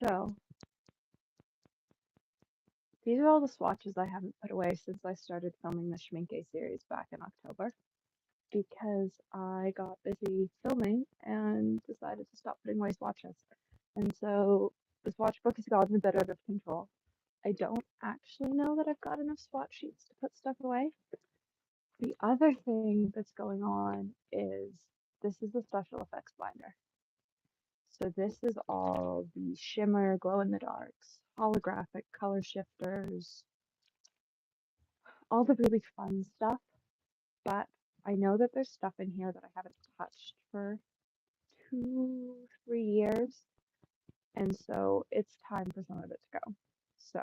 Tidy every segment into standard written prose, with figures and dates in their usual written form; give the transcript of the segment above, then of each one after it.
So, these are all the swatches I haven't put away since I started filming the Schminke series back in October because I got busy filming and decided to stop putting away swatches. And so the swatch book has gotten a bit out of control. I don't actually know that I've got enough swatch sheets to put stuff away. The other thing that's going on is this is the special effects binder. So this is all the shimmer, glow in the darks, holographic color shifters, all the really fun stuff. But I know that there's stuff in here that I haven't touched for 2, 3 years. And so it's time for some of it to go. So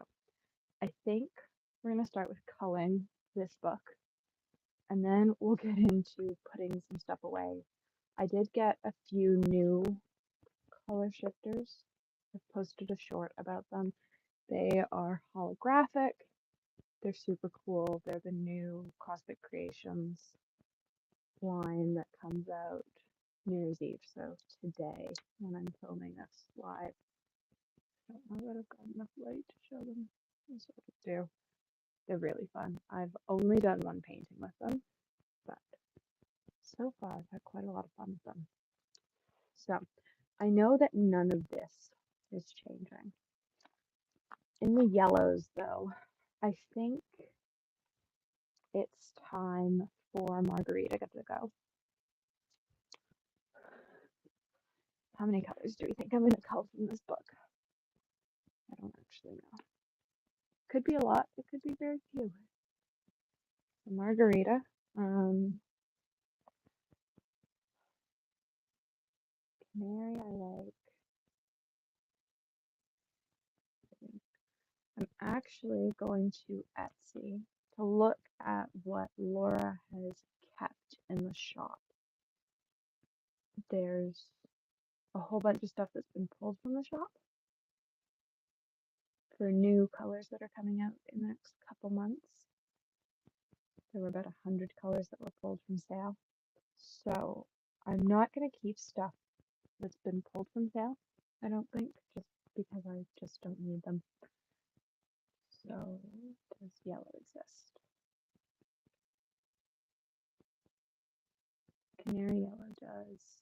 I think we're going to start with culling this book. And then we'll get into putting some stuff away. I did get a few new color shifters. I've posted a short about them. They are holographic. They're super cool. They're the new Cosmic Creations line that comes out New Year's Eve. So today, when I'm filming this live, I don't know that I've got enough light to show them. That's what I do. They're really fun. I've only done one painting with them, but so far I've had quite a lot of fun with them. So I know that none of this is changing. In the yellows, though, I think it's time for Margarita to go. How many colors do we think I'm going to cull from this book? I don't actually know. Could be a lot. It could be very few. So Margarita. Canary I like. I'm actually going to Etsy to look at what Laura has kept in the shop. There's a whole bunch of stuff that's been pulled from the shop for new colors that are coming out in the next couple months. There were about 100 colors that were pulled from sale. So I'm not going to keep stuff that's been pulled from sale, I don't think, just because I just don't need them. So does yellow exist? Canary yellow does.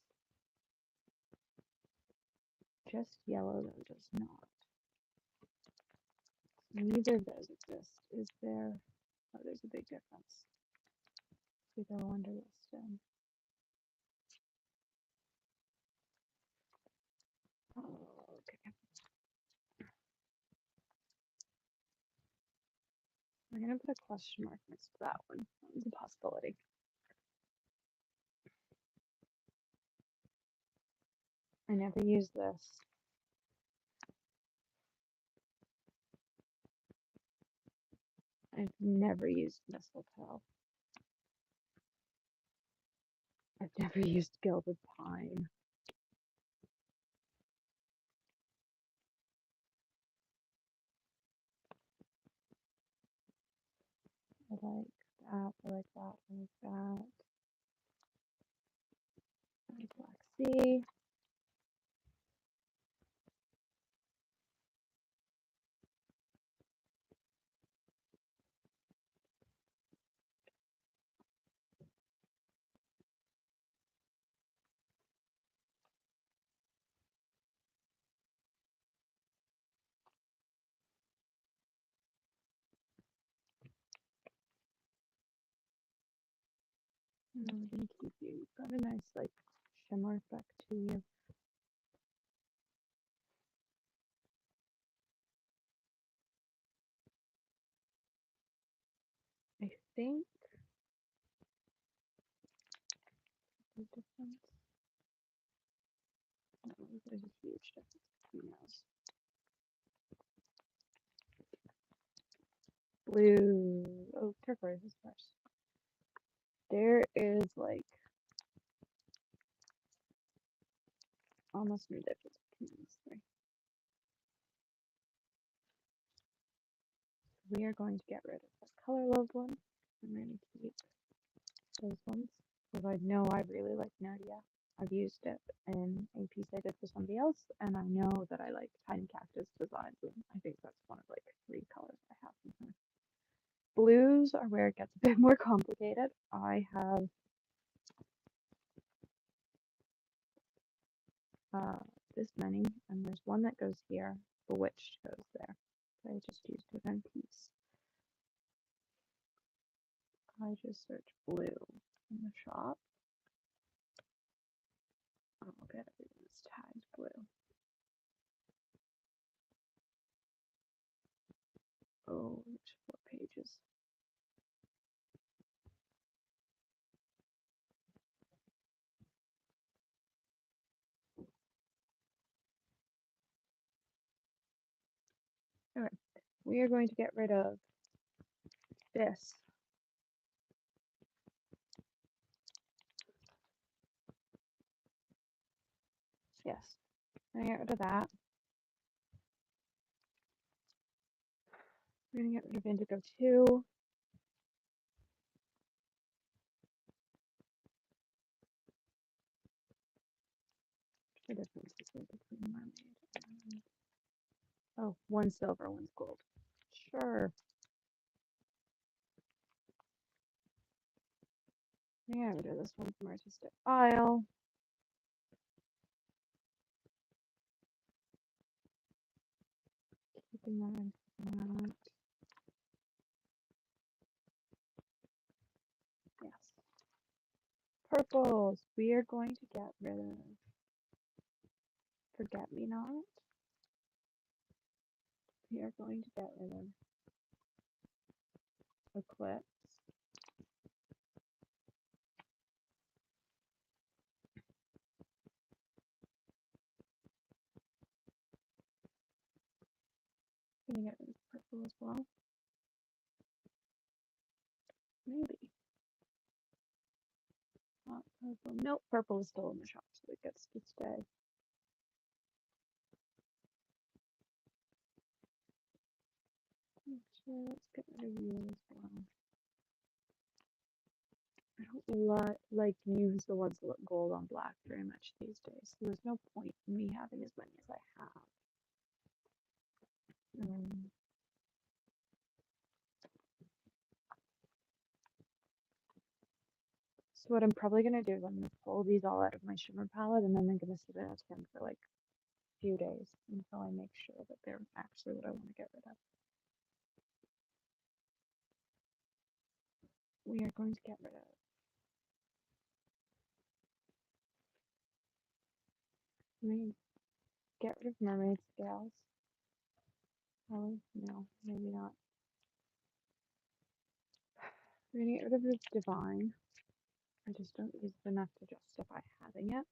Just yellow though does not. Neither of those exist. Is there? Oh, there's a big difference. See, they're under listed. Oh, okay. I'm gonna put a question mark next to that one. That one's a possibility. I never use this. I've never used mistletoe. I've never used gilded pine. I like that. I like that. I like that. There's Black Sea. And I'm gonna keep you. You've got a nice like shimmer effect to you. I think the difference. There's a huge difference between those. Blue. Oh, turquoise is first. There is like almost no difference between these three. We are going to get rid of the color love one. I'm going to keep those ones because I know I really like Nadia. I've used it in a piece I did for somebody else, and I know that I like tiny cactus designs, and I think that's one of like 3 colors I have from her. Blues are where it gets a bit more complicated. I have this many, and there's one that goes here, Bewitched goes there. So I just used it in piece. I just search blue in the shop. I'll get everything that's tagged blue. Oh, there's 4 pages. Okay, we are going to get rid of this. Yes, I'm gonna get rid of that. We're gonna get rid of indigo 2. The difference between mermaid and... Oh, one's silver, one's gold. Sure. Yeah, rid of this one from Artistic Isle. Keeping that in that. Yes. Purples. We are going to get rid of Forget Me Not. We are going to get rid of Eclipse. Gonna get rid of purple as well. Maybe. Not purple. Nope, purple is still in the shop, so it gets to stay. Actually, let's get rid of you as well. I don't like use the ones that look gold on black very much these days. So there's no point in me having as many as I have. So what I'm probably gonna do is I'm gonna pull these all out of my shimmer palette, and then I'm gonna sit in a tin for like a few days until I make sure that they're actually what I want to get rid of. We are going to get rid of get rid of mermaid scales. Oh no, maybe not. We're gonna get rid of this divine. I just don't use it enough to justify having it.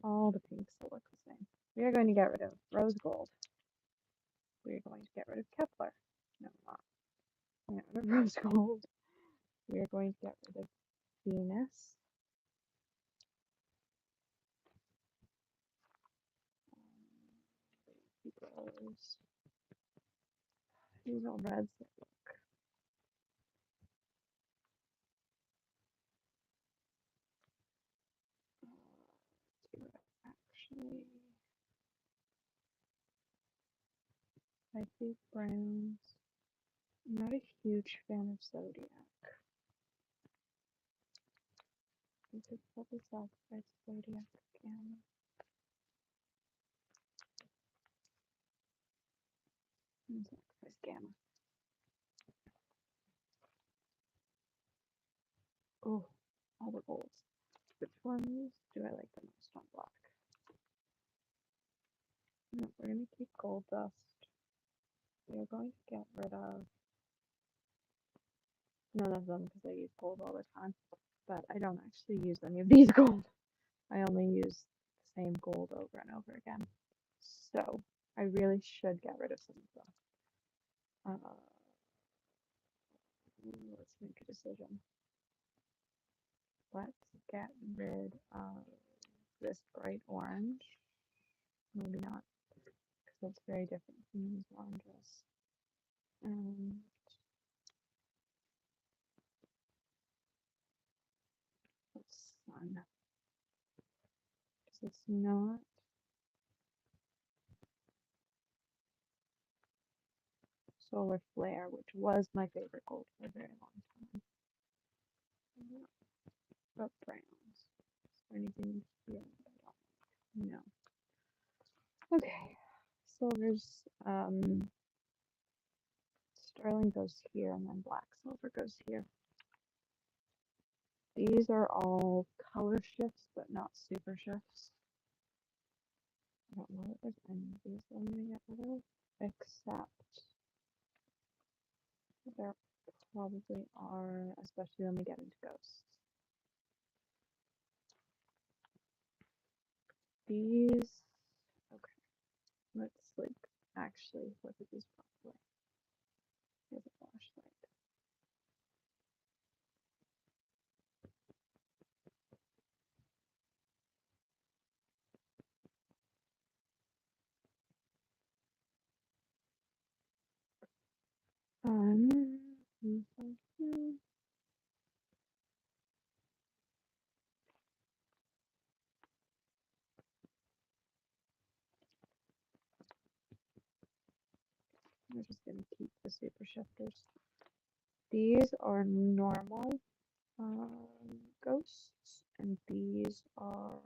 All the pinks will look the same. We are going to get rid of rose gold. We are going to get rid of Kepler. No, we're not. We're get rid of rose gold. We are going to get rid of Venus. Rose. These are reds that look. Actually, I think browns. I'm not a huge fan of Zodiac. We could probably sacrifice Zodiac again. And sacrifice Gamma. Oh, all the golds. Which ones do I like the most on black? No, we're going to keep gold dust. We are going to get rid of none of them because I use gold all the time. But I don't actually use any of these gold. I only use the same gold over and over again. So I really should get rid of some of them. Let's make a decision. Let's get rid of this bright orange. Maybe not, because it's very different from these oranges. And one. Because it's not Solar Flare, which was my favorite gold for a very long time. But browns. Is there anything here that I don't like? No. Okay. Silvers, sterling goes here, and then black silver goes here. These are all color shifts, but not super shifts. I don't know if there's any of these that I'm going to get rid of, except there probably are, especially when we get into ghosts. These, okay, let's like actually look at these properly. Here's a flashlight. We're just gonna keep the super shifters. These are normal ghosts, and these are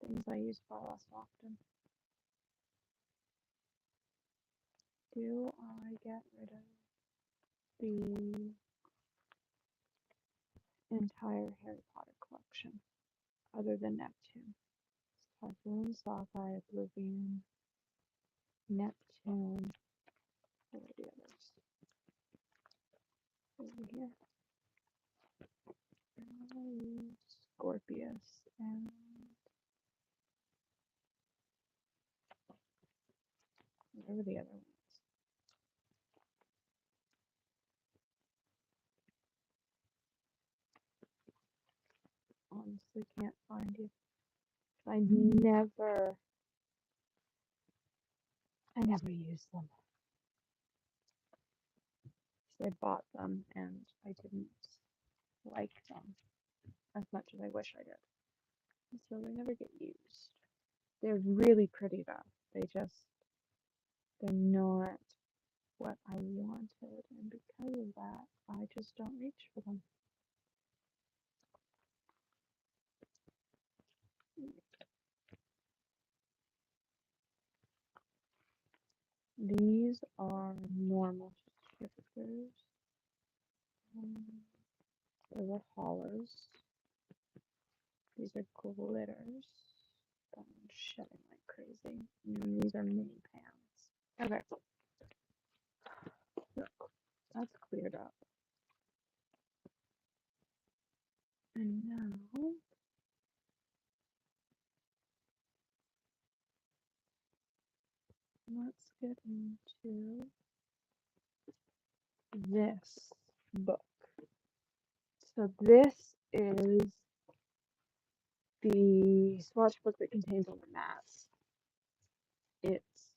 things I use far less often. Do I get rid of the entire Harry Potter collection, other than Neptune? Typhoon, Sapphire, Oblivion, Neptune. What are the others? Over here. Scorpius and whatever the other ones. Honestly, can't find you. I never use them. So I bought them and I didn't like them as much as I wish I did. And so they never get used. They're really pretty though. They're not what I wanted, and because of that, I just don't reach for them. These are normal shifters. Those are hollows. These are glitters. I'm shedding like crazy. And these are mini pans. Okay. So that's cleared up. And now let's get into this book. So this is the swatch book that contains all the mats. It's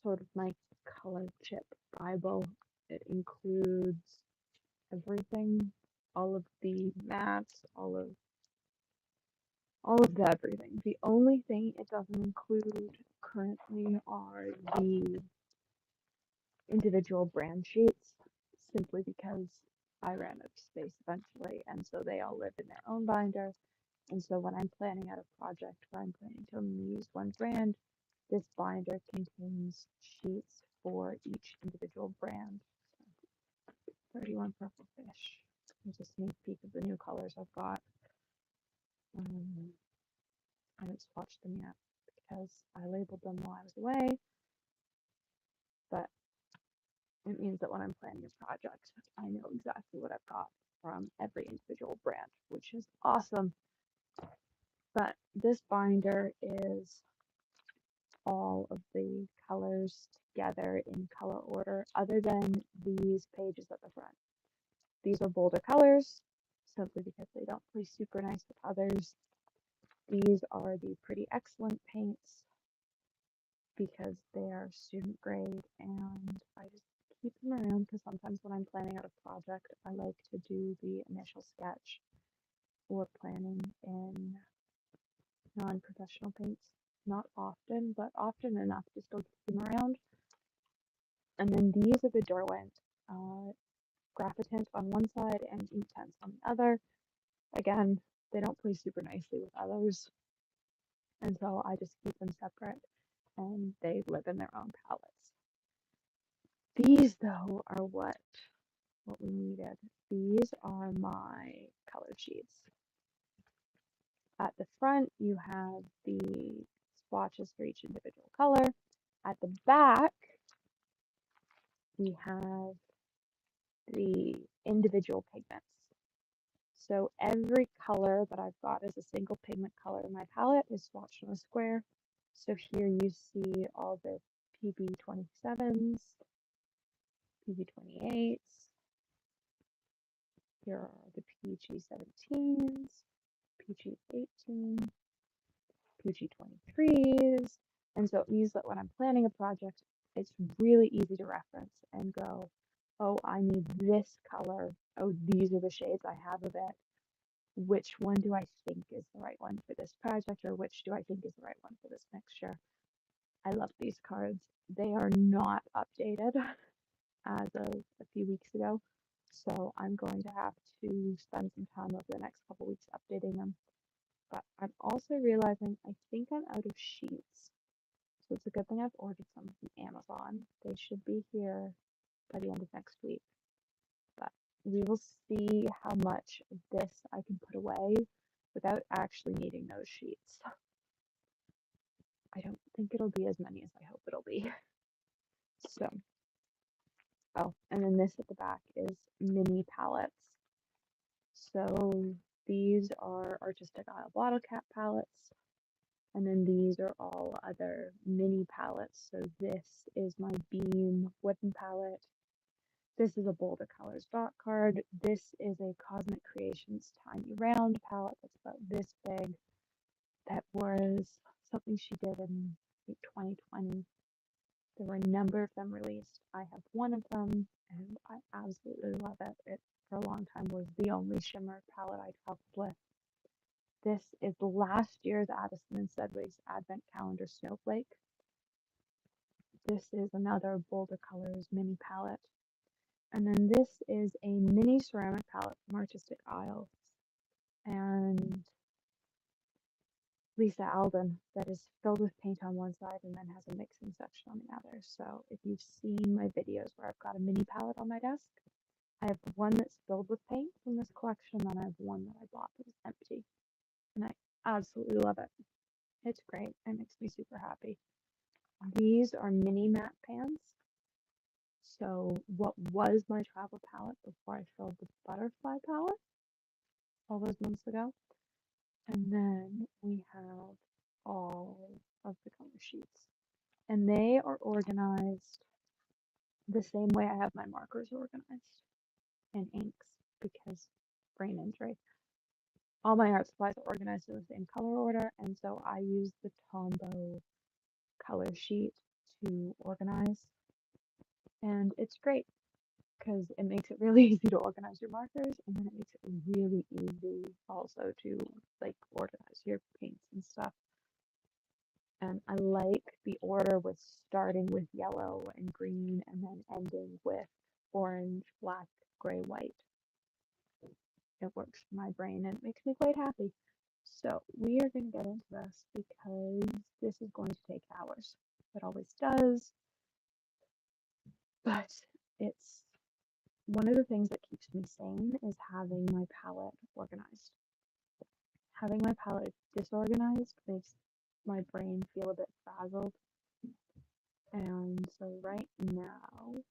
sort of my color chip Bible. It includes everything, all of the mats, all of the everything. The only thing it doesn't include currently are the individual brand sheets, simply because I ran out of space eventually, and so they all live in their own binder. And so when I'm planning out a project where I'm planning to only use one brand, this binder contains sheets for each individual brand. 31 purple fish. Here's a sneak peek of the new colors I've got. I haven't swatched them yet because I labeled them while I was away, but it means that when I'm planning a project, I know exactly what I've got from every individual brand, which is awesome. But this binder is all of the colors together in color order, other than these pages at the front. These are bolder colors, simply because they don't play super nice with others. These are the Pretty Excellent paints, because they are student grade, and I just keep them around because sometimes when I'm planning out a project, I like to do the initial sketch or planning in non-professional paints. Not often, but often enough to still keep them around. And then these are the Derwent Graphitint on one side and ink tints on the other. Again, they don't play super nicely with others, and so I just keep them separate and they live in their own palettes. These though are what we needed. These are my color sheets. At the front you have the swatches for each individual color. At the back we have the individual pigments. So every color that I've got as a single pigment color in my palette is swatched on a square. So here you see all the PB27s, PB28s, here are the PG17s, PG18, PG23s, and so it means that when I'm planning a project, it's really easy to reference and go, oh, I need this color, oh, these are the shades I have of it. Which one do I think is the right one for this project, or which do I think is the right one for this mixture? I love these cards. They are not updated as of a few weeks ago, so I'm going to have to spend some time over the next couple weeks updating them. But I'm also realizing I think I'm out of sheets, so it's a good thing I've ordered some from Amazon. They should be here by the end of next week. But we will see how much of this I can put away without actually needing those sheets. I don't think it'll be as many as I hope it'll be. So, oh, and then this at the back is mini palettes. So these are Artistic Isle bottle cap palettes, and then these are all other mini palettes. So this is my Beam wooden palette. This is a Boulder Colors dot card. This is a Cosmic Creations Tiny Round palette that's about this big. That was something she did in 2020. There were a number of them released. I have one of them, and I absolutely love it. It, for a long time, was the only shimmer palette I traveled with. This is last year's Addison and Sedway's Advent Calendar Snowflake. This is another Boulder Colors mini palette. And then this is a mini ceramic palette from Artistic Isle. And Lisa Alden that is filled with paint on one side and then has a mixing section on the other. So if you've seen my videos where I've got a mini palette on my desk, I have one that's filled with paint from this collection, and I have one that I bought that was empty. And I absolutely love it. It's great. It makes me super happy. These are mini matte pans. So what was my travel palette before I filled the butterfly palette all those months ago. And then we have all of the color sheets. And they are organized the same way I have my markers organized and inks, because brain injury. All my art supplies are organized in the same color order, and so I use the Tombow color sheet to organize. And it's great because it makes it really easy to organize your markers, and then it makes it really easy also to like organize your paints and stuff. And I like the order with starting with yellow and green and then ending with orange, black, gray, white. It works for my brain and it makes me quite happy. So we are going to get into this because this is going to take hours. It always does. But it's one of the things that keeps me sane is having my palette organized. Having my palette disorganized makes my brain feel a bit frazzled. And so right now,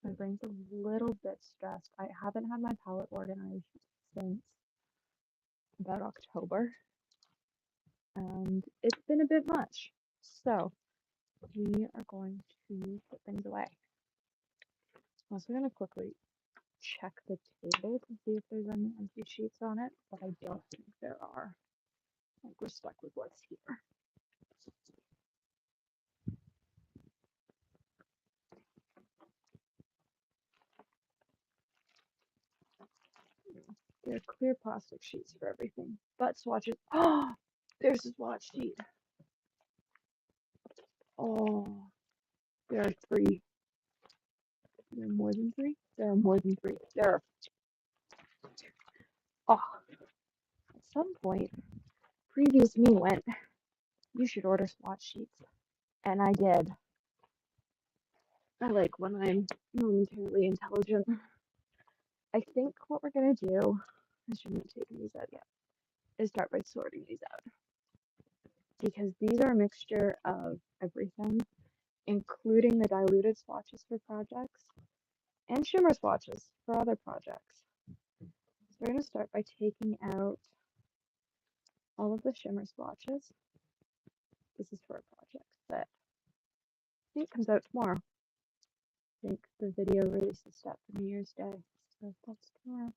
my brain's a little bit stressed. I haven't had my palette organized since about October, and it's been a bit much. So we are going to put things away. I'm also going to quickly check the table to see if there's any empty sheets on it, but I don't think there are. I think we're stuck with what's here. They're clear plastic sheets for everything, but swatches. Oh, there's a swatch sheet. Oh, there are three. There are more than three? There are more than three. There are. Oh, at some point, previous me went, you should order swatch sheets. And I did. I like when I'm momentarily intelligent. I think what we're gonna do, I shouldn't have taken these out yet, is start by sorting these out. Because these are a mixture of everything, including the diluted swatches for projects and shimmer swatches for other projects. So we're going to start by taking out all of the shimmer swatches. This is for a project that I think comes out tomorrow. I think the video releases stuff for New Year's Day, so that's tomorrow.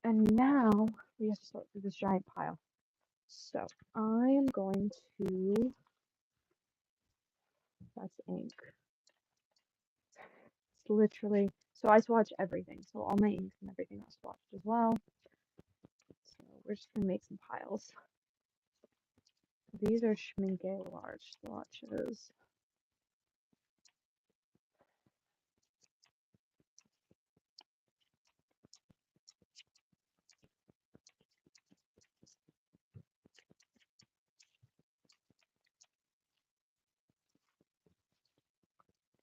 And now we have to sort through this giant pile. So I am going to, that's ink. It's literally, so I swatch everything. So all my inks and everything are swatched as well. So we're just going to make some piles. These are Schminke large swatches.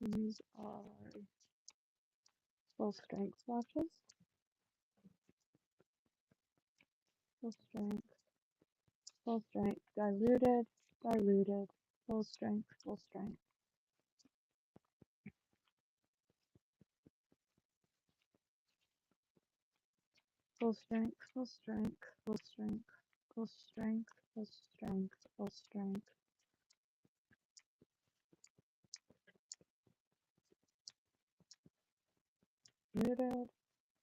These are full strength swatches. Full strength, diluted, diluted, full strength, full strength. Full strength, full strength, full strength, full strength, full strength, full strength. Diluted,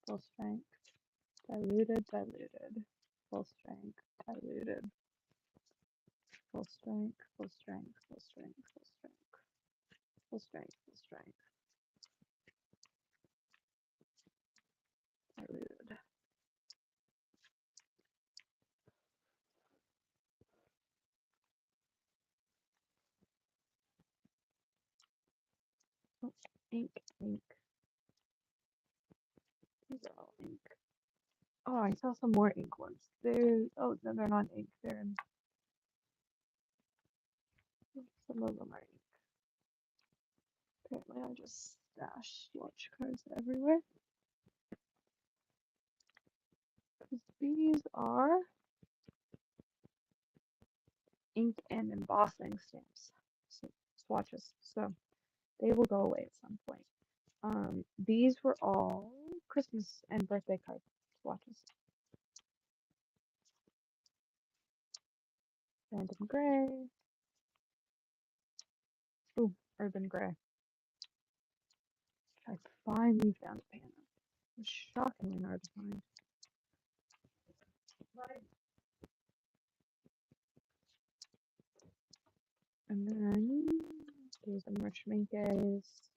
full strength, diluted, diluted, full strength, diluted, full strength, full strength, full strength, full strength, full strength, full strength, diluted. Oh, ink, ink. These are all ink. Oh, I saw some more ink ones. Oh, no, they're not ink. Some of them are ink. Apparently, I just stashed swatch cards everywhere. These are ink and embossing stamps, swatches. So they will go away at some point. These were all Christmas and birthday card swatches. Random gray. Ooh, urban gray. I finally found a pan. It was shockingly hard to find. And then there's a more Schminkes.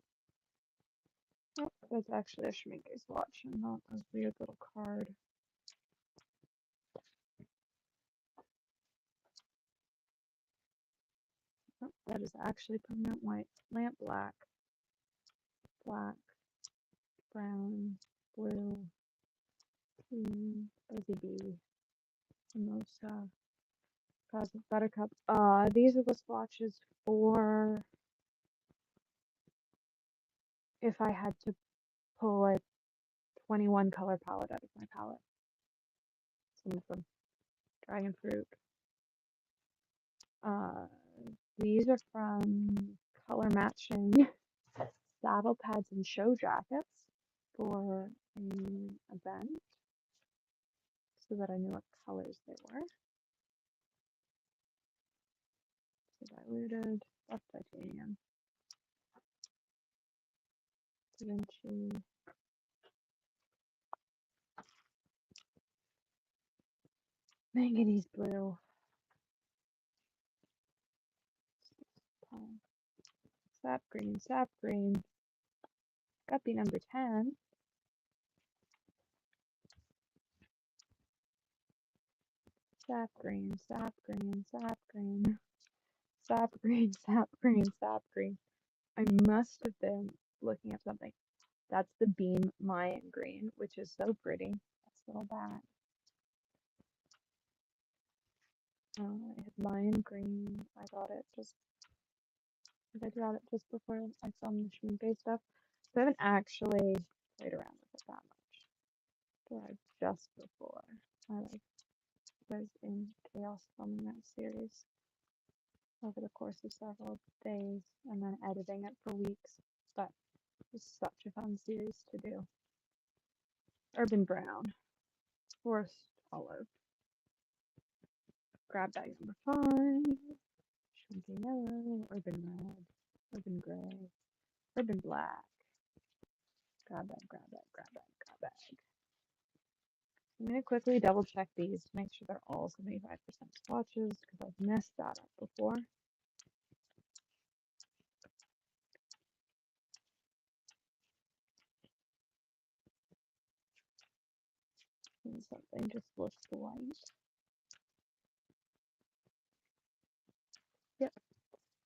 Oh, that's actually a Schminkes watch and not a weird little card. Oh, that is actually permanent white. Lamp black, black, brown, blue, green, Fuzzy Bee, Mimosa, Cosmic Buttercup. These are the swatches for if I had to pull a 21 color palette out of my palette. Some of them. Dragon Fruit. These are from color matching saddle pads and show jackets for an event so that I knew what colors they were. So diluted, that's titanium. Da Vinci. Manganese blue. Sap green, sap green. Guppy number 10. Sap green, sap green, sap green, sap green, sap green, sap green. I must have been looking at something. That's the Beam Mayan green, which is so pretty. That's a little bat. I had Mayan green. I got it just before I filmed the Shminke stuff. So I haven't actually played around with it that much. But just before I was in chaos filming that series over the course of several days and then editing it for weeks. But it was such a fun series to do. Urban Brown, Forest Olive, Grab Bag number 5, Shrinking Yellow, Urban Red, Urban Gray, Urban Black, Grab Bag, Grab Bag, Grab Bag, Grab Bag. I'm going to quickly double check these to make sure they're all 75% swatches because I've messed that up before. And something just looks white. Yep,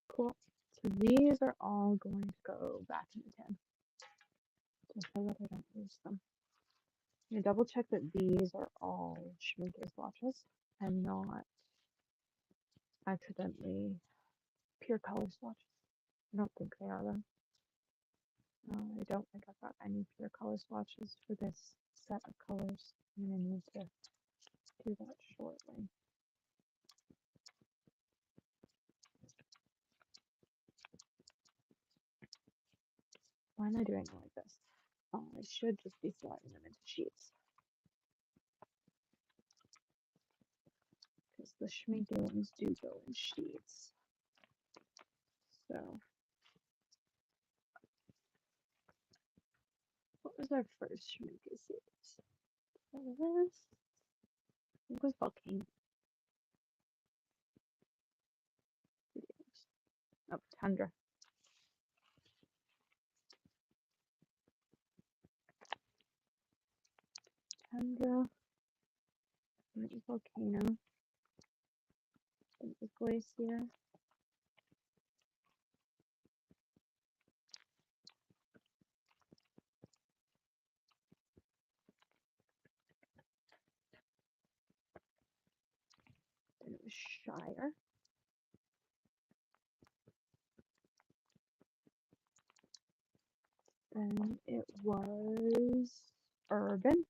cool. So these are all going to go back in the tin, just so that I don't lose them. I'm going to double check that these are all Schminke swatches and not accidentally pure color swatches. I don't think they are though. I don't think I've got any pure color swatches for this set of colors. I'm going to need to do that shortly. Why am I doing it like this? I should just be sliding them into sheets. Because the Schminke ones do go in sheets. So, what was our first Schminke series? This? It was Volcano. Oh, Tundra. Tundra. And it was Volcano. And it was Glacier. Then it was Shire. Then it was Urban.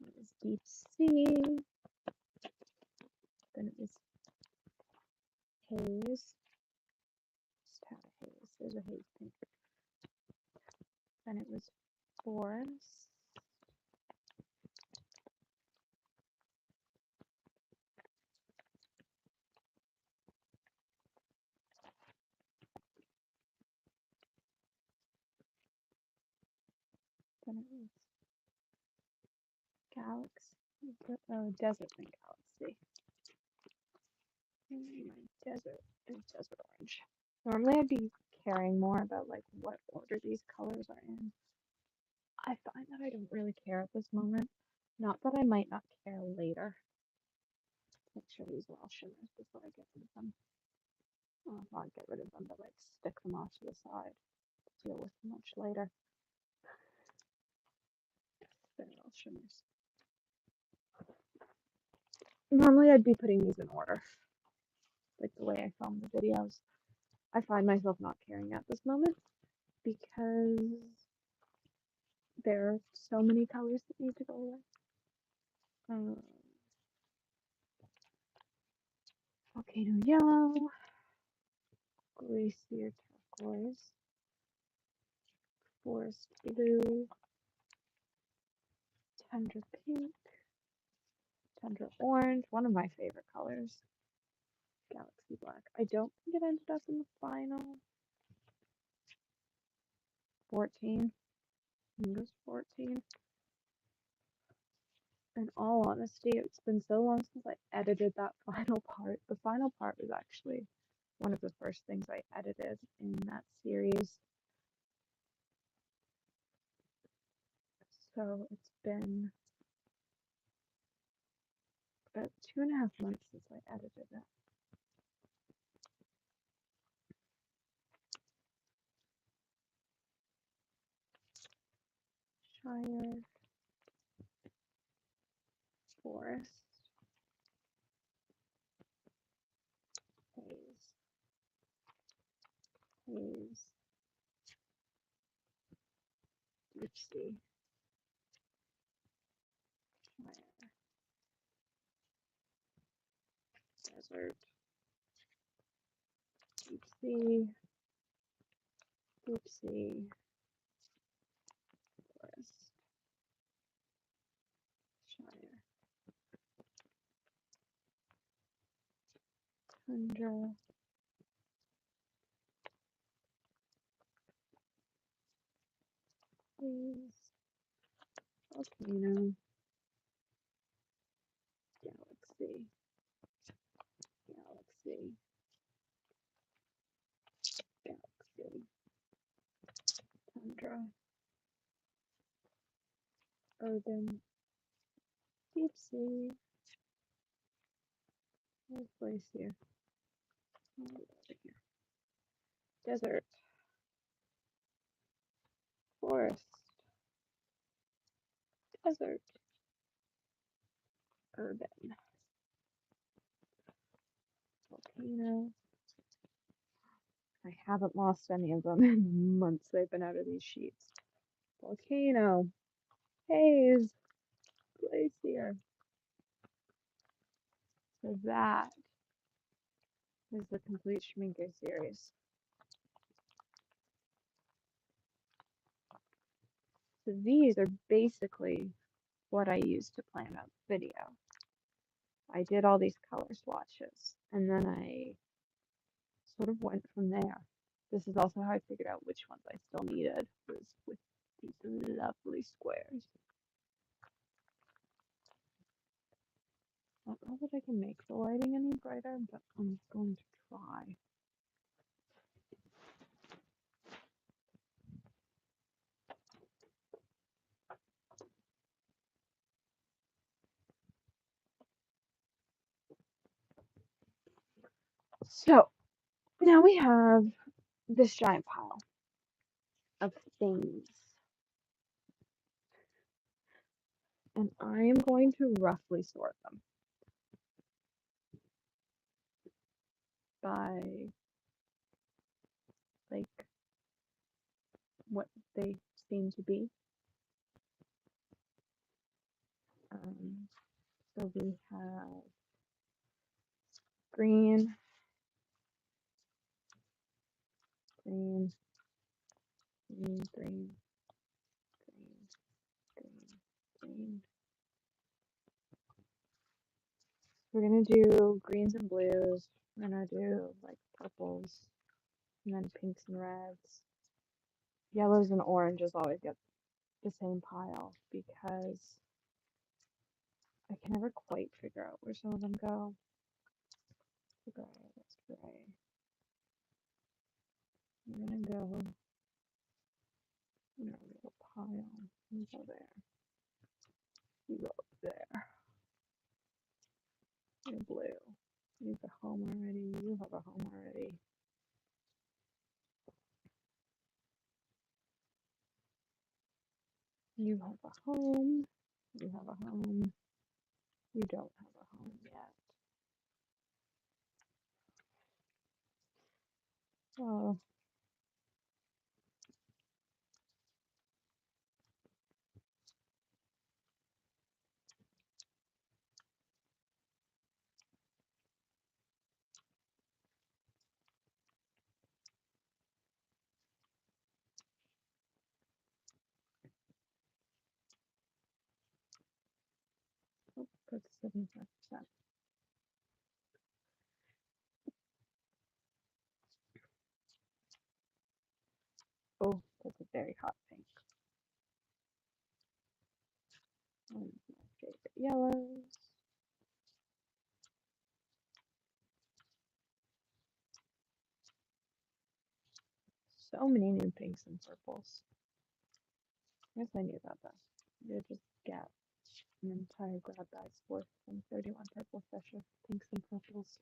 It was Deep Sea. Then it was Haze. Just had a haze. There's a haze pink. Then it was Forest. Then it was Galaxy. Oh, Desert and Galaxy. And my desert is Desert Orange. Normally I'd be caring more about like what order these colors are in. I find that I don't really care at this moment. Not that I might not care later. Make sure these are all shimmers before I get rid of them. Well, not get rid of them, but like stick them off to the side to deal with them much later. They're all shimmers. Normally I'd be putting these in order, like the way I film the videos. I find myself not caring at this moment because there are so many colors that need to go away. Volcano Yellow, Glacier Turquoise, Forest Blue, Tundra Pink, Tundra Orange, one of my favorite colors, Galaxy Black. I don't think it ended up in the final 14. I think it was 14. In all honesty, it's been so long since I edited that final part. The final part was actually one of the first things I edited in that series. So it's been about 2.5 months since I edited it. Shire, forest, haze, haze, deep sea, shire, desert, deep sea, forest, shire, tundra, haze, volcano, galaxy, galaxy, galaxy, tundra, urban, deep sea, there's glacier, over here, desert, forest, desert, urban, volcano. I haven't lost any of them in the months they've been out of these sheets. Volcano, haze, glacier. So that is the complete Schminke series. So these are basically what I used to plan out the video. I did all these color swatches, and then I sort of went from there. This is also how I figured out which ones I still needed, was with these lovely squares. I don't know that I can make the lighting any brighter, but I'm going to try. So now we have this giant pile of things. And I am going to roughly sort them by like what they seem to be. So we have green, green, green, green, green, green, green. We're gonna do greens and blues. We're gonna do like purples, and then pinks and reds. Yellows and oranges always get the same pile because I can never quite figure out where some of them go. Gray, that's gray. I'm gonna go in our little pile. You go there. You go up there. You're blue. You've a home already. You have a home already. You have a home. You have a home. You don't have a home yet. Oh. Oh, that's 75%. Oh, that's a very hot pink. One of my favorite yellows. So many new pinks and purples. I guess I knew about that. you'll just get an entire grab bag's worth from 31 Purple Fisher pinks and purples.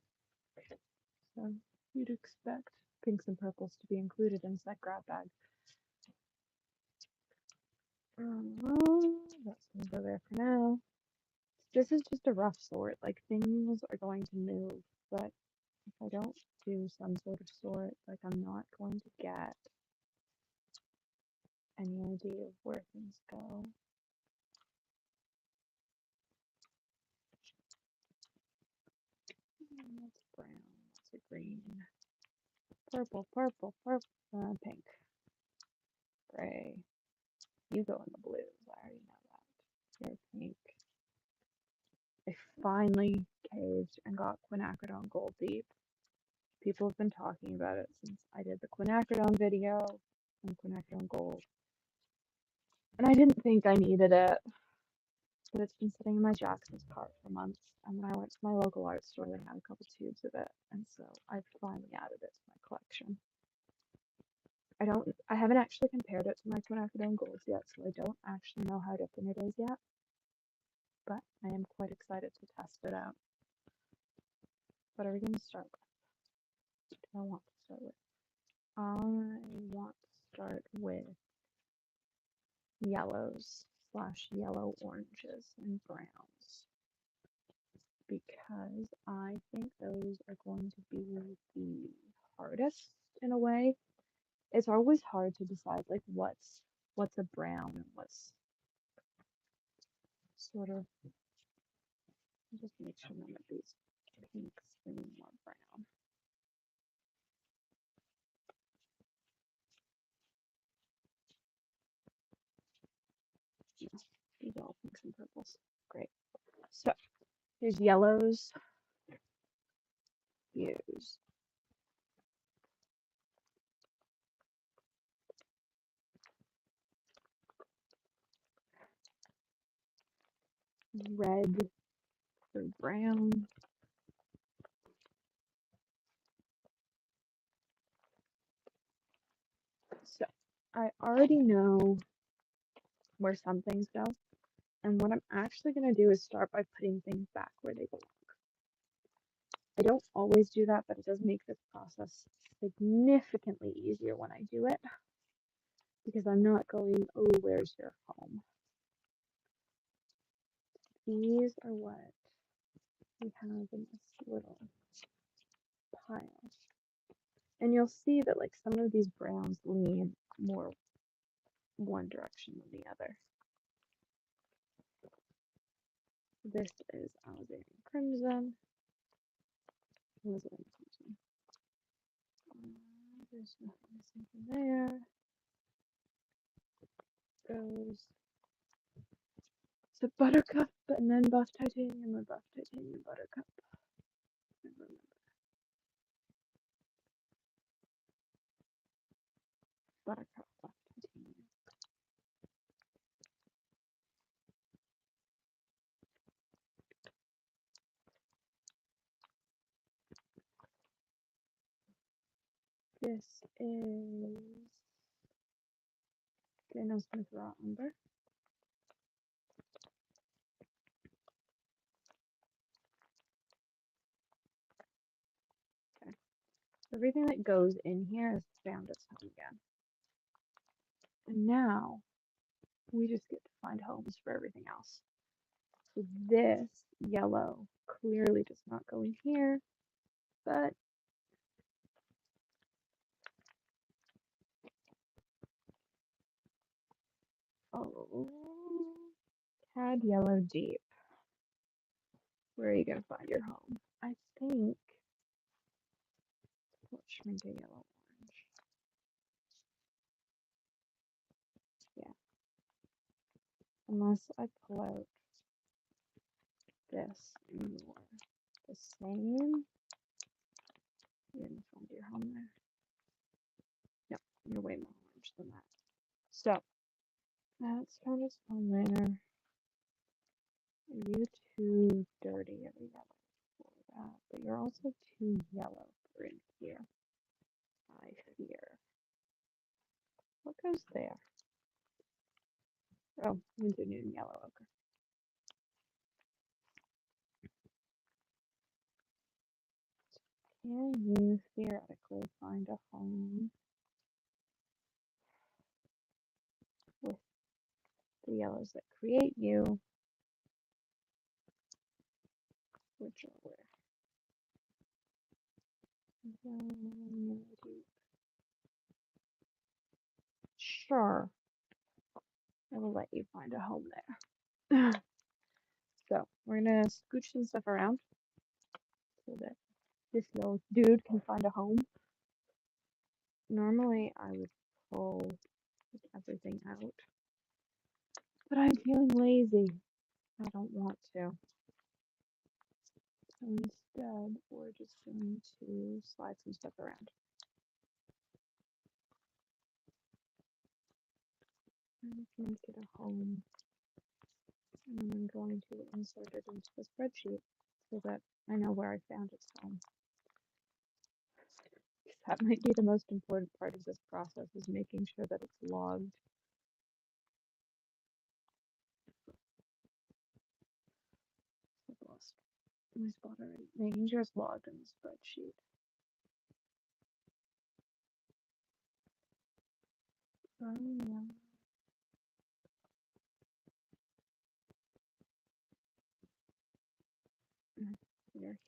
So you'd expect pinks and purples to be included in that grab bag. That's gonna go there for now. This is just a rough sort. Like, things are going to move, but if I don't do some sort of sort, like, I'm not going to get any idea of where things go. That's brown, that's a green, purple, purple, purple, pink, gray. You go in the blues, I already know that. You're pink. I finally caved and got quinacridone gold deep. People have been talking about it since I did the quinacridone video on quinacridone gold. And I didn't think I needed it, but it's been sitting in my Jackson's cart for months. And when I went to my local art store, they had a couple tubes of it, and so I finally added it to my collection. I haven't actually compared it to my quinacridone golds yet, so I don't actually know how different it is yet. But I am quite excited to test it out. What are we going to start with? What do I want to start with? I want to start with yellows / yellow oranges and browns, because I think those are going to be the hardest in a way. It's always hard to decide like what's a brown and what's sort of, just make sure none of these pinks and more brown. No, these are all pinks and purples. Great. So here's yellows. Use red for brown. So I already know where some things go, and what I'm actually going to do is start by putting things back where they belong. I don't always do that, but it does make this process significantly easier when I do it, because I'm not going, oh, where's your home? These are what we have in this little pile. And you'll see that like some of these browns lean more one direction than the other. This is alizarin crimson. Alizarin crimson. There's nothing missing from there. Goes to buttercup, and then buff titanium, and buff titanium buttercup. Buttercup, buff titanium. This is Gano Smith Raw Umber. Okay. Everything that goes in here has found its home again. And now we just get to find homes for everything else. So this yellow clearly does not go in here, but oh, cad yellow deep. Where are you gonna find your home? I think let's make a yellow orange. Yeah. Unless I pull out this and you're the same, you're gonna find your home there. Yep, you're way more orange than that. So that's kind of fun there. You're too dirty of a yellow for that, but you're also too yellow for in here, I fear. What goes there? Oh, we do need yellow ochre. Can you theoretically find a home with the yellows that create you, which are where? Sure, I will let you find a home there. So we're gonna scooch some stuff around so that this little dude can find a home. Normally I would pull everything out, but I'm feeling lazy. I don't want to. So instead, we're just going to slide some stuff around. I'm going to get a home, and I'm going to insert it into the spreadsheet so that I know where I found its home. That might be the most important part of this process, is making sure that it's logged. I've lost my spot already. Making sure it's logged in the spreadsheet. Yeah. There.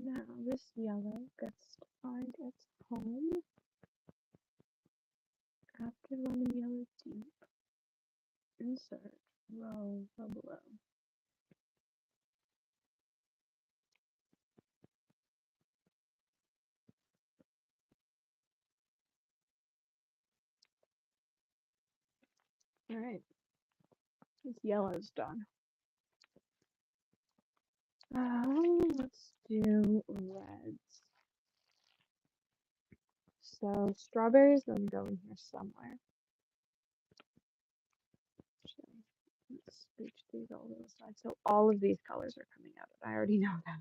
Now this yellow gets to find its home after lemon yellow deep. Insert row below. Alright, this yellow's done. Let's do reds. So strawberries then go in here somewhere. So let's scooch these all to the side. So all of these colors are coming out. I already know that.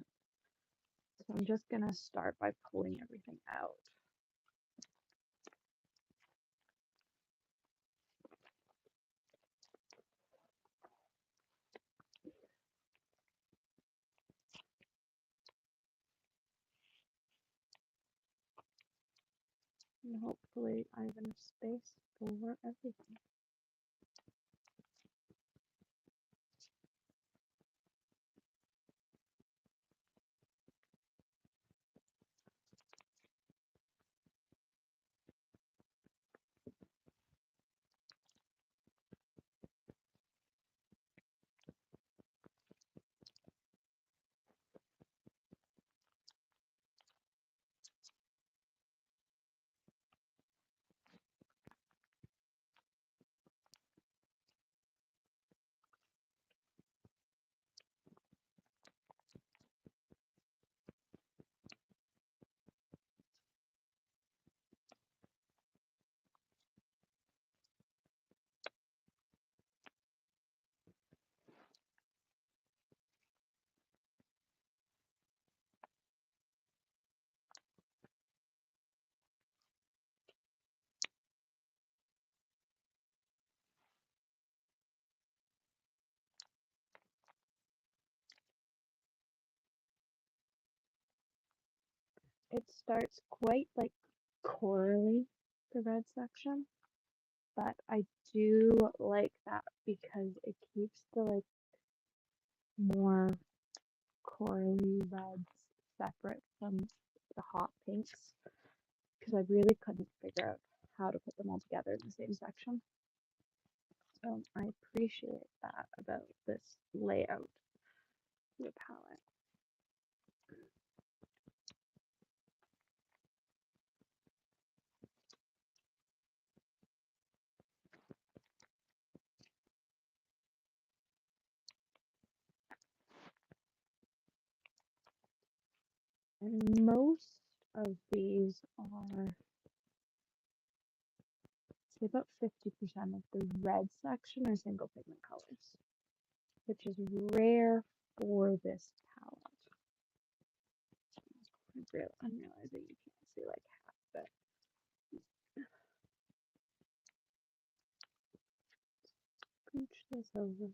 So I'm just gonna start by pulling everything out. And hopefully I have enough space for everything. it starts quite like corally, the red section, but I do like that because it keeps the like more corally reds separate from the hot pinks because I really couldn't figure out how to put them all together in the same section. So I appreciate that about this layout of the palette. And most of these are, say about 50% of the red section are single pigment colors, which is rare for this palette. I'm realizing you can't see like half of it. Scooch this over.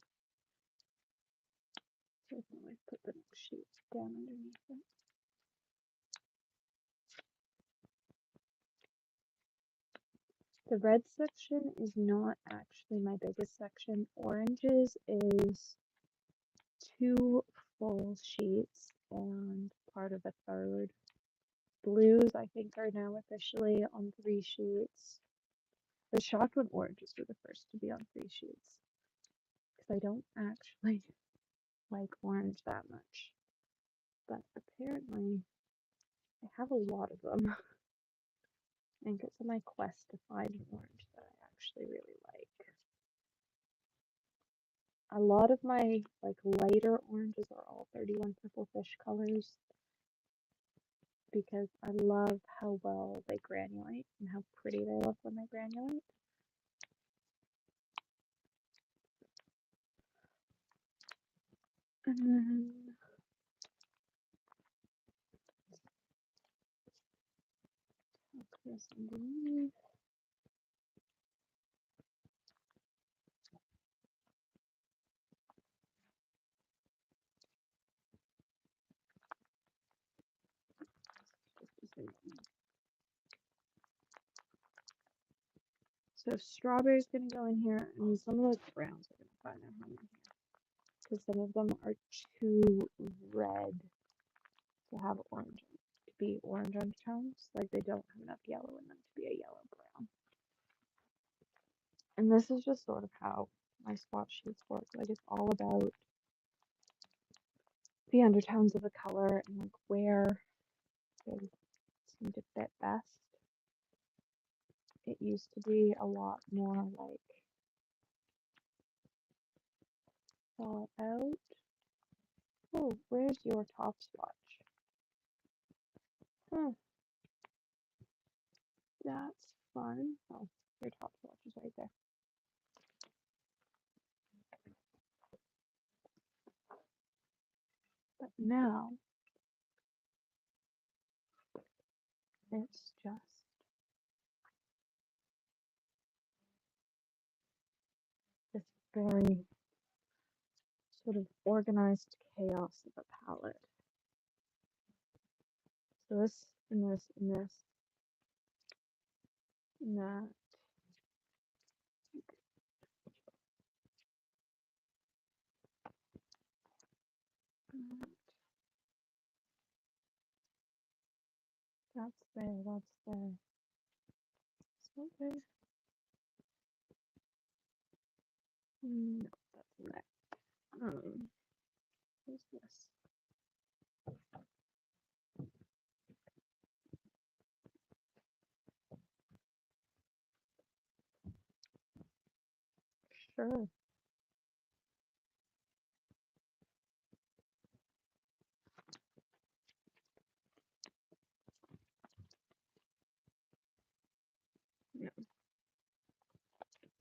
So I can always put the next sheet down underneath it. The red section is not actually my biggest section. Oranges is 2 full sheets and part of a third. Blues, I think, are now officially on 3 sheets. I was shocked when oranges were the first to be on 3 sheets because I don't actually like orange that much. But apparently, I have a lot of them. I think it's on my quest to find an orange that I actually really like. A lot of my like lighter oranges are all 31 Purple Fish colors because I love how well they granulate and how pretty they look when they granulate. And then tuck this underneath. So strawberry's gonna go in here, and some of those browns are gonna find their home in here because some of them are too red to have orange to be orange undertones. Like they don't have enough yellow in them to be a yellow brown. And this is just sort of how my swatch sheets work. Like it's all about the undertones of the color and like where they seem to fit best. It used to be a lot more like thought out. Oh, where's your top swatch? Huh, that's fun. Oh, your top swatch is right there. But now it's just this very sort of organized chaos of a palette. So this and this and this and that. That's there, that's there. Is that there? No, that's in there. What's this? Sure. Yeah.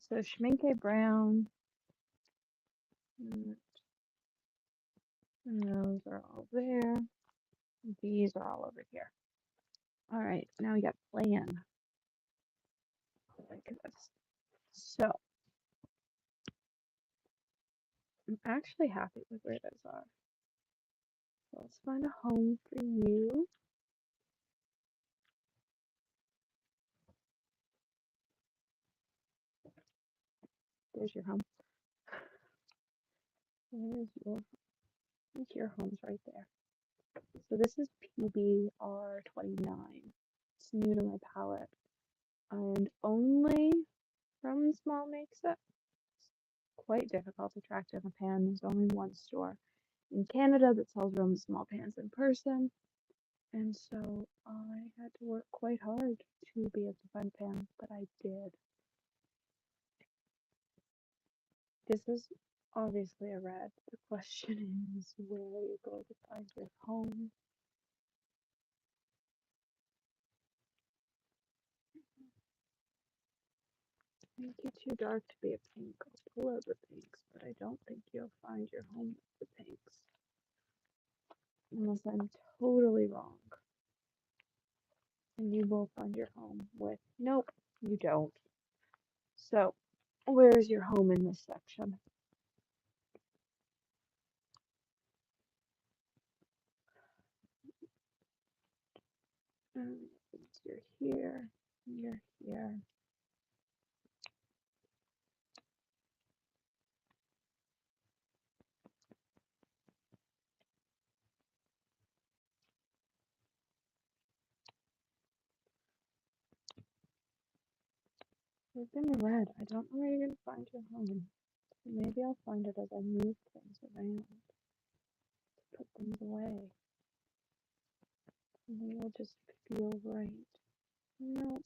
So Schminke Brown. And those are all there. These are all over here. All right, now we got plan. Like this. So I'm actually happy with where those are. So let's find a home for you. Where's your home? Where's your home? I think your home's right there. So this is PBR29. It's new to my palette. And only From Small makes it. It's quite difficult to track down a pan. There's only one store in Canada that sells Roman small pans in person. And so I had to work quite hard to be able to find a pan, but I did. This is obviously a red. The question is, where are you going to find your home? Make it too dark to be a pink. I'll pull out the pinks, but I don't think you'll find your home with the pinks. Unless I'm totally wrong. And you will find your home with, nope, you don't. So, where is your home in this section? You're here, you're here. You've been red. I don't know where you're going to find your home. Maybe I'll find it as I move things around. Put things away. And it'll just feel right. No.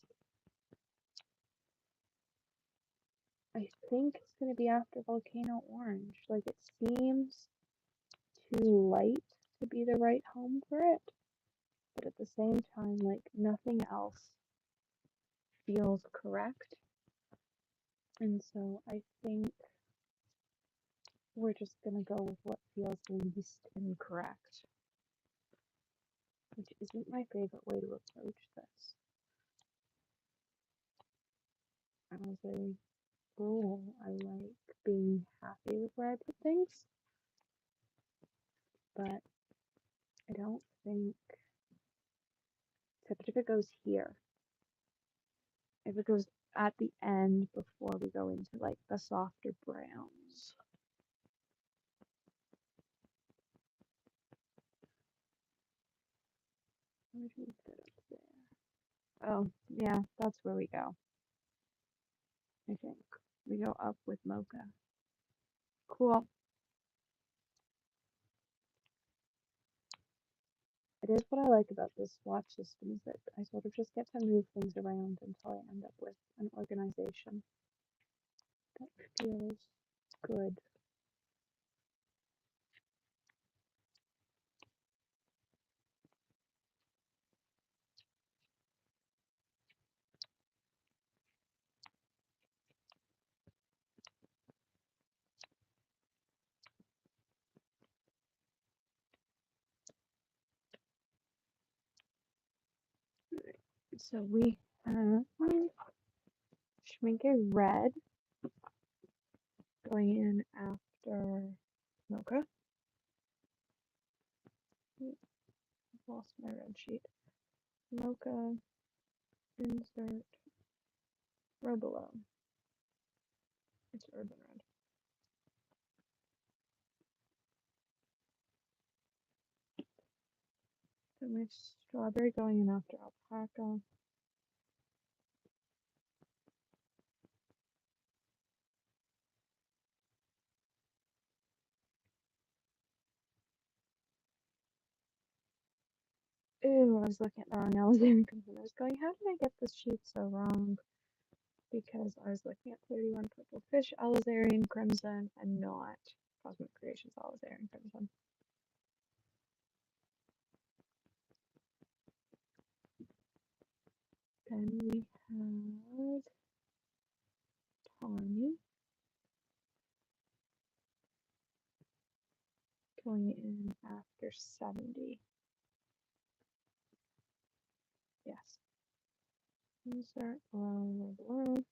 I think it's going to be after Volcano Orange. Like, it seems too light to be the right home for it. But at the same time, like, nothing else feels correct. And so I think we're just going to go with what feels least incorrect. Which isn't my favorite way to approach this. As a rule, I like being happy with where I put things. But I don't think, except if it goes here. If it goes at the end before we go into like the softer browns. Where do we put it up there? Oh, yeah, that's where we go. I think. We go up with mocha. Cool. It is what I like about this swatch system is that I sort of just get to move things around until I end up with an organization that feels good. So we have Schminke Red going in after Mocha. I've lost my red sheet. Mocha, insert, row below. It's Urban Red. So my strawberry going in after Alpaca. Ew, I was looking at the wrong Alizarin Crimson. I was going, how did I get this sheet so wrong? Because I was looking at 31 Purple Fish Alizarin Crimson and not Cosmic Creations Alizarin Crimson. Then we have Tawny going in after 70. Yes. Insert below.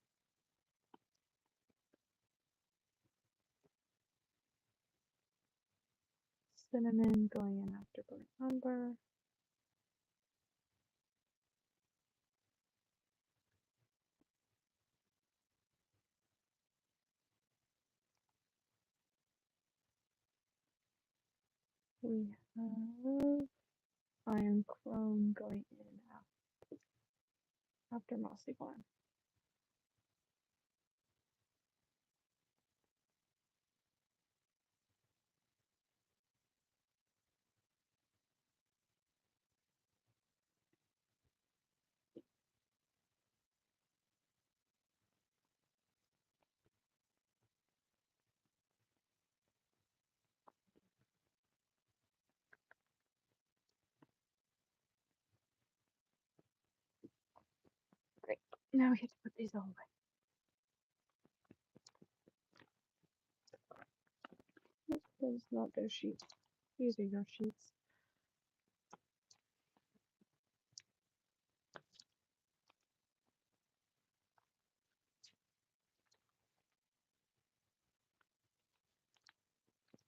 Cinnamon going in after Burnt Umber. We have iron chrome going in after mossy glen. Great. Now we get to put these all away. Those not their sheets. These are your sheets.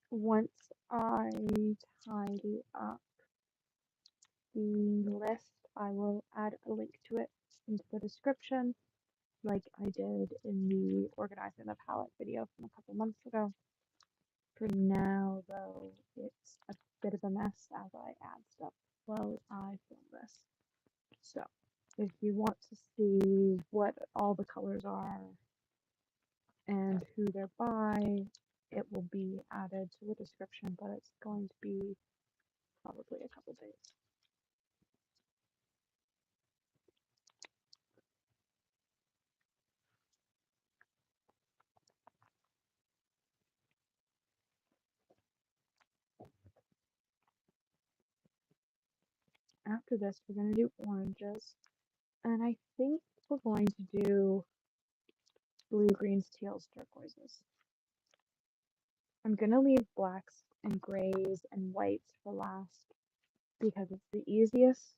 Once I tidy up the list, I will add a link to it into the description, like I did in the organizing the palette video from a couple months ago. For now, though, it's a bit of a mess as I add stuff while I film this. So, if you want to see what all the colors are and who they're by, it will be added to the description, but it's going to be probably a couple days. After this, we're going to do oranges, and I think we're going to do blue, greens, teals, turquoises. I'm going to leave blacks and grays and whites for last because it's the easiest.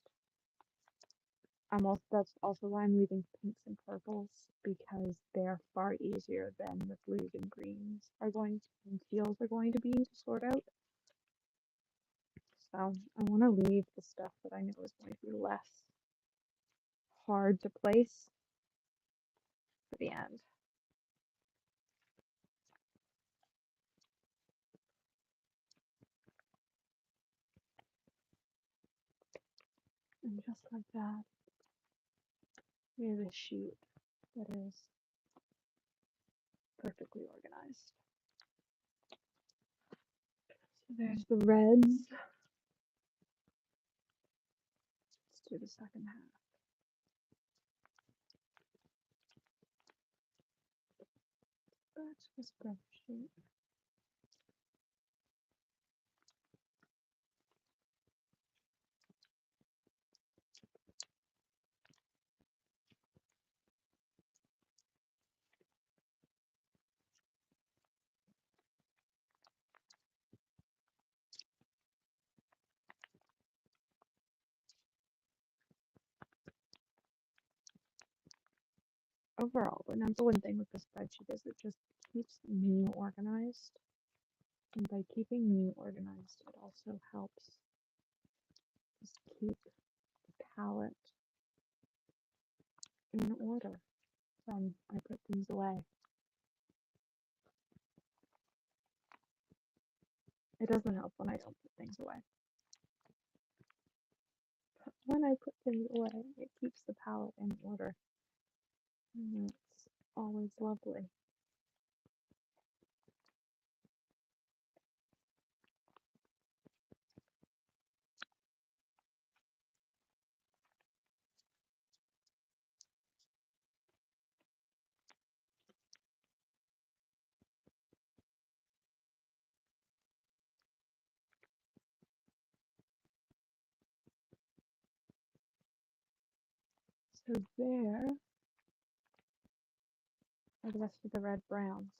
That's also why I'm leaving pinks and purples, because they're far easier than the blues and greens and teals are going to be to sort out. So I want to leave the stuff that I know is going to be less hard to place for the end. And just like that, we have a sheet that is perfectly organized. So there's the reds. Let's do the second half. That's this brush sheet. Overall, the number one thing with the spreadsheet is it just keeps me organized. And by keeping me organized, it also helps just keep the palette in order when I put things away. It doesn't help when I don't put things away. But when I put things away, it keeps the palette in order. And it's always lovely. So there are the rest of the red browns.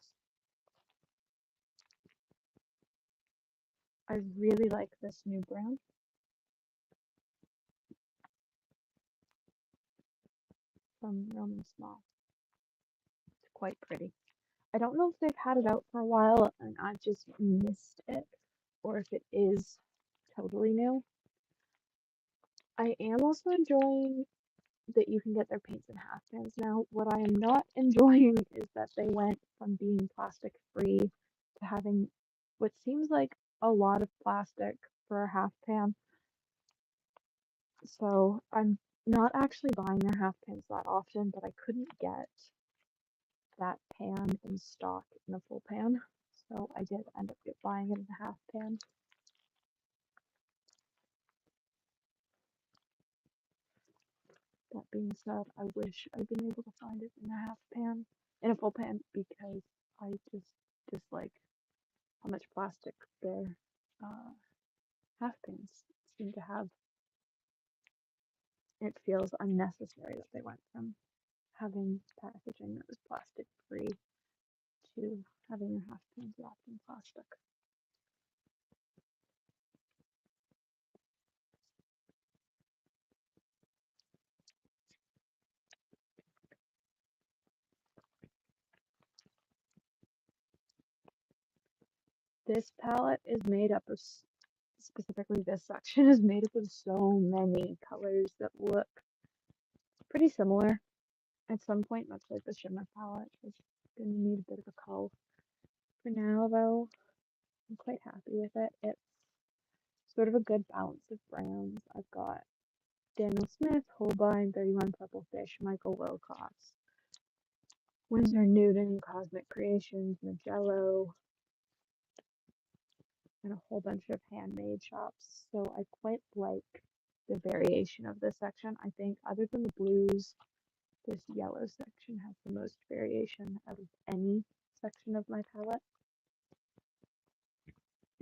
I really like this new brown. From Roman Small. It's quite pretty. I don't know if they've had it out for a while and I just missed it, or if it is totally new. I am also enjoying that you can get their paints in half pans now. What I am not enjoying is that they went from being plastic free to having what seems like a lot of plastic for a half pan. So I'm not actually buying their half pans that often, but I couldn't get that pan in stock in a full pan. So I did end up buying it in a half pan. That being said, I wish I'd been able to find it in a half pan, in a full pan, because I just dislike how much plastic their uh, half pans seem to have. It feels unnecessary that they went from having packaging that was plastic free to having your half pans wrapped in plastic. This palette is made up of, specifically this section is made up of so many colors that look pretty similar. At some point, much like the shimmer palette, is going to need a bit of a cull. For now, though, I'm quite happy with it. It's sort of a good balance of brands. I've got Daniel Smith, Holbein, 31 Purple Fish, Michael Wilcox, Winsor Newton, Cosmic Creations, Magello, and a whole bunch of handmade shops. So I quite like the variation of this section. I think other than the blues, this yellow section has the most variation out of any section of my palette.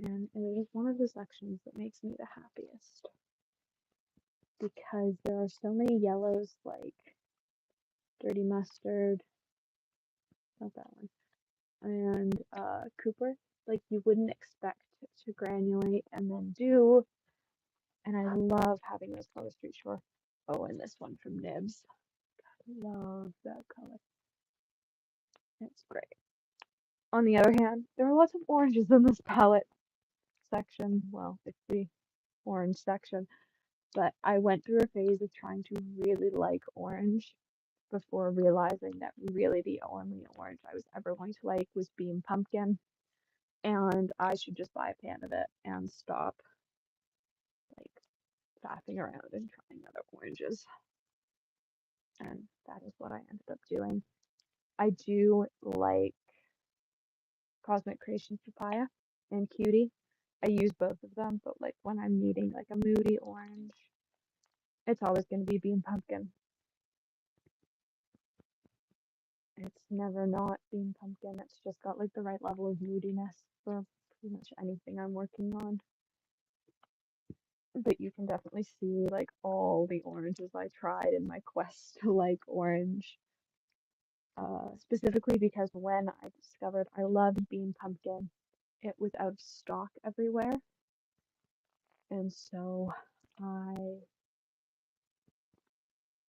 And it is one of the sections that makes me the happiest because there are so many yellows like Dirty Mustard, not that one, and Cooper, like you wouldn't expect to granulate and then do. And I love having those color Street Shore. Oh, and this one from Nibs. Love that color. It's great. On the other hand, there are lots of oranges in this palette section. Well, it's the orange section. But I went through a phase of trying to really like orange before realizing that really the only orange I was ever going to like was Bean Pumpkin. And I should just buy a pan of it and stop like faffing around and trying other oranges. And that is what I ended up doing. I do like Cosmic Creations Papaya and Cutie. I use both of them, but like when I'm needing like a moody orange, it's always going to be Bean Pumpkin. It's never not Bean Pumpkin. It's just got like the right level of moodiness for pretty much anything I'm working on. But you can definitely see like all the oranges I tried in my quest to like orange. Specifically because when I discovered I loved Bean Pumpkin, it was out of stock everywhere. And so I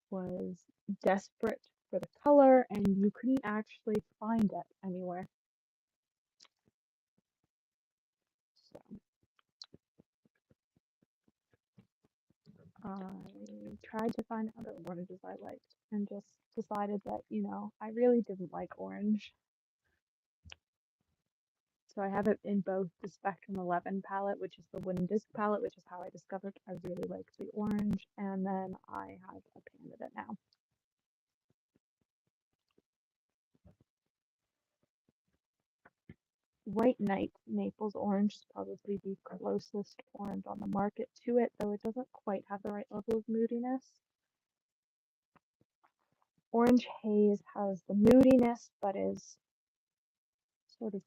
was desperate for the color and you couldn't actually find it anywhere. So I tried to find other oranges I liked and just decided that, I really didn't like orange. So I have it in both the Spectrum 11 palette, which is the wooden disc palette, which is how I discovered I really liked the orange, and then I have a pan of it now. White Knight Naples Orange is probably the closest orange on the market to it, though it doesn't quite have the right level of moodiness. Orange Haze has the moodiness, but is sort of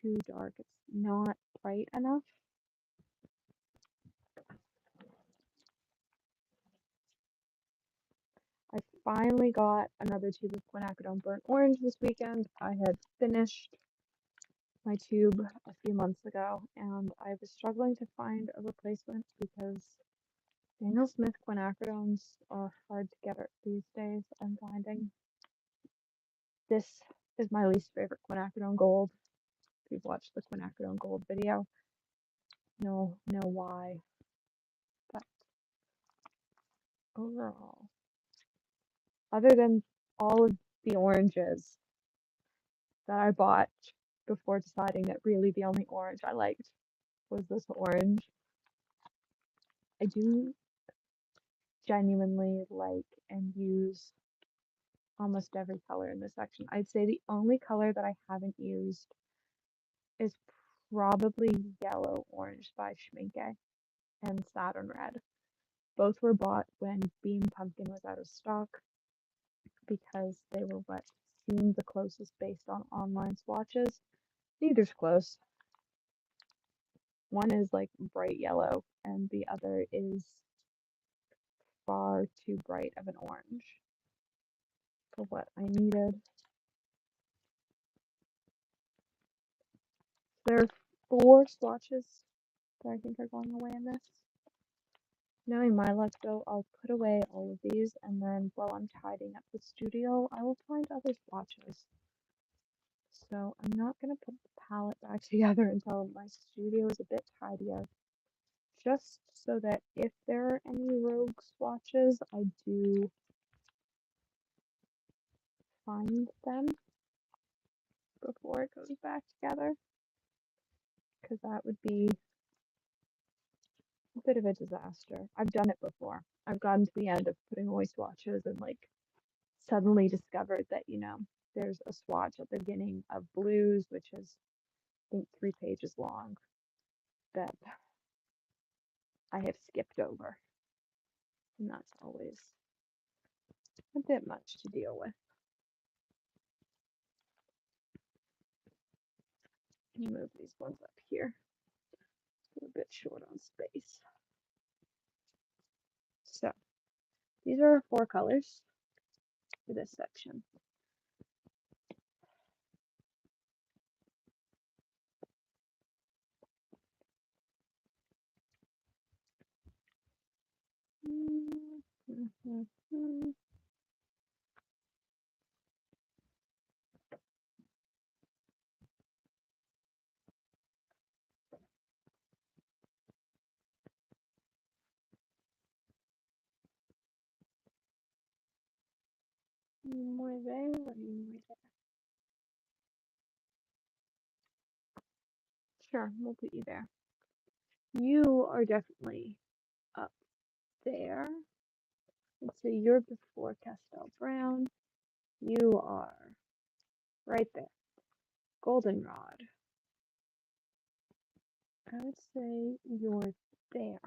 too dark. It's not bright enough. I finally got another tube of quinacridone burnt orange this weekend. I had finished my tube a few months ago and I was struggling to find a replacement because Daniel Smith quinacridones are hard to get these days, I'm finding. This is my least favorite quinacridone gold. If you've watched the quinacridone gold video, you'll know why. But overall, other than all of the oranges that I bought before deciding that really the only orange I liked was this orange. I do genuinely like and use almost every color in this section. I'd say the only color that I haven't used is probably Yellow Orange by Schminke and Saturn Red. Both were bought when Beam Pumpkin was out of stock because they were what seemed the closest based on online swatches. Neither's close. One is like bright yellow and the other is far too bright of an orange for what I needed. There are 4 swatches that I think are going away in this. Knowing my luck though, I'll put away all of these and then while I'm tidying up the studio, I will find other swatches. So I'm not going to put the palette back together until my studio is a bit tidier. Just so that if there are any rogue swatches, I do find them before it goes back together. Because that would be a bit of a disaster. I've done it before. I've gotten to the end of putting away swatches and like suddenly discovered that, there's a swatch at the beginning of blues, which is I think 3 pages long, that I have skipped over. And that's always a bit much to deal with. Let me move these ones up here. We're a bit short on space. So these are our 4 colors for this section. Muy bien, muy bien. Sure, we'll put you there. You are definitely up there. Let's say you're before Castell Brown. You are right there. Goldenrod. I would say you're there.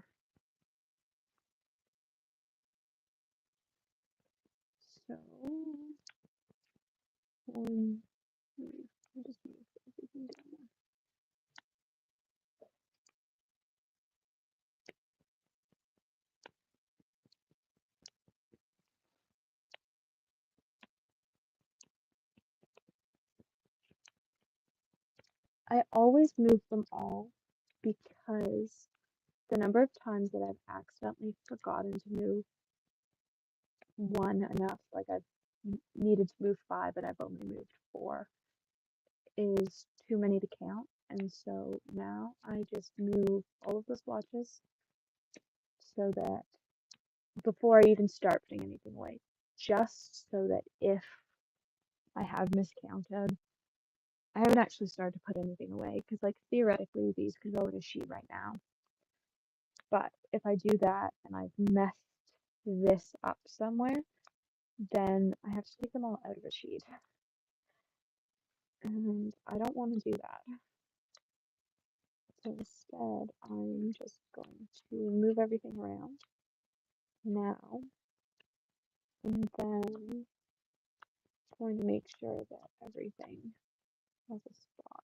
So, I'll just move everything down there. I always move them all because the number of times that I've accidentally forgotten to move one enough, like I've needed to move 5 and I've only moved 4, is too many to count. And so now I just move all of the swatches so that before I even start putting anything away, just so that if I have miscounted, I haven't actually started to put anything away because, like, theoretically, these could go in a sheet right now. But if I do that and I've messed this up somewhere, then I have to take them all out of a sheet. And I don't want to do that. So instead, I'm just going to move everything around now. And then going to make sure that everything has a spot.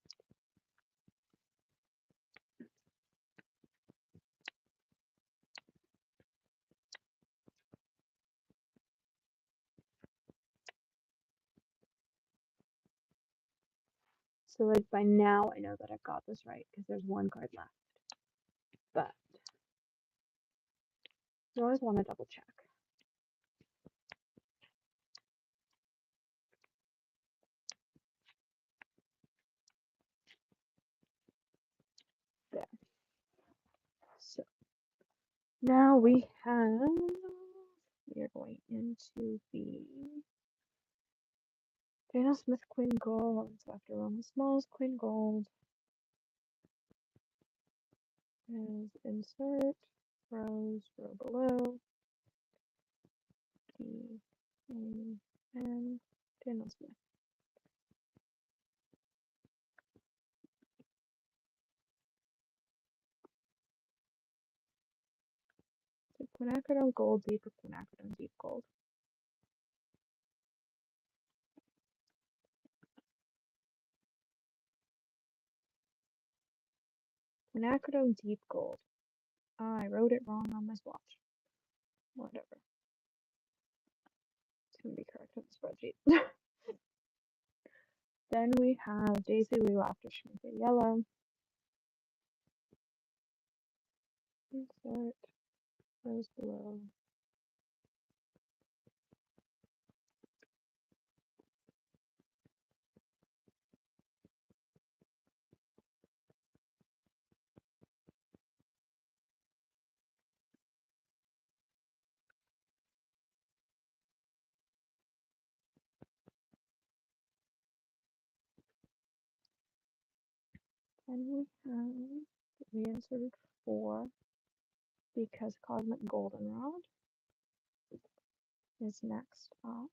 So like by now I know that I've got this right because there's 1 card left. But you always want to double check. There. So now we are going into the Daniel Smith Queen Gold. So after Roma Smalls Queen Gold. is insert, rows, row below, and Daniel Smith. So quinacridone gold deep or quinacridone deep gold? Quinacridone deep gold. I wrote it wrong on my swatch. Whatever. It's gonna be correct on the spreadsheet. Then we have Daisy Lou after Schminke Yellow. Insert, rows below. Then we inserted 4 because Cosmic Goldenrod is next up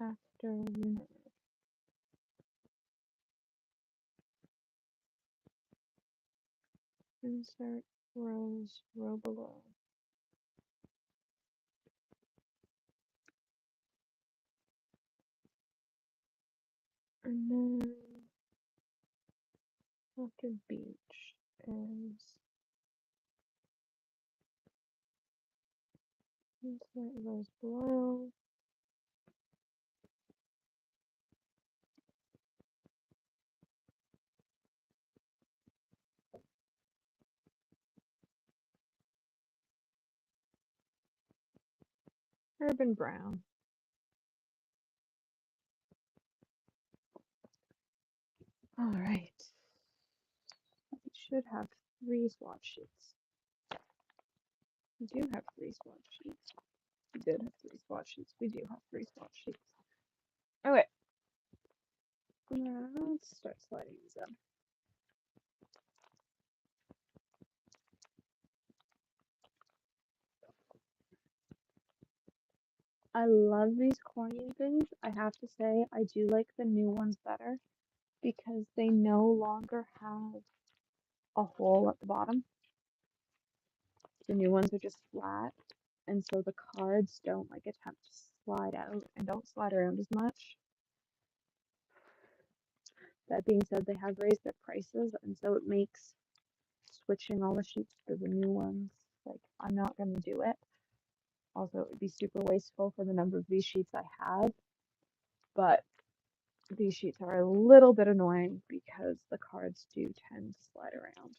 after Lunar. Insert rows, row below. And then after beach is insert rows below. Urban Brown. All right. We should have 3 swatch sheets. We do have 3 swatch sheets. We did have 3 swatch sheets. We do have 3 swatch sheets. Okay. Let's start sliding these in. I love these corny things. I have to say, I do like the new ones better because they no longer have a hole at the bottom. The new ones are just flat, and so the cards don't like attempt to slide out and don't slide around as much. That being said, they have raised their prices, and so it makes switching all the sheets to the new ones, like, I'm not going to do it. Also, it would be super wasteful for the number of these sheets I have, but these sheets are a little bit annoying because the cards do tend to slide around.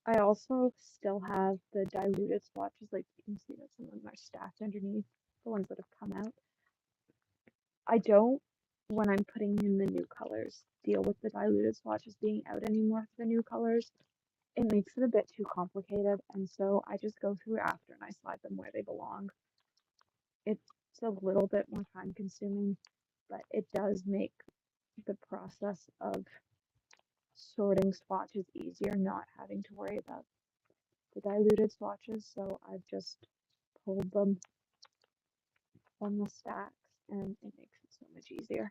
I also still have the diluted swatches, like you can see that some of them are stacked underneath, the ones that have come out. I don't, when I'm putting in the new colors, deal with the diluted swatches being out anymore for the new colors. It makes it a bit too complicated, and so I just go through after and I slide them where they belong. It's a little bit more time consuming, but it does make the process of sorting swatches easier, not having to worry about the diluted swatches, so I've just pulled them from the stacks and it makes it so much easier.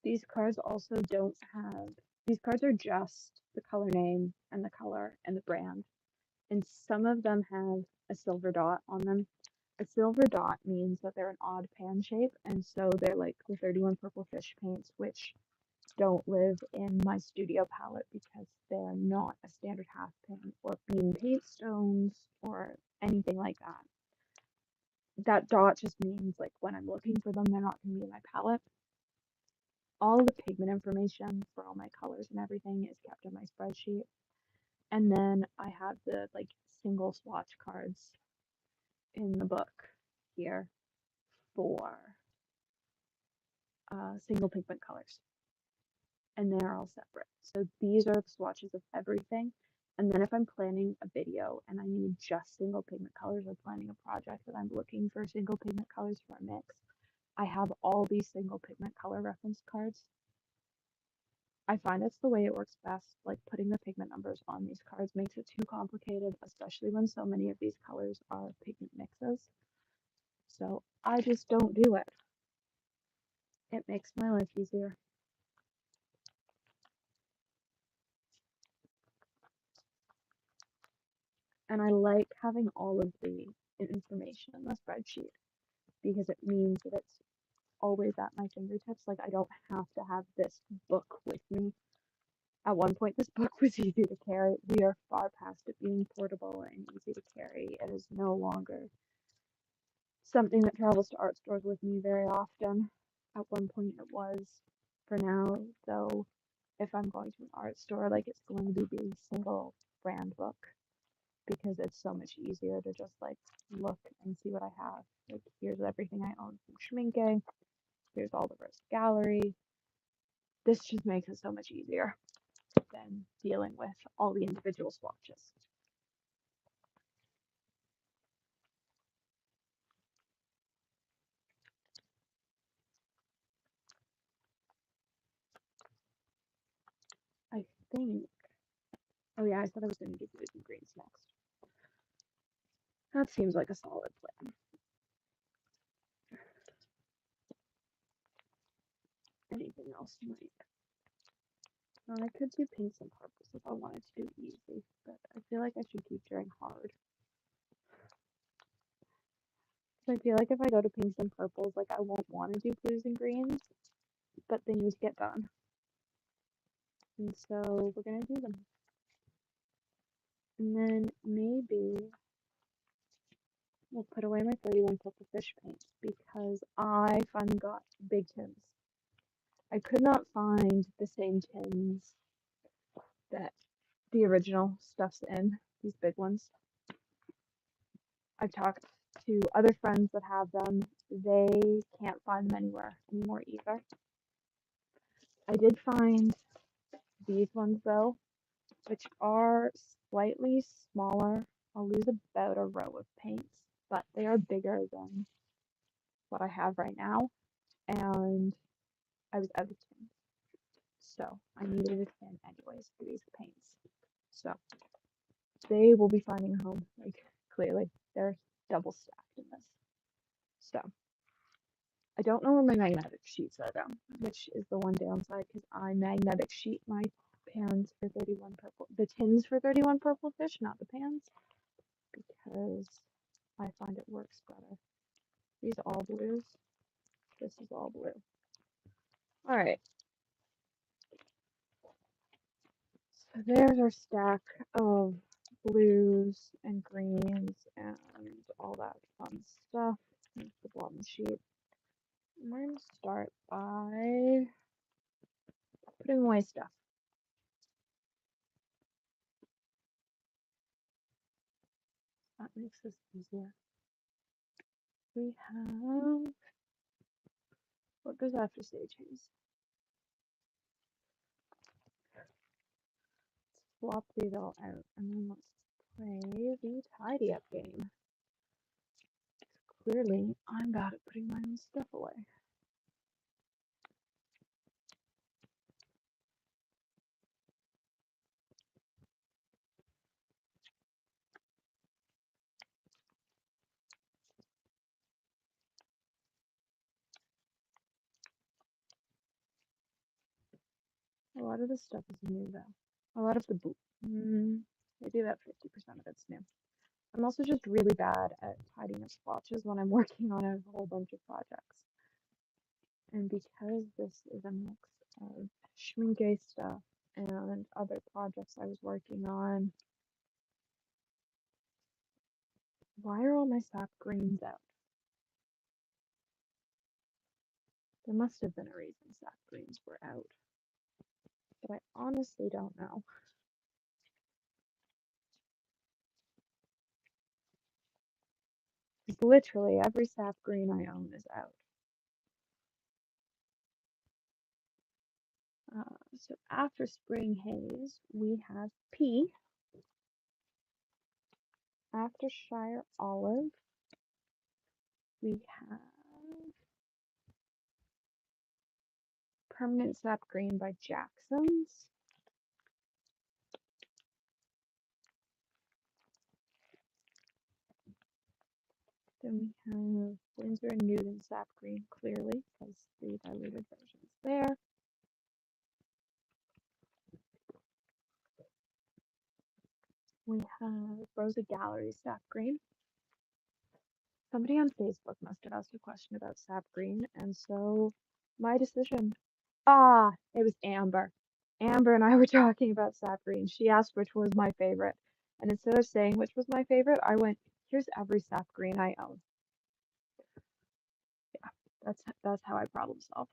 These cards also don't have, these cards are just the color name and the color and the brand. And some of them have a silver dot on them. A silver dot means that they're an odd pan shape, and so they're like the 31 Purple Fish paints, which don't live in my studio palette because they're not a standard half pan or beam paint stones or anything like that. that dot just means like when I'm looking for them, they're not going to be in my palette. All the pigment information for all my colors and everything is kept in my spreadsheet. And then I have the like single swatch cards in the book here for single pigment colors. And they're all separate. So these are swatches of everything. And then if I'm planning a video and I need just single pigment colors or planning a project that I'm looking for single pigment colors for a mix, I have all these single pigment color reference cards. I find that's the way it works best. Like putting the pigment numbers on these cards makes it too complicated, especially when so many of these colors are pigment mixes. So I just don't do it. It makes my life easier. And I like having all of the information in the spreadsheet because it means that it's always at my fingertips. Like I don't have to have this book with me. At one point, this book was easy to carry. We are far past it being portable and easy to carry. It is no longer something that travels to art stores with me very often. At one point, it was. For now, though, if I'm going to an art store, like it's going to be the single brand book because it's so much easier to just like look and see what I have. Like here's everything I own from Schminke. Here's all the Rose Gallery. This just makes it so much easier than dealing with all the individual swatches. I think, oh yeah, I said I was going to do blues and greens next. That seems like a solid plan. Anything else might. I could do pinks and purples if I wanted to do easy, but I feel like I should keep doing hard. So I feel like if I go to pinks and purples, like I won't want to do blues and greens, but they need to get done. And so we're gonna do them. And then maybe we'll put away my 31 purple fish paints because I finally got big tins. I could not find the same tins that the original stuff's in, these big ones. I've talked to other friends that have them. They can't find them anywhere anymore either. I did find these ones though, which are slightly smaller. I'll lose about a row of paints, but they are bigger than what I have right now. And I was out of tins. So I needed a tin anyways for these paints. So they will be finding a home, like clearly. They're double stacked in this. So I don't know where my magnetic sheets are though, which is the one downside because I magnetic sheet my pans for 31 purple, the tins for 31 purple fish, not the pans, because I find it works better. These are all blues. This is all blue. All right. So there's our stack of blues and greens and all that fun stuff. Here's the bottom sheet. We're going to start by putting away stuff. That makes this easier. We have, what goes after sage haze? Let's swap these all out and then let's play the tidy up game. Clearly, I'm bad at putting my own stuff away. A lot of this stuff is new though. A lot of the maybe about 50% of it's new. I'm also just really bad at tidying up swatches when I'm working on a whole bunch of projects. And because this is a mix of Schminke stuff and other projects I was working on, why are all my sap greens out? There must have been a reason sap greens were out, but I honestly don't know. Because literally every sap green I own is out. So after spring haze, we have P. After Shire Olive, we have Permanent Sap Green by Jackson's. Then we have Windsor and Newton Sap Green, clearly, because the diluted version's there. We have Rosa Gallery Sap Green. Somebody on Facebook must have asked a question about sap green, and so my decision. It was Amber. Amber and I were talking about sap green. She asked which was my favorite, and instead of saying which was my favorite, I went, "Here's every sap green I own." Yeah, that's how I problem solve.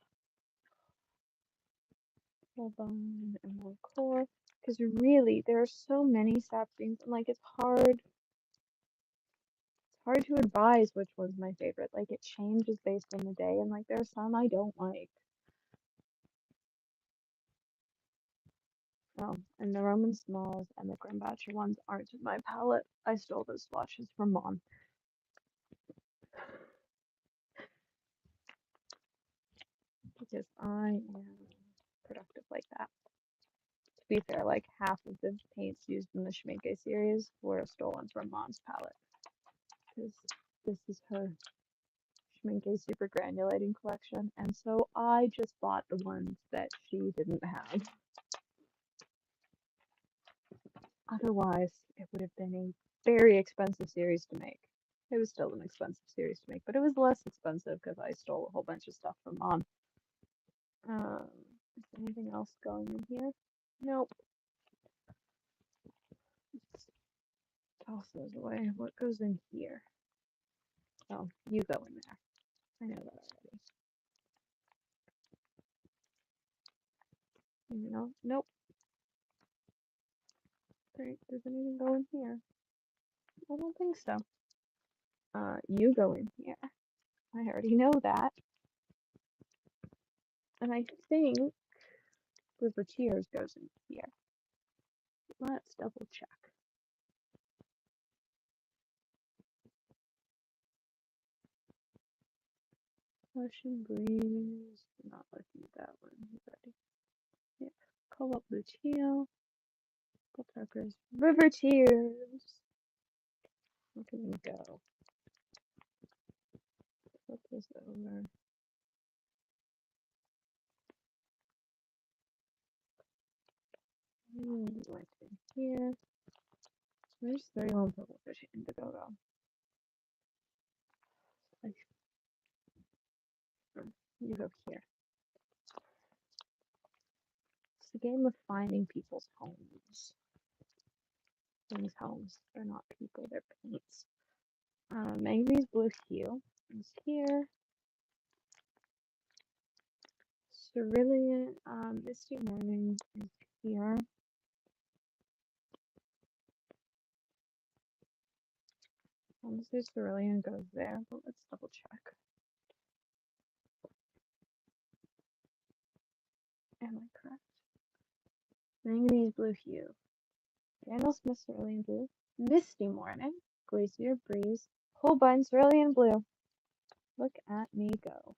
And more core, because really there are so many sap greens, and like it's hard to advise which one's my favorite. Like it changes based on the day, and like there are some I don't like. Oh, and the Roman Smalls and the Grimbacher ones aren't in my palette. I stole those swatches from Mom. Because I am productive like that. To be fair, like half of the paints used in the Schminke series were stolen from Mom's palette. Because this is her Schminke super granulating collection, and so I just bought the ones that she didn't have. Otherwise, it would have been a very expensive series to make. It was still an expensive series to make, but it was less expensive because I stole a whole bunch of stuff from Mom. Is there anything else going in here? Nope. Let's toss those away. What goes in here? Oh, you go in there. I know that already. No, nope. Great. Does anything go in here? I don't think so. You go in here. I already know that. And I think River Tears goes in here. Let's double check. Ocean Breeze. Not looking at that one. Ready? Yep. Cobalt Blue Teal. Tuckers. River Tears. Where can we go? Flip this over. Went in here. Where's 31 purple fish indigo go? You go here. It's a game of finding people's homes. These homes. They're not people, they're paints. Manganese Blue Hue is here. Cerulean Misty Morning is here. Honestly, Cerulean goes there, but let's double check. Am I correct? Manganese Blue Hue. Daniel Smith Cerulean Blue. Misty Morning. Glacier Breeze. Holbein Cerulean Blue. Look at me go.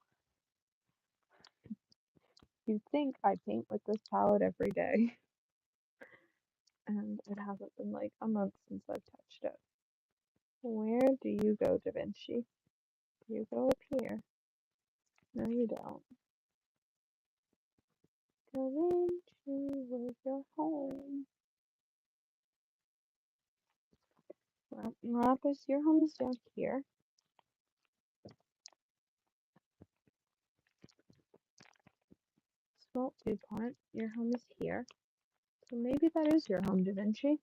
You'd think I paint with this palette every day. And it hasn't been like a month since I've touched it. Where do you go, Da Vinci? Do you go up here? No, you don't. Da Vinci, where's your home? Well, Lapis, your home is down here. Smalt DuPont, your home is here. So maybe that is your home, Da Vinci.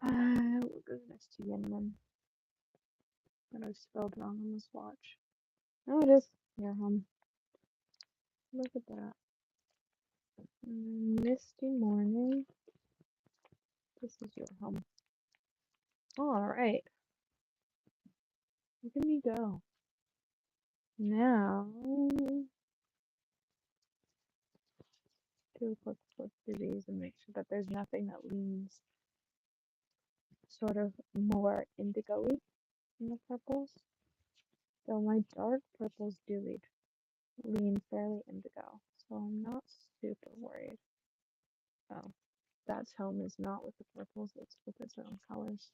What goes next to Yinman? That I spelled wrong on the swatch. No, it is. Your home. Look at that. Misty morning. This is your home. All right. Look at me go. Now, do a quick flip through these and make sure that there's nothing that leans sort of more indigo-y in the purples. So my dark purples do lean fairly indigo, so I'm not super worried. Oh, that tone is not with the purples, it's with its own colors.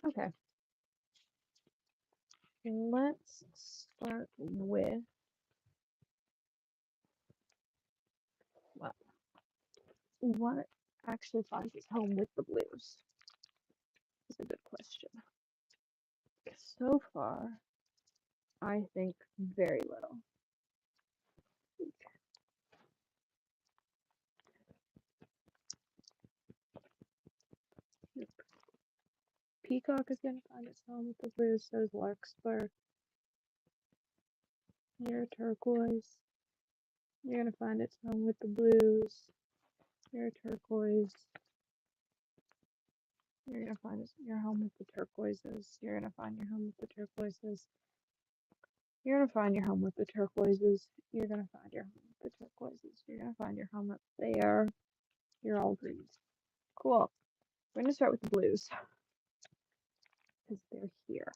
Okay. Let's start with, well, what actually finds its home with the blues? Is a good question. So far, I think very little. Peacock is going to find its home with the blues, so is Larkspur. Your turquoise. You're going to find its home with the blues. Your turquoise. You're going to find your home with the turquoises. You're going to find your home with the turquoises. You're going to find your home with the turquoises. You're going to find your home with the turquoises. You're going to find your home up there. You're all greens. Cool. We're going to start with the blues because they're here.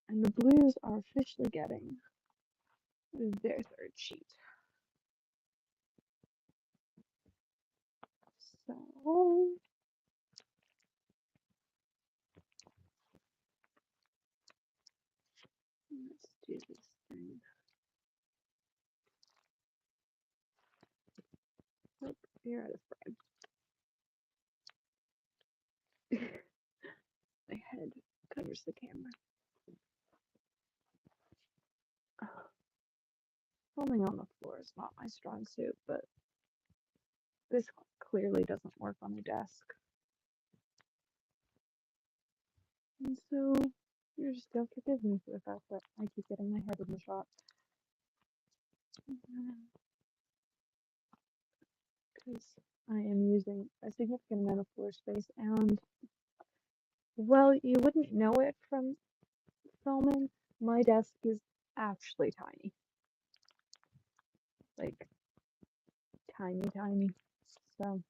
And the blues are officially getting their third sheet. So let's do this thing. Nope, you're out of frame. My head covers the camera. Filming on the floor is not my strong suit, but this clearly doesn't work on a desk. And so you're just gonna forgive me for the fact that I keep getting my head in the shot. Because I am using a significant amount of floor space, and well, you wouldn't know it from filming. My desk is actually tiny. Like, tiny. So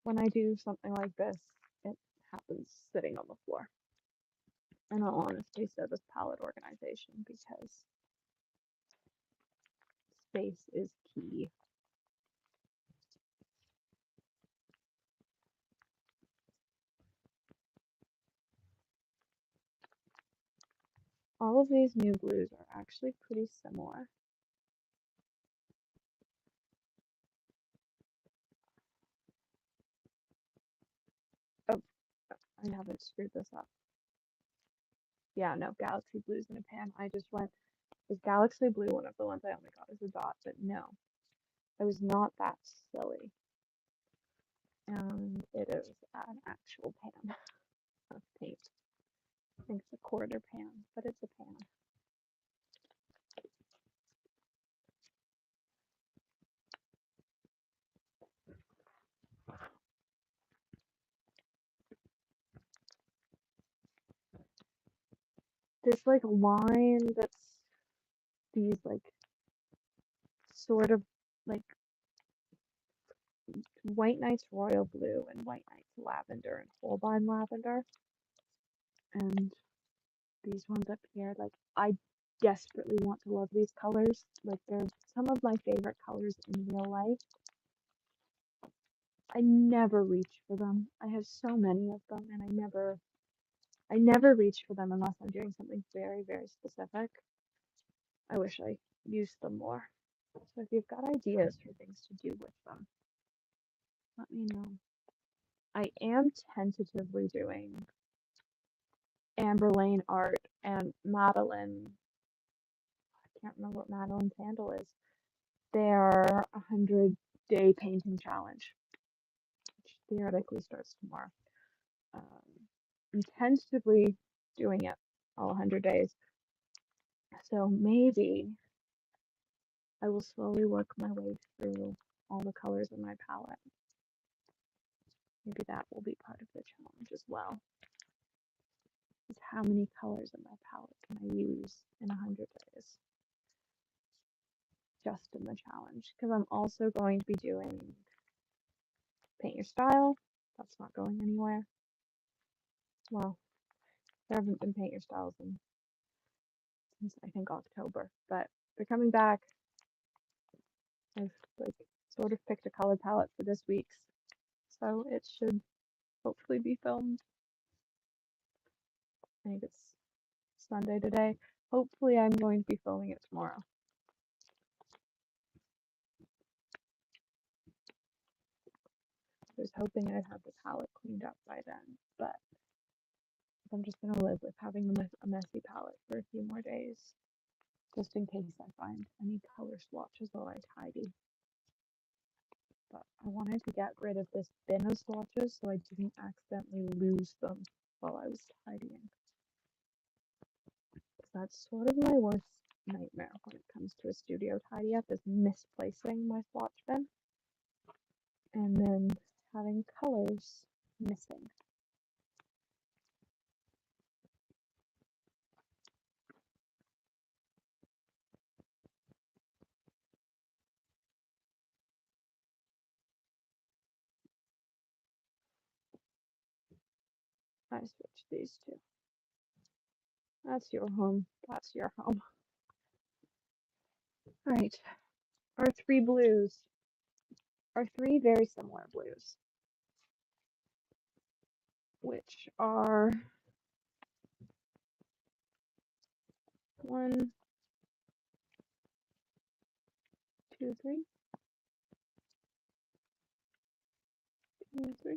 when I do something like this, it happens sitting on the floor. In all honesty, so does palette organization, because space is key. All of these new blues are actually pretty similar. Oh, I haven't screwed this up. Yeah, no, Galaxy Blues in a pan. I just went, is Galaxy Blue one of the ones I only got as a dot? But no, I was not that silly. And it is an actual pan of paint. I think it's a quarter pan, but it's a pan. This like line that's these like sort of like White Knight's Royal Blue and White Knight's Lavender and Holbein Lavender. And these ones up here, like I desperately want to love these colors. Like they're some of my favorite colors in real life. I never reach for them. I have so many of them and I never reach for them unless I'm doing something very specific. I wish I used them more. So if you've got ideas for things to do with them, let me know. I am tentatively doing Amber Lane art and Madeline. I can't remember what Madeline's handle is. Their 100-day painting challenge, which theoretically starts tomorrow. I'm tentatively doing it all 100 days. So maybe I will slowly work my way through all the colors in my palette. Maybe that will be part of the challenge as well. Is how many colors in my palette can I use in 100 days? Just in the challenge. Because I'm also going to be doing paint your style. That's not going anywhere. Well, there haven't been paint your styles since I think October, but they're coming back. I've like sort of picked a color palette for this week's, so it should hopefully be filmed. I think it's Sunday today. Hopefully I'm going to be filming it tomorrow. I was hoping I'd have the palette cleaned up by then, but I'm just going to live with having a messy palette for a few more days, just in case I find any color swatches while I tidy. But I wanted to get rid of this bin of swatches so I didn't accidentally lose them while I was tidying. That's sort of my worst nightmare when it comes to a studio tidy up, is misplacing my swatch bin and then having colors missing. I switched these two. That's your home. That's your home. All right. Our three blues are three very similar blues, which are 1, 2, 3, 2, 3.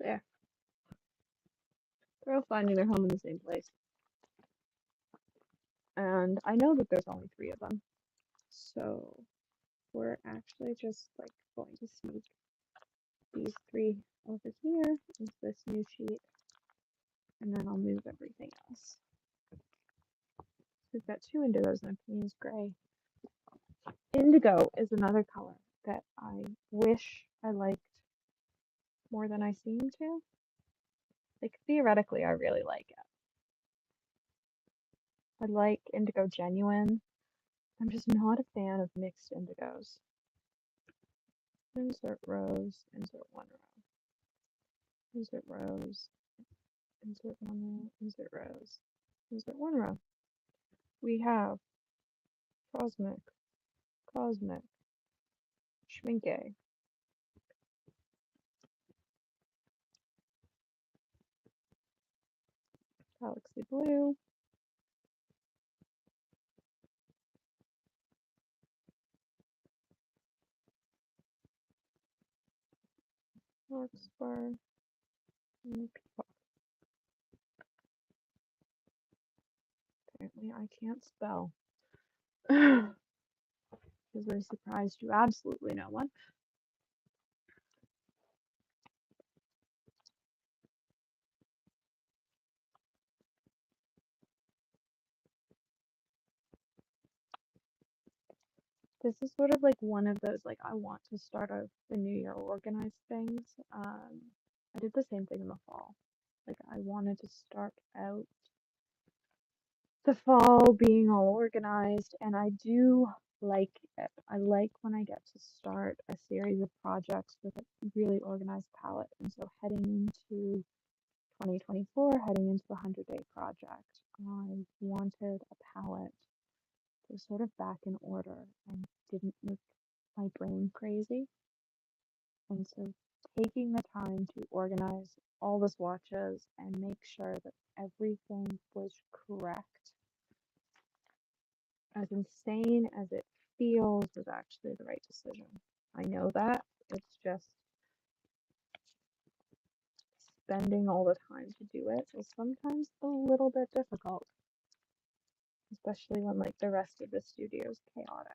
There. They're all finding their home in the same place. And I know that there's only 3 of them. So we're actually just like going to sneak these 3 over here into this new sheet. And then I'll move everything else. We've got 2 indigos and a Payne's gray. Indigo is another color that I wish I liked more than I seem to. Like, theoretically, I really like it. I like Indigo Genuine. I'm just not a fan of mixed indigos. Insert rows, insert 1 row. Insert rows, insert 1 row, insert rows, insert 1 row. We have Cosmic, Cosmic, Schminke, Galaxy Blue, Larkspur, and Peacock. Apparently I can't spell. Is a surprise to absolutely no one. This is sort of like one of those, like, I want to start the new year organized things. I did the same thing in the fall. Like, I wanted to start out the fall being all organized, and I do like it. I like when I get to start a series of projects with a really organized palette. And so heading into 2024, heading into the 100-day project, I wanted a palette that was sort of back in order and didn't make my brain crazy. And so taking the time to organize all the swatches and make sure that everything was correct, as insane as it feels, was actually the right decision. I know that. It's just spending all the time to do it is sometimes a little bit difficult. especially when like the rest of the studio is chaotic.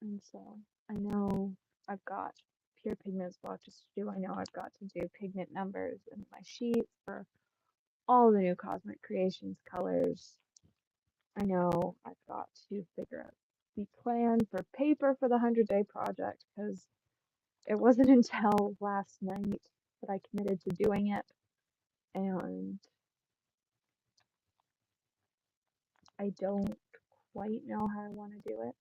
And so I know I've got pure pigment swatches to do. I know I've got to do pigment numbers in my sheet for all the new Cosmic Creations colors. I know I've got to figure out the plan for paper for the 100-day project because it wasn't until last night that I committed to doing it, and I don't quite know how I want to do it.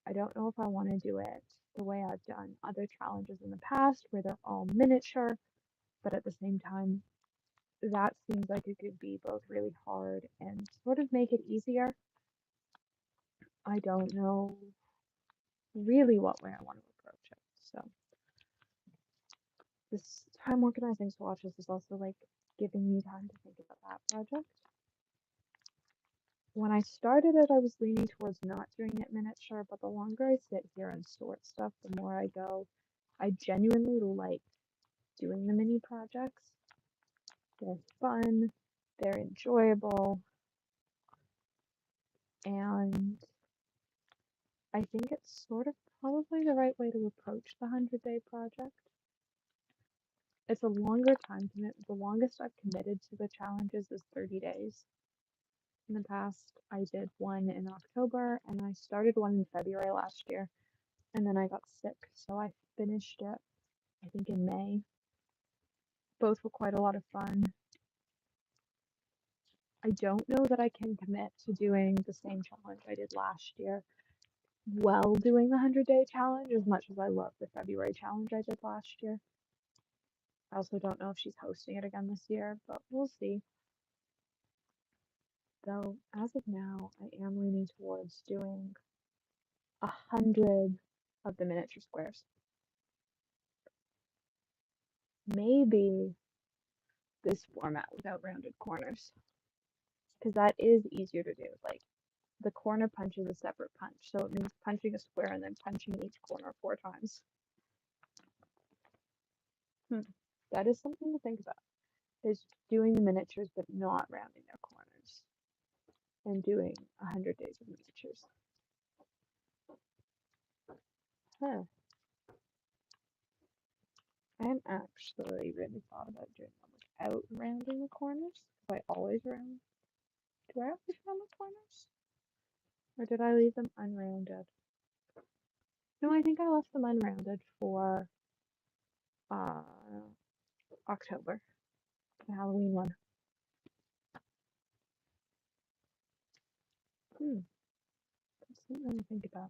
I don't know if I want to do it the way I've done other challenges in the past where they're all miniature, but at the same time, that seems like it could be both really hard and sort of make it easier. I don't know really what way I want to approach it. So this time organizing swatches is also like giving me time to think about that project. When I started it, I was leaning towards not doing it miniature, but the longer I sit here and sort stuff, the more I go, I genuinely like doing the mini projects. They're fun, they're enjoyable, and I think it's sort of probably the right way to approach the 100-day project. It's a longer time commitment. The longest I've committed to the challenges is 30 days. In the past, I did one in October, and I started one in February last year, and then I got sick, so I finished it, I think, in May. Both were quite a lot of fun. I don't know that I can commit to doing the same challenge I did last year while doing the 100-day challenge as much as I love the February challenge I did last year. I also don't know if she's hosting it again this year, but we'll see. Though, as of now, I am leaning towards doing 100 of the miniature squares. Maybe this format without rounded corners, because that is easier to do. Like, the corner punch is a separate punch, so it means punching a square and then punching each corner 4 times. That is something to think about, is doing the miniatures but not rounding their corners, and doing 100 days of miniatures. Huh. I hadn't actually really thought about doing them without rounding the corners, because I always round. Do I always round the corners? Or did I leave them unrounded? No, I think I left them unrounded for October, the Halloween one. That's something to think about.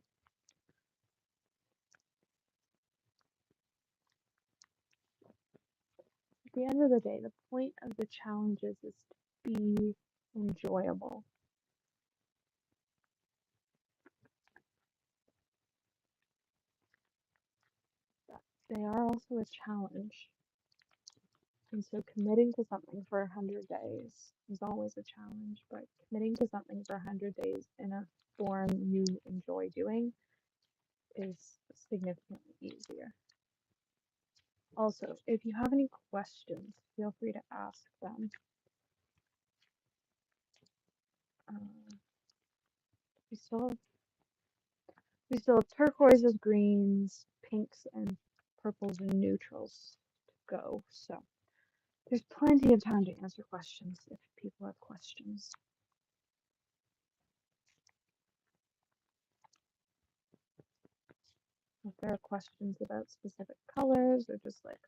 At the end of the day, the point of the challenges is to be enjoyable. They are also a challenge. And so committing to something for 100 days is always a challenge, but committing to something for 100 days in a form you enjoy doing is significantly easier. Also, if you have any questions, feel free to ask them. We still have turquoises, greens, pinks, and purples and neutrals to go. So there's plenty of time to answer questions if people have questions. If there are questions about specific colors or just like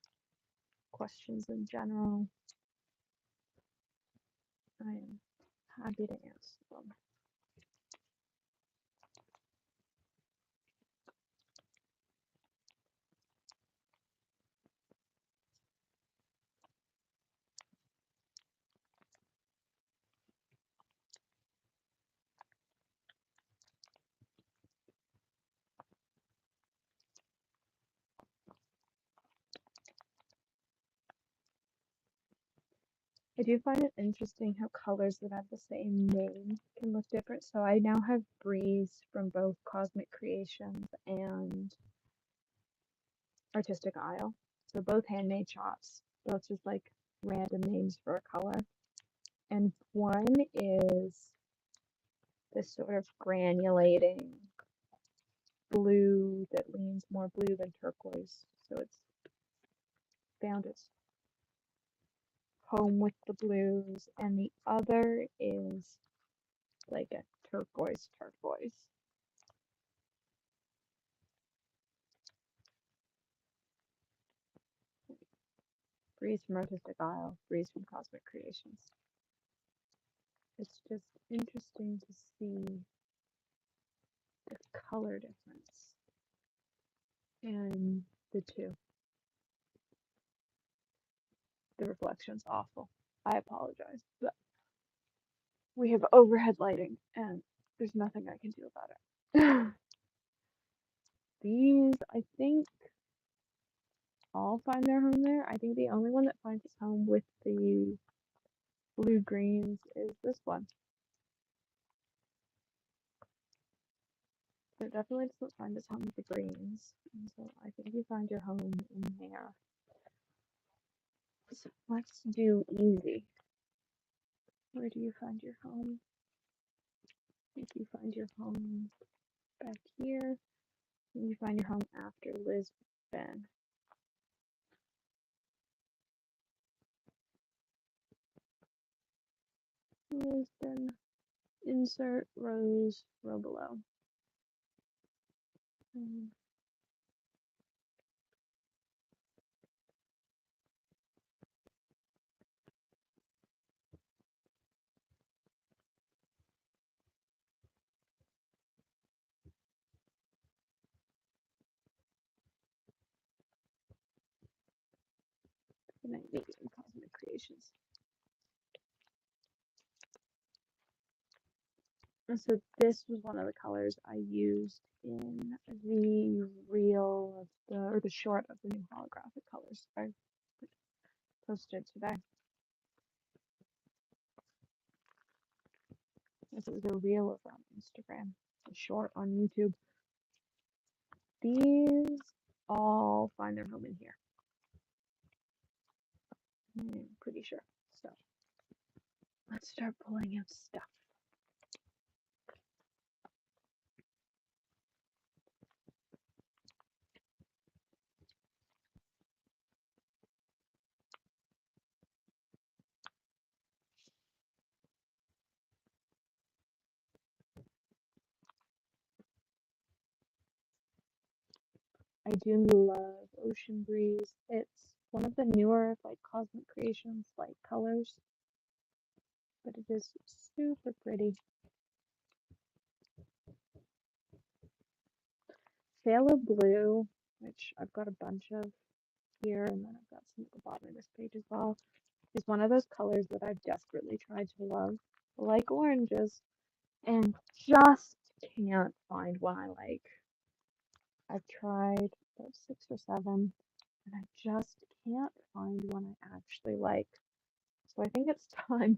questions in general, I am happy to answer them. I do find it interesting how colors that have the same name can look different. So I now have Breeze from both Cosmic Creations and Artistic Isle. So both handmade shots. Both just like random names for a color. And one is this sort of granulating blue that leans more blue than turquoise. So it's found its home with the blues. And the other is like a turquoise. Breeze from Artistic Isle, Breeze from Cosmic Creations. It's just interesting to see the color difference in the two. The reflection's awful. I apologize, but we have overhead lighting and there's nothing I can do about it. These, I think, all find their home there. I think the only one that finds its home with the blue greens is this one. But it definitely doesn't find its home with the greens. And so I think you find your home in there. So let's do easy. Where do you find your home? I think you find your home back here. And you find your home after Lisbon. Lisbon. Insert rows, row below. Good night, baby, and Cosmic Creations. And so this was one of the colors I used in the reel of the short of the new holographic colors I posted today. This is a reel of on Instagram, a short on YouTube. These all find their home in here. I'm pretty sure. So let's start pulling out stuff. I do love Ocean Breeze. It's one of the newer like Cosmic Creations light colors, but it is super pretty. Phthalo Blue, which I've got a bunch of here, and then I've got some at the bottom of this page as well, is one of those colors that I've desperately tried to love, like oranges, and just can't find one I like. I've tried about 6 or 7, and I just can't find one I actually like. So I think it's time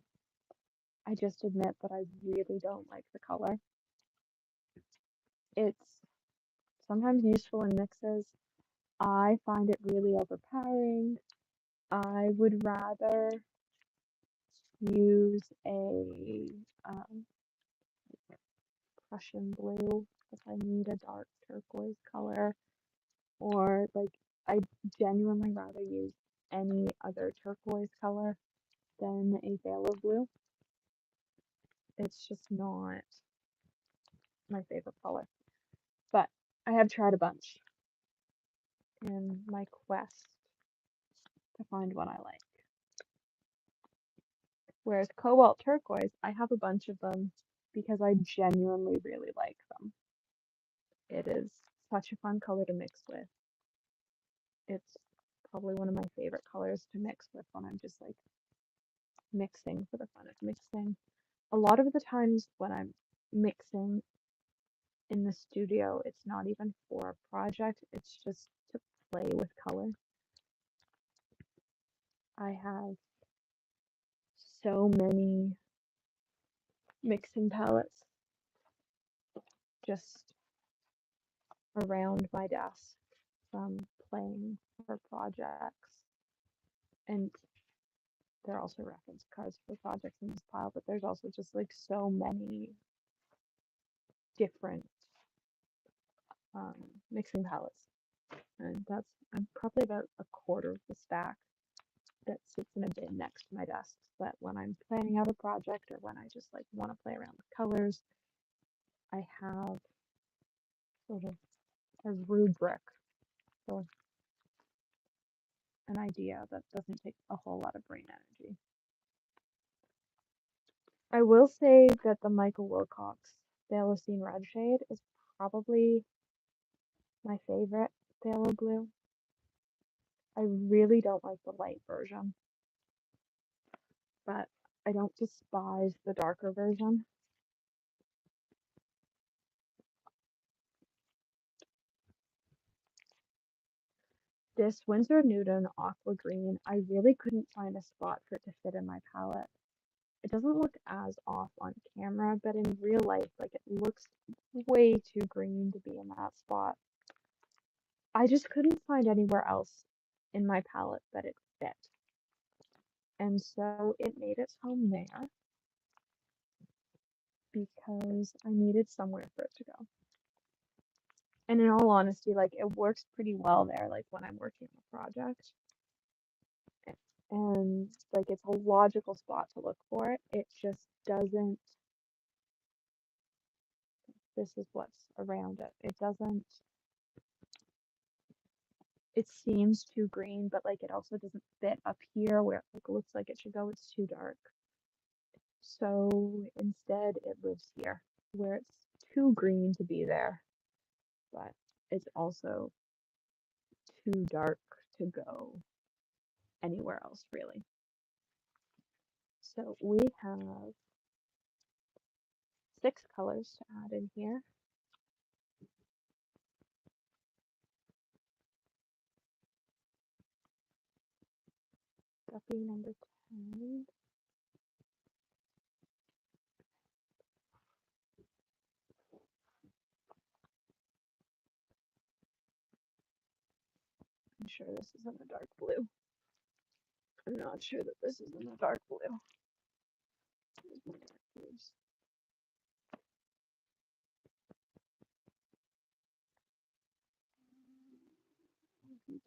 I just admit that I really don't like the color. It's sometimes useful in mixes. I find it really overpowering. I would rather use a Prussian blue if I need a dark turquoise color, or like I genuinely rather use any other turquoise color than a phthalo blue. It's just not my favorite color. But I have tried a bunch in my quest to find one I like. Whereas cobalt turquoise, I have a bunch of them because I genuinely really like them. It is such a fun color to mix with. It's probably one of my favorite colors to mix with when I'm just like mixing for the fun of mixing. A lot of the times when I'm mixing in the studio, it's not even for a project, it's just to play with color. I have so many mixing palettes just around my desk from playing for projects. And there are also reference cards for projects in this pile, but there's also just like so many different mixing palettes. And I'm probably about a quarter of the stack that sits in a bin next to my desk. So that when I'm planning out a project or when I just like want to play around with colors, I have sort of a rubric for an idea that doesn't take a whole lot of brain energy. I will say that the Michael Wilcox Thalocene Red shade is probably my favorite phthalo blue. I really don't like the light version, but I don't despise the darker version. This Winsor Newton Aqua Green, I really couldn't find a spot for it to fit in my palette. It doesn't look as off on camera, but in real life, like it looks way too green to be in that spot. I just couldn't find anywhere else in my palette that it fit. And so it made its home there because I needed somewhere for it to go. And in all honesty, like it works pretty well there, like when I'm working on a project. And like it's a logical spot to look for it. It just doesn't, this is what's around it. It doesn't, it seems too green, but like it also doesn't fit up here where it like, looks like it should go. It's too dark. So instead it lives here where it's too green to be there, but it's also too dark to go anywhere else really. So we have 6 colors to add in here. Guppy number 10. I'm sure this isn't a dark blue. I'm not sure that this isn't a dark blue. There's my dark blues.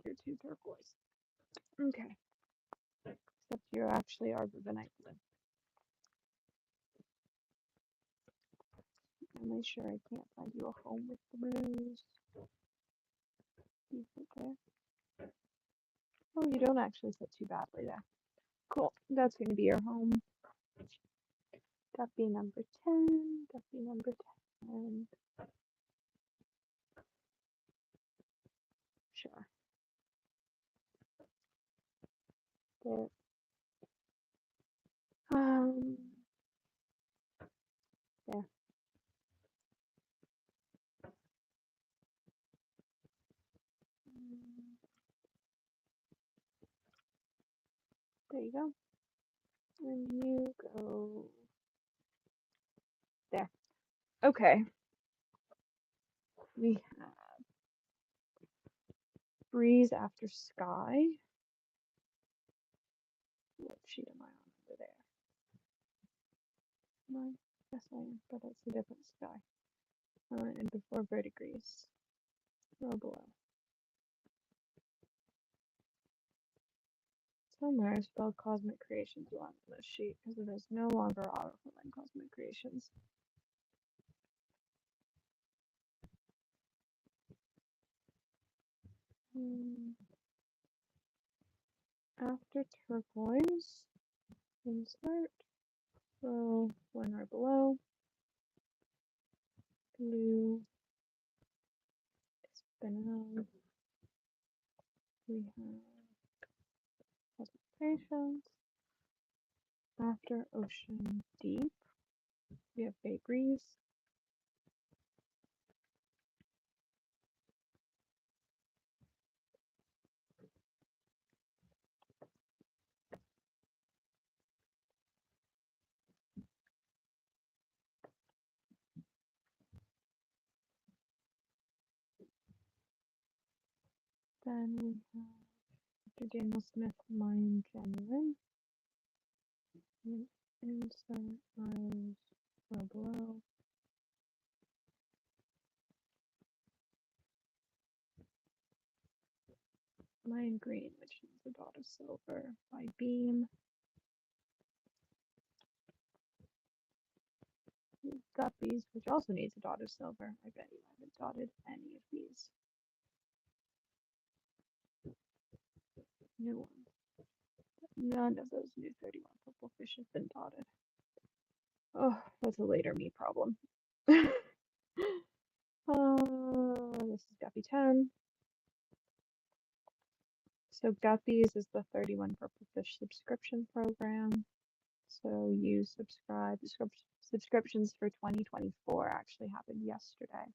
You're too turquoise. Okay. Except you actually are Benite blue. Am I sure I can't find you a home with the blues? Okay. Oh, you don't actually fit too badly there. Cool. That's going to be your home. Guppy number 10. Guppy number 10. Sure. There. There. There you go. And you go there. Okay. We have breeze after sky. What sheet am I on over there? No, yes I am, but it's a different sky. And before verdigris. Or below. Somewhere I spelled Cosmic Creations wrong on this sheet because it is no longer autofilling Cosmic Creations. After turquoise, insert. So one right below. Blue. Spinel. We have Cosmic Creations. After Ocean Deep, we have vagries. Then we have Dr. Daniel Smith, Mine Genuine. Insert eyes row below. Lion Green, which is a dot of silver by Beam. Guppies, which also needs a dot of silver. I bet you haven't dotted any of these. New ones. None of those new 31 purple fish have been dotted. Oh, that's a later me problem. This is Guppy 10. So Guppies is the 31 purple fish subscription program. So you subscribe. Subscriptions for 2024 actually happened yesterday.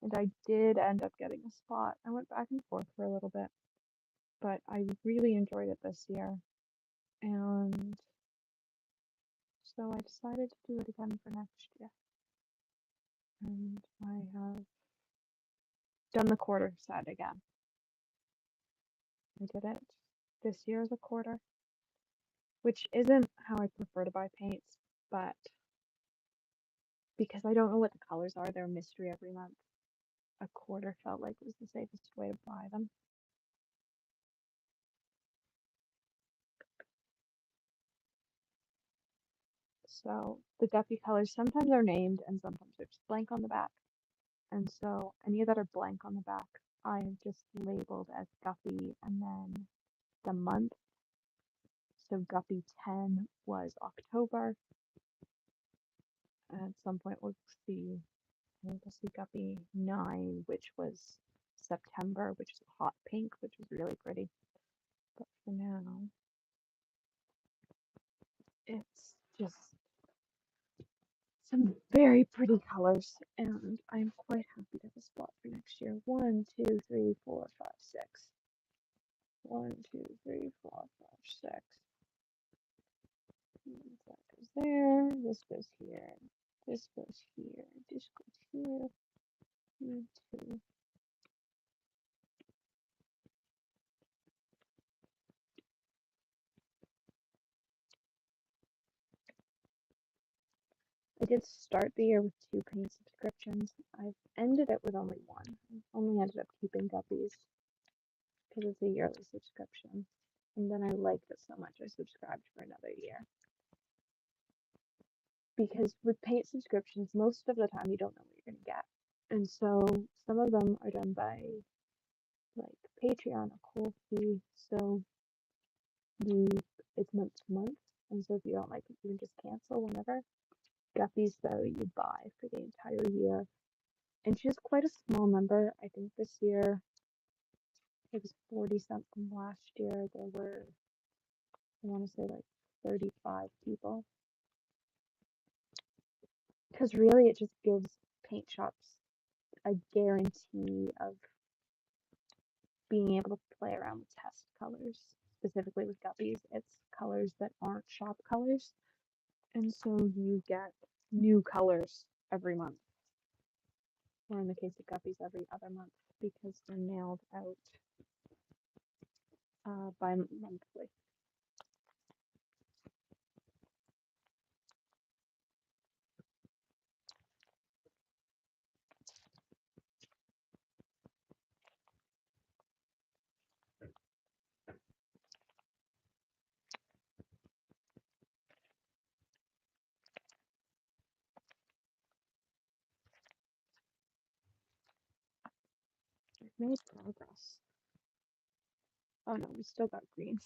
And I did end up getting a spot. I went back and forth for a little bit, but I really enjoyed it this year. And so I decided to do it again for next year. And I have done the quarter set again. I did it this year as a quarter, which isn't how I prefer to buy paints, but because I don't know what the colors are, they're a mystery every month. A quarter felt like it was the safest way to buy them. So the Guppy colors sometimes are named and sometimes they're just blank on the back. And so any that are blank on the back, I've just labeled as Guppy and then the month. So Guppy 10 was October. At some point we'll see Guppy 9, which was September, which is a hot pink, which was really pretty. But for now, it's just some very pretty colors, and I'm quite happy to have a spot for next year. 1, 2, 3, 4, 5, 6. 1, 2, 3, 4, 5, 6. That goes there. This goes here. This goes here. This goes here. 1, 2. I did start the year with 2 paint subscriptions. I've ended it with only 1. I only ended up keeping Guppies because it's a yearly subscription. And then I liked it so much I subscribed for another year. Because with paint subscriptions, most of the time you don't know what you're going to get. And so some of them are done by like Patreon or Ko-fi. So it's month to month. And so if you don't like it, you can just cancel whenever. Guppies, though, you buy for the entire year. And she has quite a small number. I think this year it was 40 something. Last year there were, I want to say, like 35 people. Because really it just gives paint shops a guarantee of being able to play around with test colors. Specifically with Guppies, it's colors that aren't shop colors. And so you get new colors every month. Or in the case of Guppies, every other month, because they're mailed out bi-monthly. We've made progress. Oh no, we still got greens.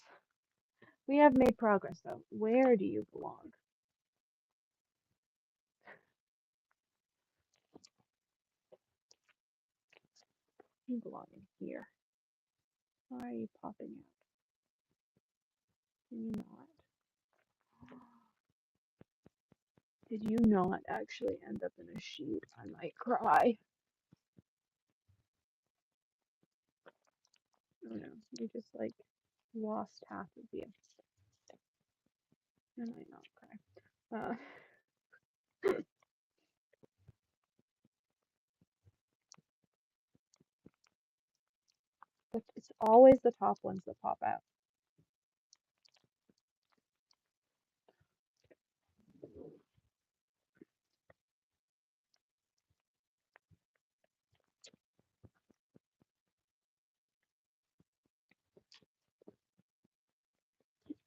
We have made progress though. Where do you belong? You belong in here. Why are you popping out? Can you not? Did you not actually end up in a sheet? I might cry. Oh no, you just like lost half of you. I might not cry. But always the top ones that pop out.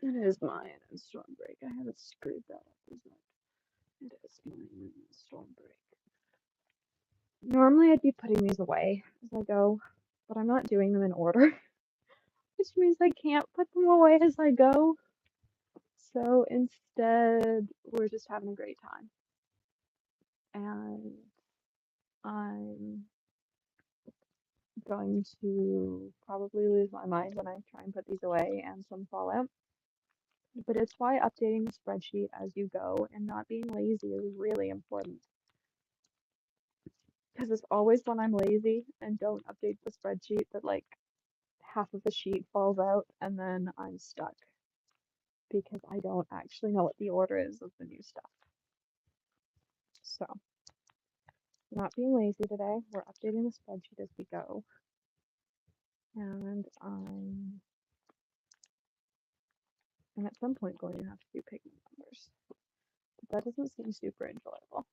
It is mine and Stormbreak. I haven't screwed that up, is it? It is mine and Stormbreak. Normally I'd be putting these away as I go, but I'm not doing them in order, which means I can't put them away as I go. So instead, we're just having a great time. And I'm going to probably lose my mind when I try and put these away and some fall out. But it's why updating the spreadsheet as you go and not being lazy is really important. Because it's always when I'm lazy and don't update the spreadsheet that like half of the sheet falls out and then I'm stuck because I don't actually know what the order is of the new stuff. So, not being lazy today, we're updating the spreadsheet as we go. And I'm at some point going to have to do pigment numbers. But that doesn't seem super enjoyable.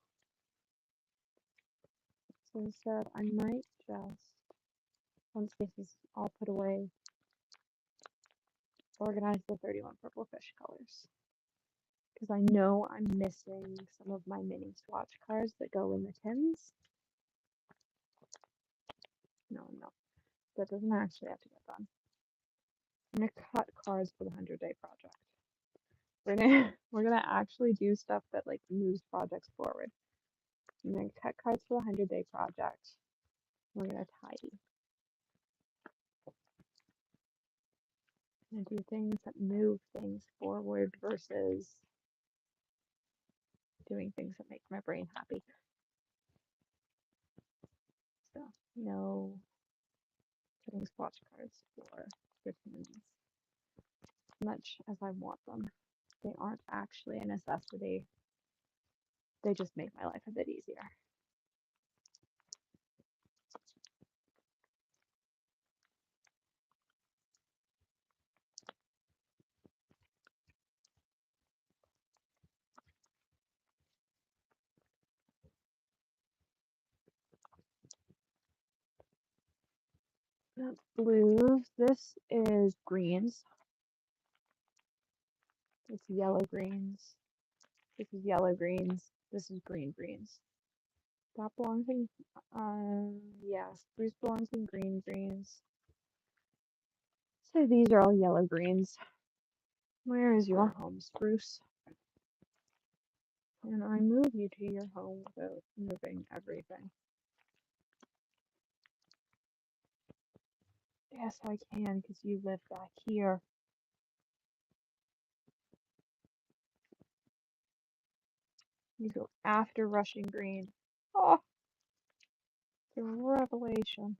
So instead, I might just, once this is all put away, organize the 31 purple fish colors. Because I know I'm missing some of my mini swatch cards that go in the tins. No, I'm not. That doesn't actually have to get done. I'm gonna cut cards for the 100-day project. We're gonna actually do stuff that like moves projects forward. I'm gonna cut cards for the 100-day project. We're gonna tidy. I'm gonna do things that move things forward versus doing things that make my brain happy. So no putting swatch cards for vitamins as much as I want them. They aren't actually a necessity. They just make my life a bit easier. That's blues. This is greens. It's yellow greens. This is yellow greens. This is green greens. That belongs in, yeah, spruce belongs in green greens. So these are all yellow greens. Where is your home, Spruce? And I move you to your home without moving everything. Yes, I can, because you live back here. You go after rushing green. Oh, the revelation.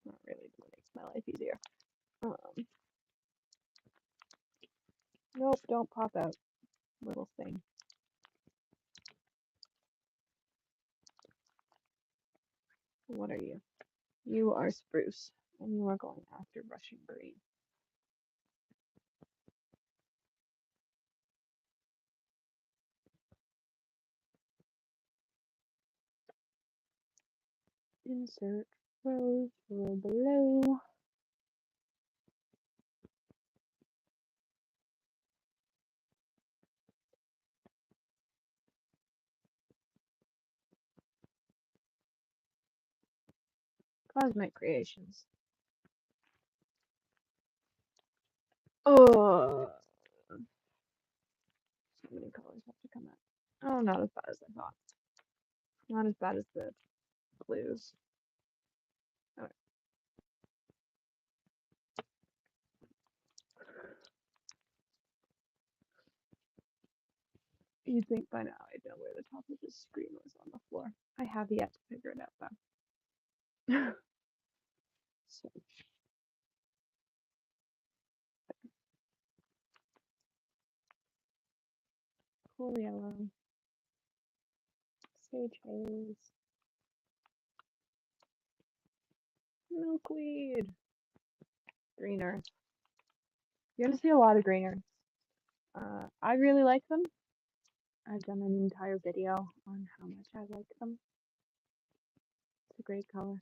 Not really, but it makes my life easier. Nope, don't pop out, little thing. What are you? You are spruce, and you are going after rushing green. Insert rows row below. Cosmic creations. Oh, so many colors have to come out. Oh, not as bad as I thought. Not as bad as the blues. Okay. You'd think by now I'd know where the top of the screen was on the floor. I have yet to figure it out though. So, cool yellow, sage haze, Milkweed. Green earth. You're gonna see a lot of green earth. I really like them. I've done an entire video on how much I like them. It's a great color.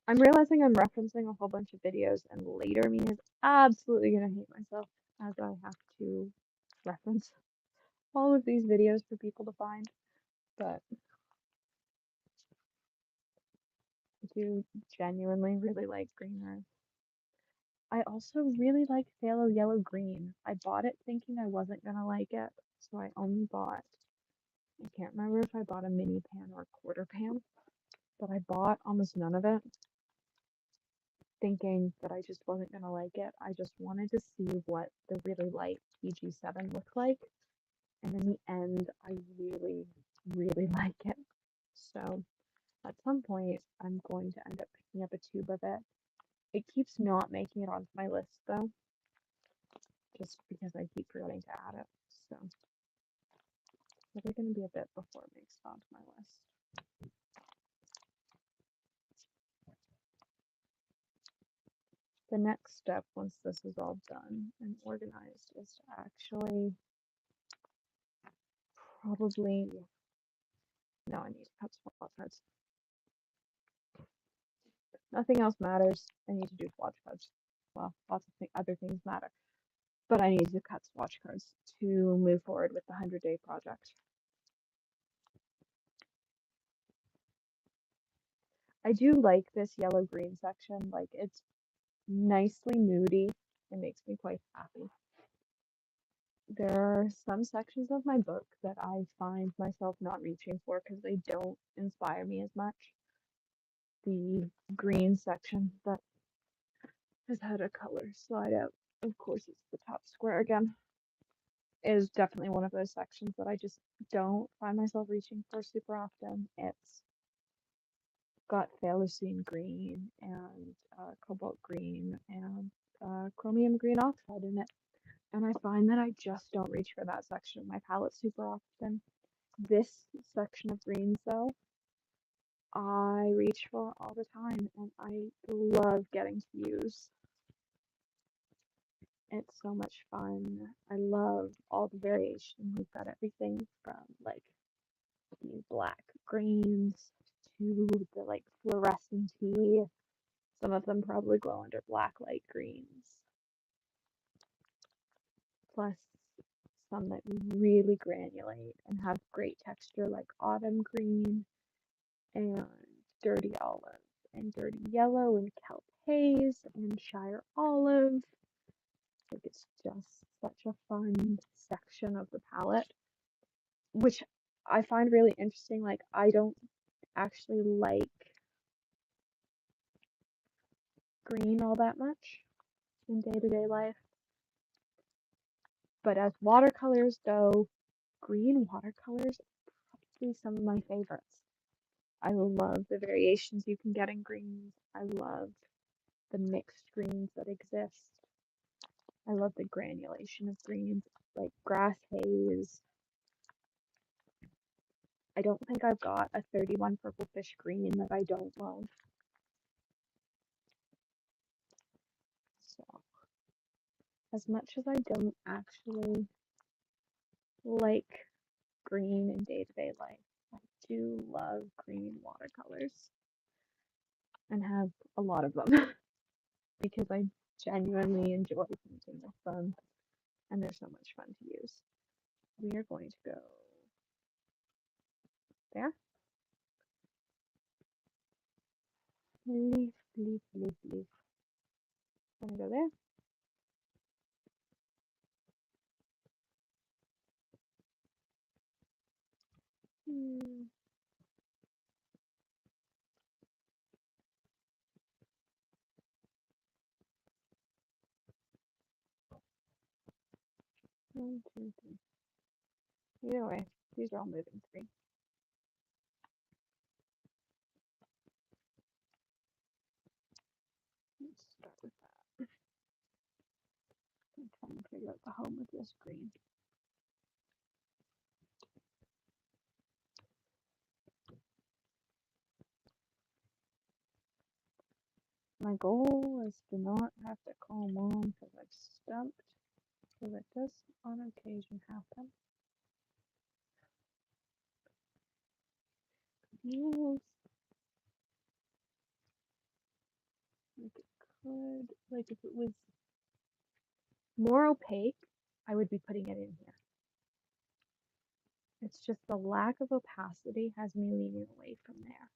I'm realizing I'm referencing a whole bunch of videos, and later me is absolutely gonna hate myself as I have to reference all of these videos for people to find. But I do genuinely really like green earth. I also really like phthalo yellow green. I bought it thinking I wasn't gonna like it, so I only bought, I can't remember if I bought a mini pan or a quarter pan, but I bought almost none of it thinking that I just wasn't gonna like it. I just wanted to see what the really light PG7 looked like, and in the end, I really, really like it. So at some point, I'm going to end up picking up a tube of it. It keeps not making it onto my list though, just because I keep forgetting to add it. So it's probably going to be a bit before it makes it onto my list. The next step, once this is all done and organized, is to actually probably, no, I need to cut swatch cards. Nothing else matters. I need to do swatch cards. Well, lots of other things matter. But I need to cut swatch cards to move forward with the 100-day project. I do like this yellow-green section. Like, it's nicely moody. It makes me quite happy. There are some sections of my book that I find myself not reaching for because they don't inspire me as much. The green section that has had a color slide out, of course it's the top square again, is definitely one of those sections that I just don't find myself reaching for super often. It's got phthalocene green and cobalt green and chromium green oxide in it. And I find that I just don't reach for that section of my palette super often. This section of greens, though, I reach for all the time, and I love getting to use. It's so much fun. I love all the variation. We've got everything from like these black greens to the like fluorescent tea. Some of them probably glow under black light greens. Plus some that really granulate and have great texture like autumn green and dirty olive and dirty yellow and kelp haze and shire olive. Like it's just such a fun section of the palette, which I find really interesting. Like I don't actually like green all that much in day-to-day life, but as watercolors go, green watercolors are probably some of my favorites. I love the variations you can get in greens. I love the mixed greens that exist. I love the granulation of greens, like grass haze. I don't think I've got a 31 purple fish green that I don't love. So, as much as I don't actually like green in day-to-day life, I do love green watercolors and have a lot of them because I genuinely enjoy painting with them and they're so much fun to use. We are going to go there. Leaf, leaf, leaf, leaf. Gonna go there. Hmm. One, two, three. Either way, these are all moving three. Let's start with that. I'm trying to figure out the home of this green. My goal is to not have to call mom because I've stumped, because it does on occasion happen. Yes. Like it could, like if it was more opaque, I would be putting it in here. It's just the lack of opacity has me leaning away from there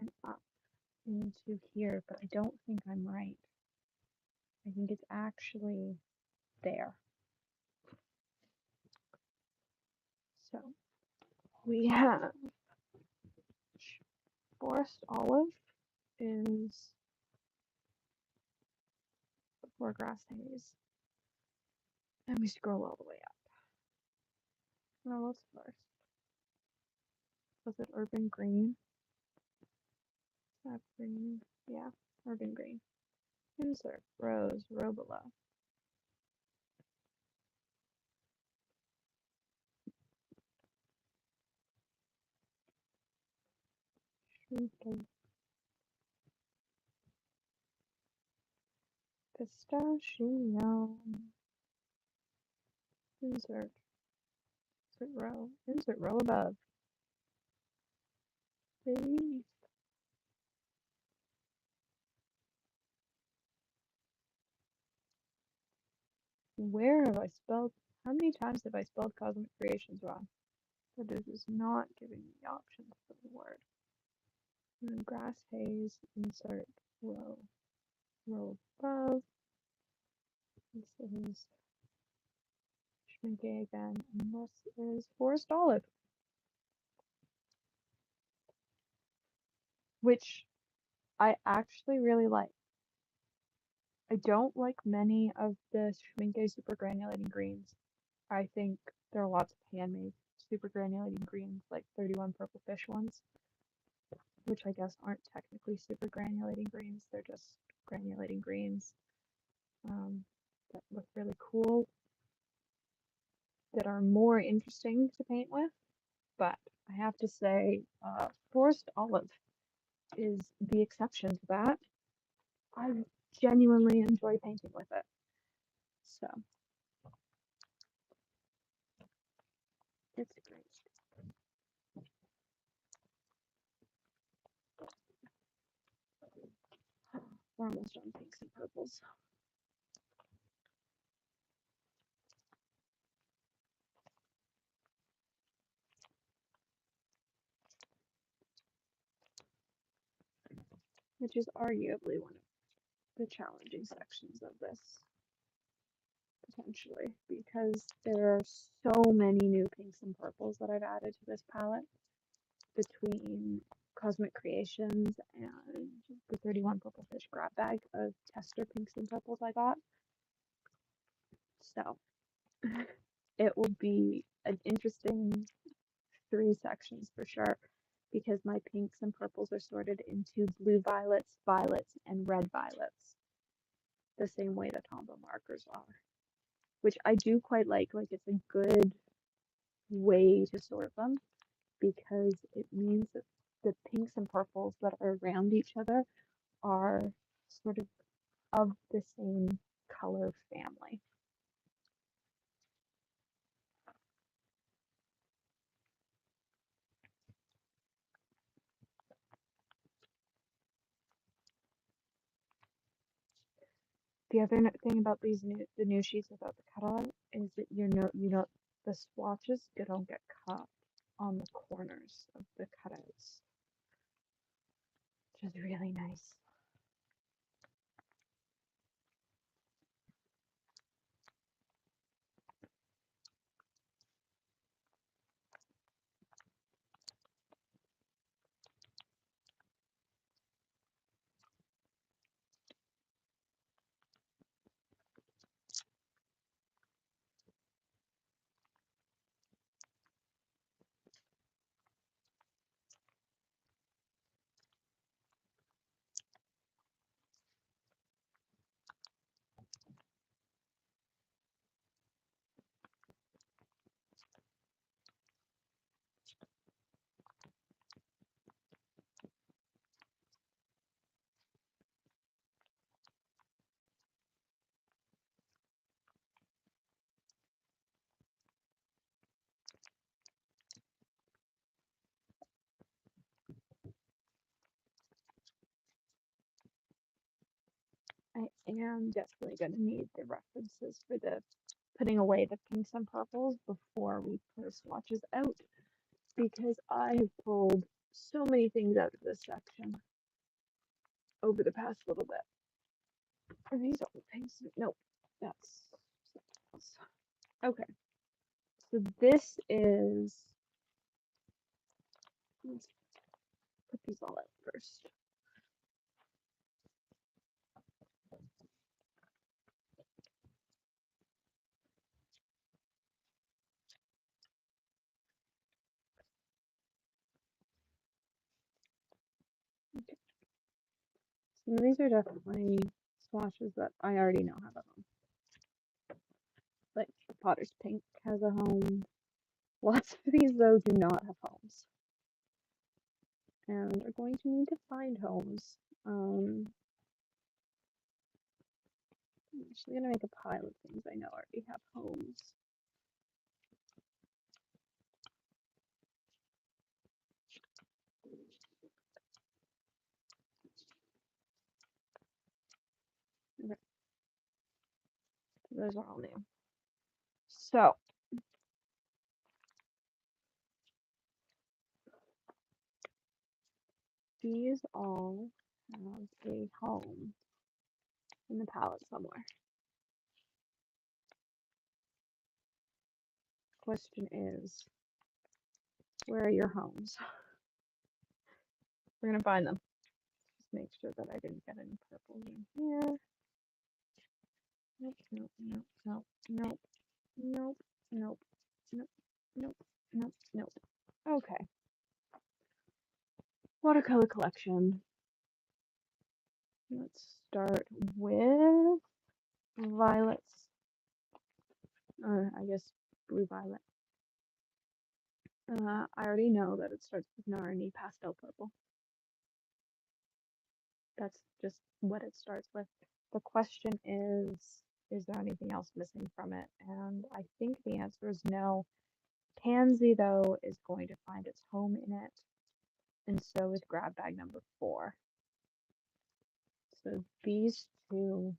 and up into here, but I don't think I'm right. I think it's actually there. So we have forest olive is before grass haze. And we scroll all the way up. Now what's first? Was it urban green? That green? Yeah, urban green. Insert rose, row below. Okay. Pistachio. Insert. Insert row. Insert row above. Please. Where have I spelled? How many times have I spelled Cosmic Creations wrong? But it is not giving me the options for the word. And then grass haze. Insert row. Row above. This is Schminke again. And this is forest olive, which I actually really like. I don't like many of the Schminke super granulating greens. I think there are lots of handmade super granulating greens, like 31 Purple Fish ones, which I guess aren't technically super granulating greens. They're just granulating greens that look really cool, that are more interesting to paint with. But I have to say, Forest Olive is the exception to that. I genuinely enjoy painting with it. So it's great. We're almost on pinks and purples. Which is arguably one of the challenging sections of this, potentially, because there are so many new pinks and purples that I've added to this palette between Cosmic Creations and the 31 Purple Fish grab bag of tester pinks and purples I got. So it will be an interesting 3 sections for sure, because my pinks and purples are sorted into blue violets, violets, and red violets, the same way the Tombow markers are, which I do quite like. Like, it's a good way to sort them because it means that the pinks and purples that are around each other are sort of the same color family. The other thing about the new sheets without the cutout is that the swatches don't get cut on the corners of the cutouts, which is really nice. am definitely going to need the references for the putting away the pinks and purples before we put our swatches out, because I have pulled so many things out of this section over the past little bit. Are these all the pinks? Nope, that's something else. Okay, so this is, let's put these all out first. Okay. Some of these are definitely swatches that I already know have a home. Like the Potter's Pink has a home. Lots of these, though, do not have homes. And are going to need to find homes. I'm actually going to make a pile of things I know already have homes. Okay. Those are all new. So, these all have a home in the palette somewhere. Question is, where are your homes? We're gonna find them. Just make sure that I didn't get any purple in here. Nope, nope, nope, nope, nope, nope, nope, nope, nope, nope, nope. Okay. Watercolor collection. Let's start with violets. I guess blue violet. I already know that it starts with Narni pastel purple. That's just what it starts with. The question is there anything else missing from it? And I think the answer is no. Pansy, though, is going to find its home in it, and so is grab bag number 4. So these two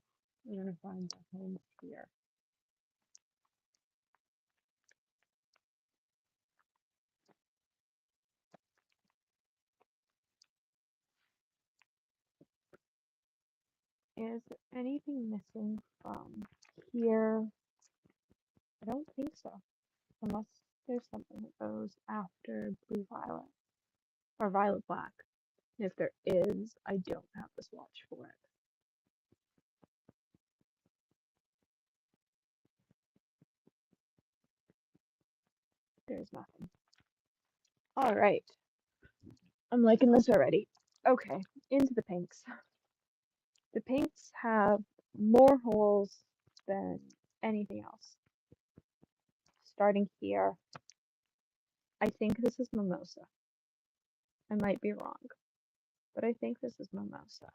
are going to find their home here. Is there anything missing from here? I don't think so, unless there's something that goes after blue violet or violet black. And if there is, I don't have the swatch for it. There's nothing. All right. I'm liking this already. Okay, into the pinks. The pinks have more holes than anything else. Starting here, I think this is mimosa. I might be wrong, but I think this is mimosa.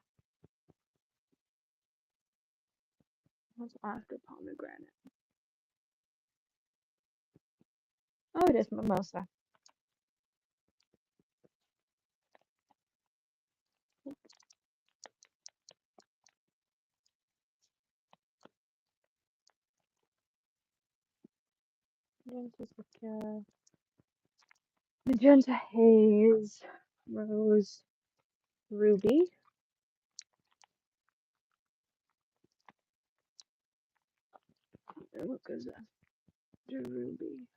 What's after pomegranate? Oh, it is mimosa. Magenta haze, rose, ruby. What goes after ruby?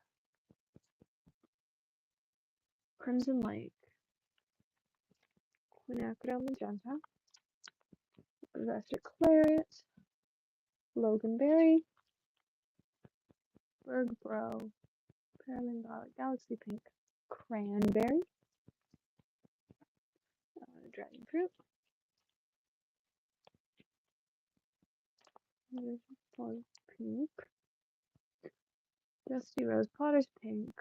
Crimson Lake, quinacridone magenta. What goes after claret? Loganberry, Bergbro, Pearland Violet, Galaxy Pink, Cranberry, Dragon Fruit, Pink, Dusty Rose, Potter's Pink,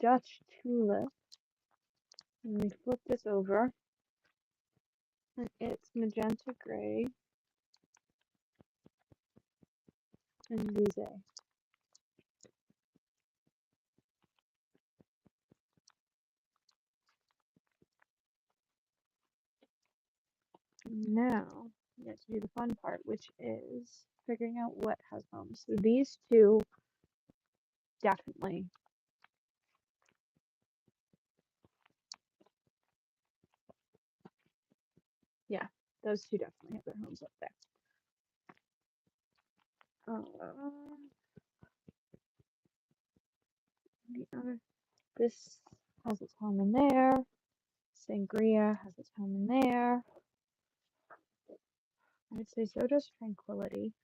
Dutch Tulip. Let me flip this over, and it's Magenta Gray and Lise. Now, we get to do the fun part, which is figuring out what has homes. So these two definitely. Yeah, those two definitely have their homes up there. This has its home in there. Sangria has its home in there. I'd say so does Tranquility.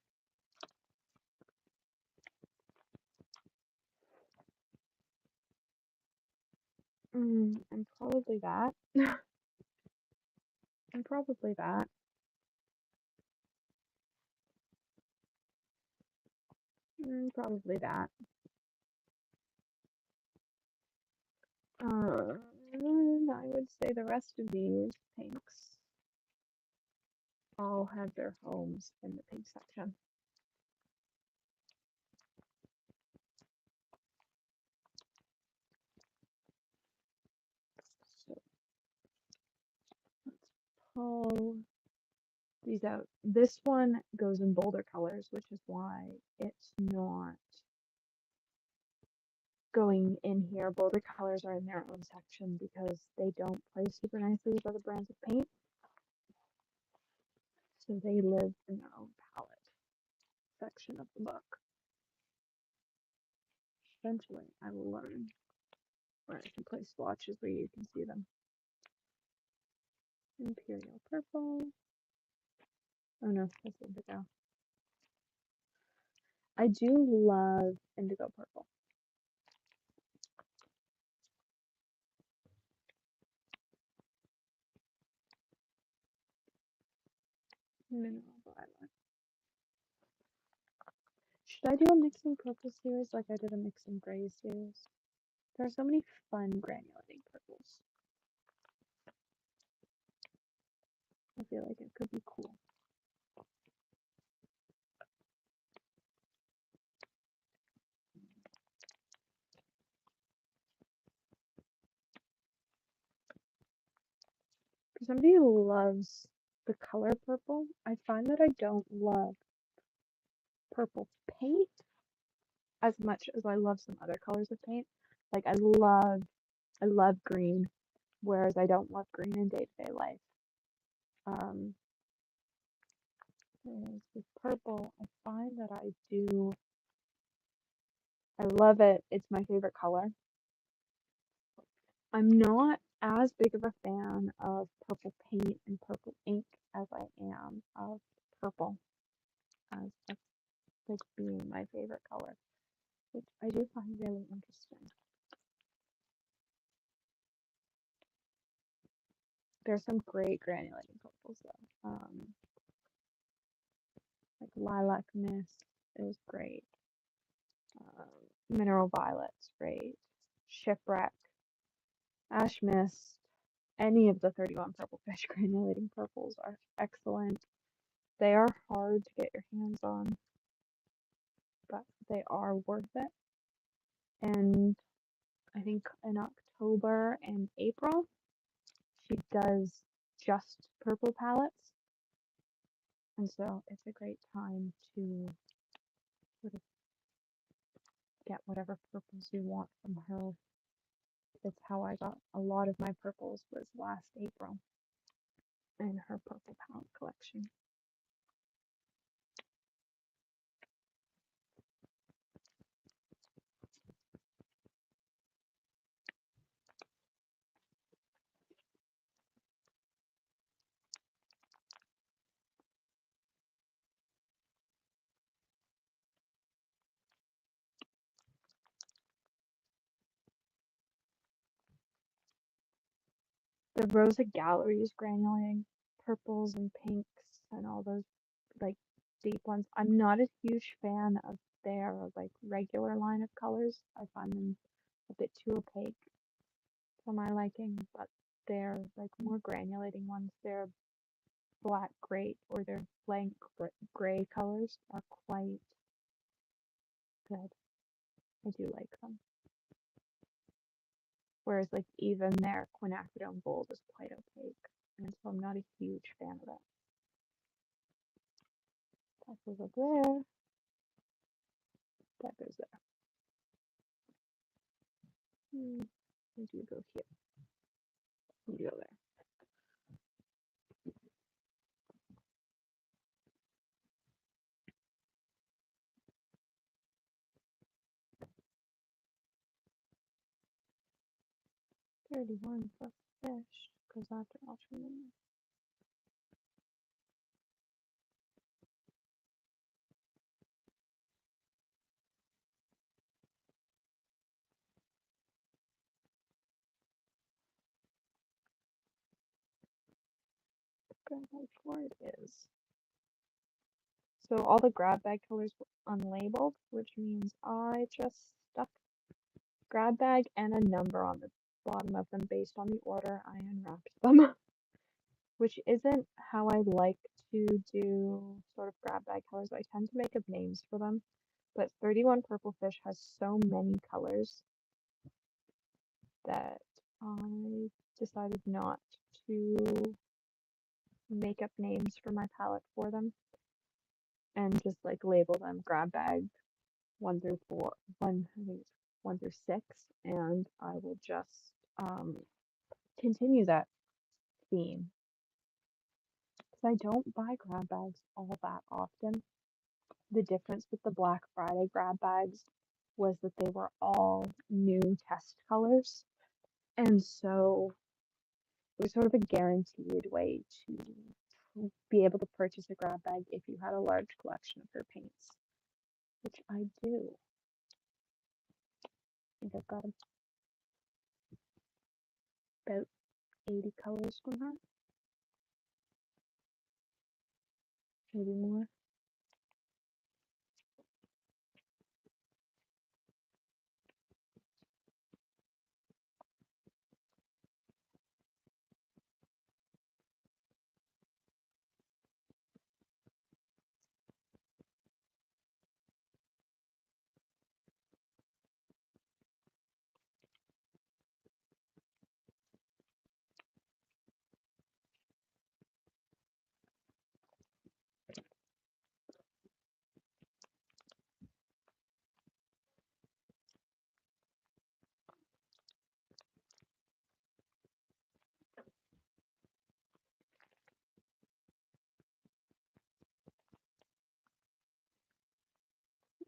And probably that. And probably that. Probably that. I would say the rest of these pinks all have their homes in the pink section. So let's pull these out. This one goes in bolder colors, which is why it's not going in here. Bolder colors are in their own section because they don't play super nicely with other brands of paint. So they live in their own palette section of the book. Eventually, I will learn where I can place swatches where you can see them. Imperial Purple. Oh no, that's indigo. I do love indigo purple. Mineral violet. Should I do a mixing purple series like I did a mixing gray series? There are so many fun granulating purples. I feel like it could be cool. For somebody who loves the color purple, I find that I don't love purple paint as much as I love some other colors of paint. Like I love green, whereas I don't love green in day-to-day life. Whereas with purple, I find that I love it. It's my favorite color. I'm not as big of a fan of purple paint and purple ink as I am of purple as like being my favorite color, which I do find really interesting. There's some great granulating purples though. Like Lilac Mist is great. Mineral Violet's great. Shipwreck, Ash Mist, any of the 31 Purple Fish granulating purples are excellent. They are hard to get your hands on, but they are worth it. And I think in October and April, she does just purple palettes. And so it's a great time to sort of get whatever purples you want from her. That's how I got a lot of my purples was last April in her purple palette collection. The Rosa Gallery's granulating purples and pinks and all those like deep ones. I'm not a huge fan of their like regular line of colors. I find them a bit too opaque for my liking, but they're like more granulating ones. Their black gray or their blank gray colors are quite good. I do like them. Whereas like even their quinacridone gold is quite opaque, and so I'm not a huge fan of it. That goes up there. That goes there. And you go here. You go there. $31 plus fish goes after alternating. Grab bag for it is. So all the grab bag colors were unlabeled, which means I just stuck grab bag and a number on the bottom of them based on the order I unwrapped them, which isn't how I like to do sort of grab bag colors. I tend to make up names for them, but 31 Purple Fish has so many colors that I decided not to make up names for my palette for them and just like label them grab bag 1 through 4, I think it's 1 through 6, and I will just continue that theme. Because I don't buy grab bags all that often. The difference with the Black Friday grab bags was that they were all new test colors, and so it was sort of a guaranteed way to be able to purchase a grab bag if you had a large collection of her paints, which I do. I think I've got about 80 colors from her, maybe more.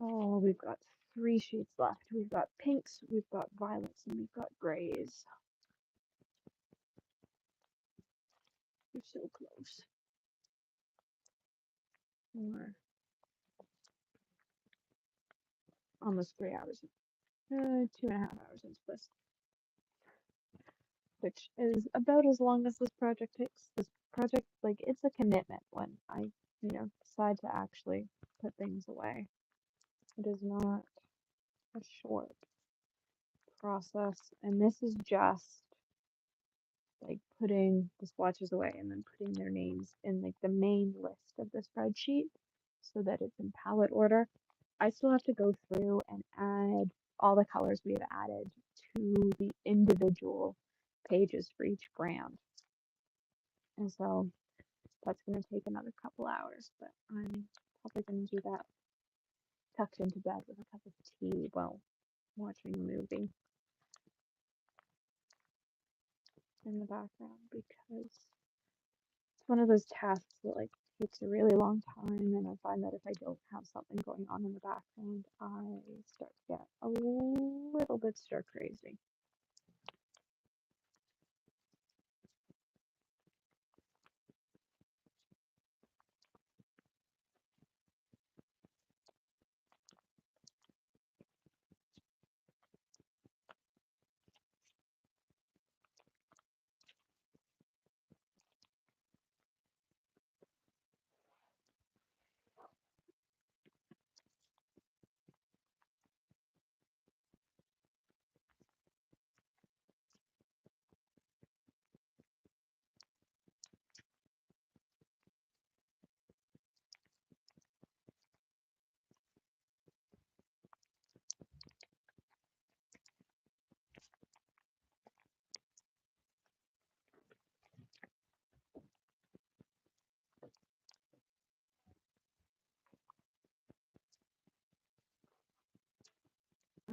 Oh, we've got 3 sheets left. We've got pinks, we've got violets, and we've got grays. We're so close. We're almost 3 hours, 2.5 hours into this, which is about as long as this project takes. This project, like, it's a commitment when I, decide to actually put things away. It is not a short process, and this is just like putting the swatches away and then putting their names in like the main list of the spreadsheet so that it's in palette order. I still have to go through and add all the colors we have added to the individual pages for each brand. And so that's going to take another couple hours, but I'm probably going to do that tucked into bed with a cup of tea while watching a movie in the background because it's one of those tasks that like takes a really long time, and I find that if I don't have something going on in the background, I start to get a little bit stir crazy.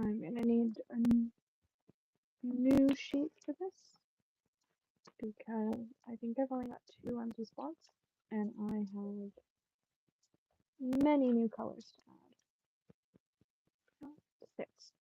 I'm gonna need a new sheet for this because I think I've only got 2 empty spots and I have many new colors to add. Oh, 6.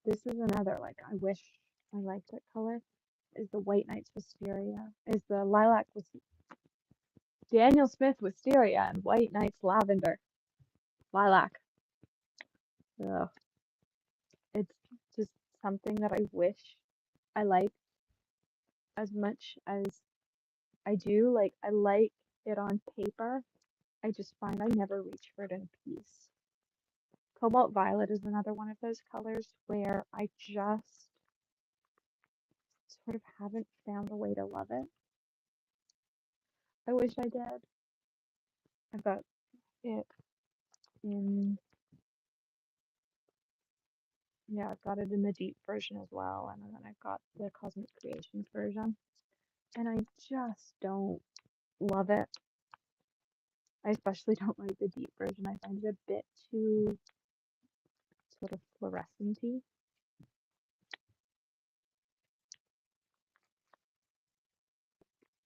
This is another, like, I wish I liked it color, is the White Knight's Wisteria, is the Lilac with Daniel Smith Wisteria and White Knight's Lavender. Lilac. Ugh. It's just something that I wish I liked as much as I do. Like, I like it on paper. I just find I never reach for it in a piece. Cobalt Violet is another one of those colors where I just sort of haven't found a way to love it. I wish I did. I've got it in, yeah, I've got it in the deep version as well, and then I've got the Cosmic Creations version, and I just don't love it. I especially don't like the deep version. I find it a bit too sort of fluorescent-y.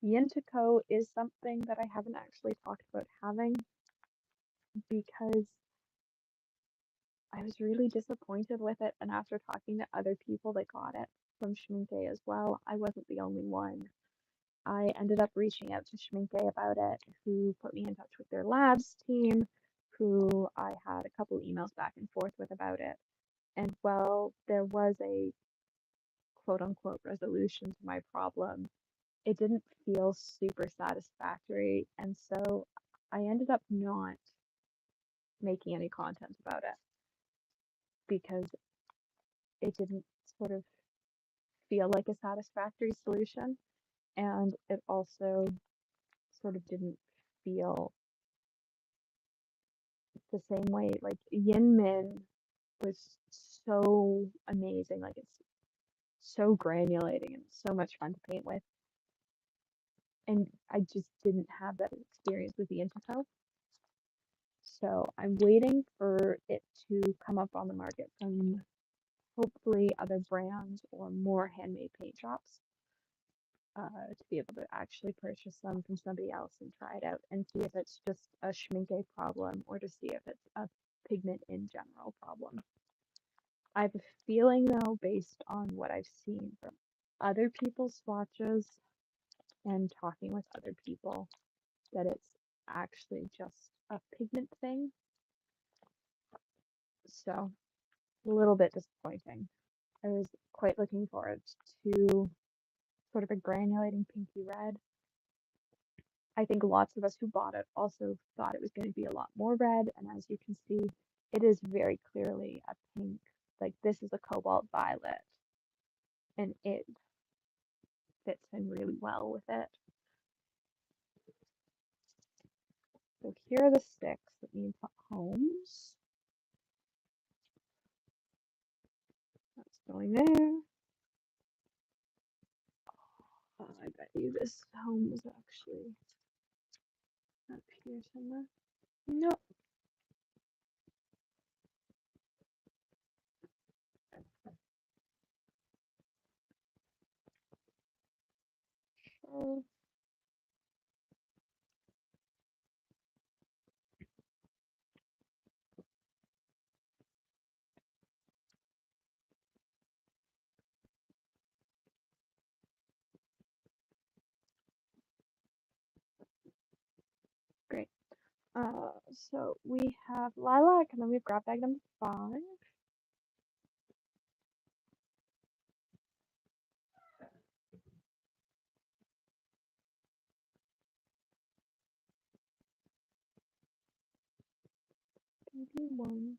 Yintico is something that I haven't actually talked about having because I was really disappointed with it, and after talking to other people that got it from Schmincke as well, I wasn't the only one. I ended up reaching out to Schmincke about it, who put me in touch with their labs team, who I had a couple emails back and forth with about it. And while there was a quote unquote resolution to my problem, it didn't feel super satisfactory. And so I ended up not making any content about it because it didn't sort of feel like a satisfactory solution. And it also sort of didn't feel the same way. Like Yin Min was so amazing. Like it's so granulating and so much fun to paint with. And I just didn't have that experience with the Intico. So I'm waiting for it to come up on the market from hopefully other brands or more handmade paint shops to be able to actually purchase them from somebody else and try it out and see if it's just a Schmincke problem or to see if it's a pigment in general problem. I have a feeling though, based on what I've seen from other people's swatches and talking with other people, that it's actually just a pigment thing. So a little bit disappointing. I was quite looking forward to sort of a granulating pinky red. I think lots of us who bought it also thought it was going to be a lot more red, and as you can see, it is very clearly a pink. Like this is a cobalt violet, and it fits in really well with it. So here are the sticks that need homes. That's going there. Oh, I bet you this home is actually up here somewhere. Nope. Oh. Great. So we have lilac, and then we have grab bag number 5. Maybe 1.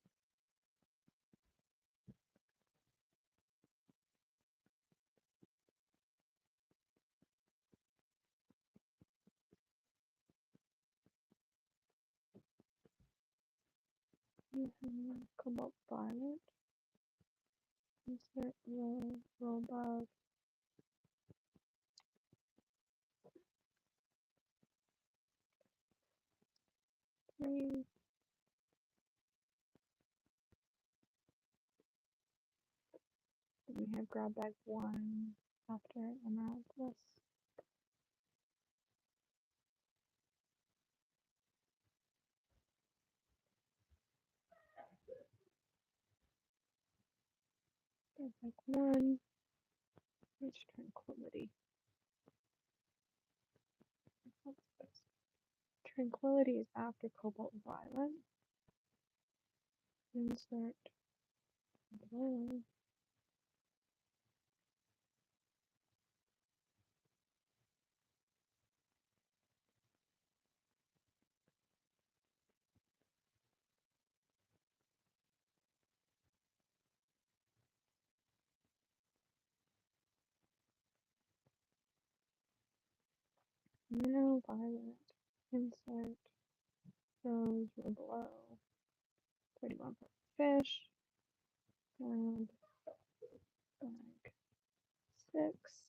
We have cobalt violet. Insert row above. Three. We have grab bag 1 after emerald bliss. Grab bag 1. Which tranquility? What's this? Tranquility is after cobalt violet. Insert blue. Mineral violet. Insert rose or below. 31 for fish. And bag 6.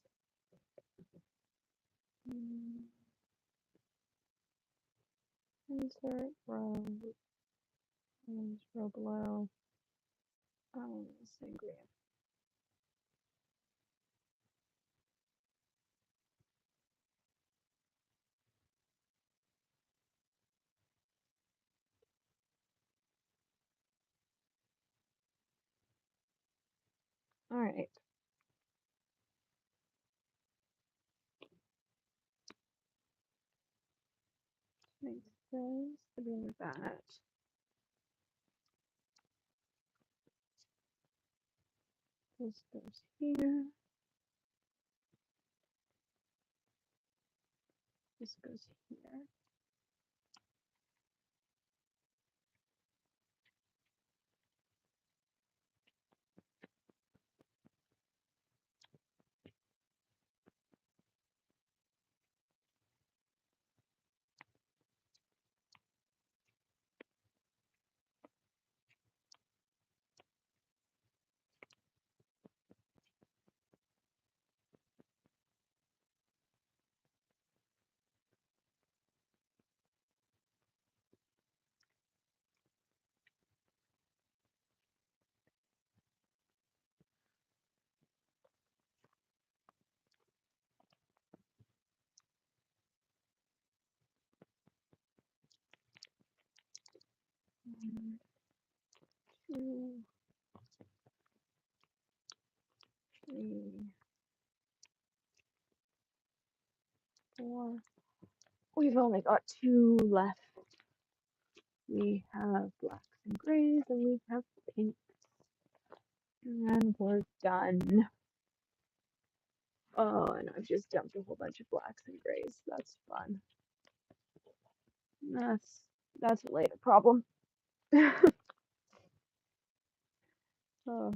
Insert rose. Row below. Sangria. All right. Makes sense to do that. This goes here. This goes here. One, 2, 3, 4. We've only got 2 left. We have blacks and grays, and we have pinks. And we're done. Oh, and I've just dumped a whole bunch of blacks and grays. That's fun. That's a later problem. Oh.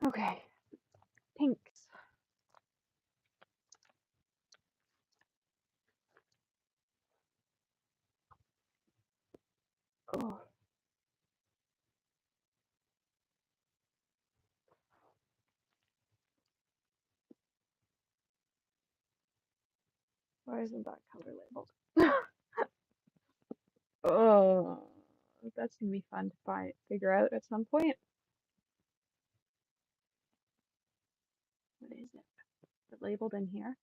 Okay, pinks. Oh. Why isn't that color labeled? Oh, that's gonna be fun to figure out at some point. What is it? Is it labeled in here?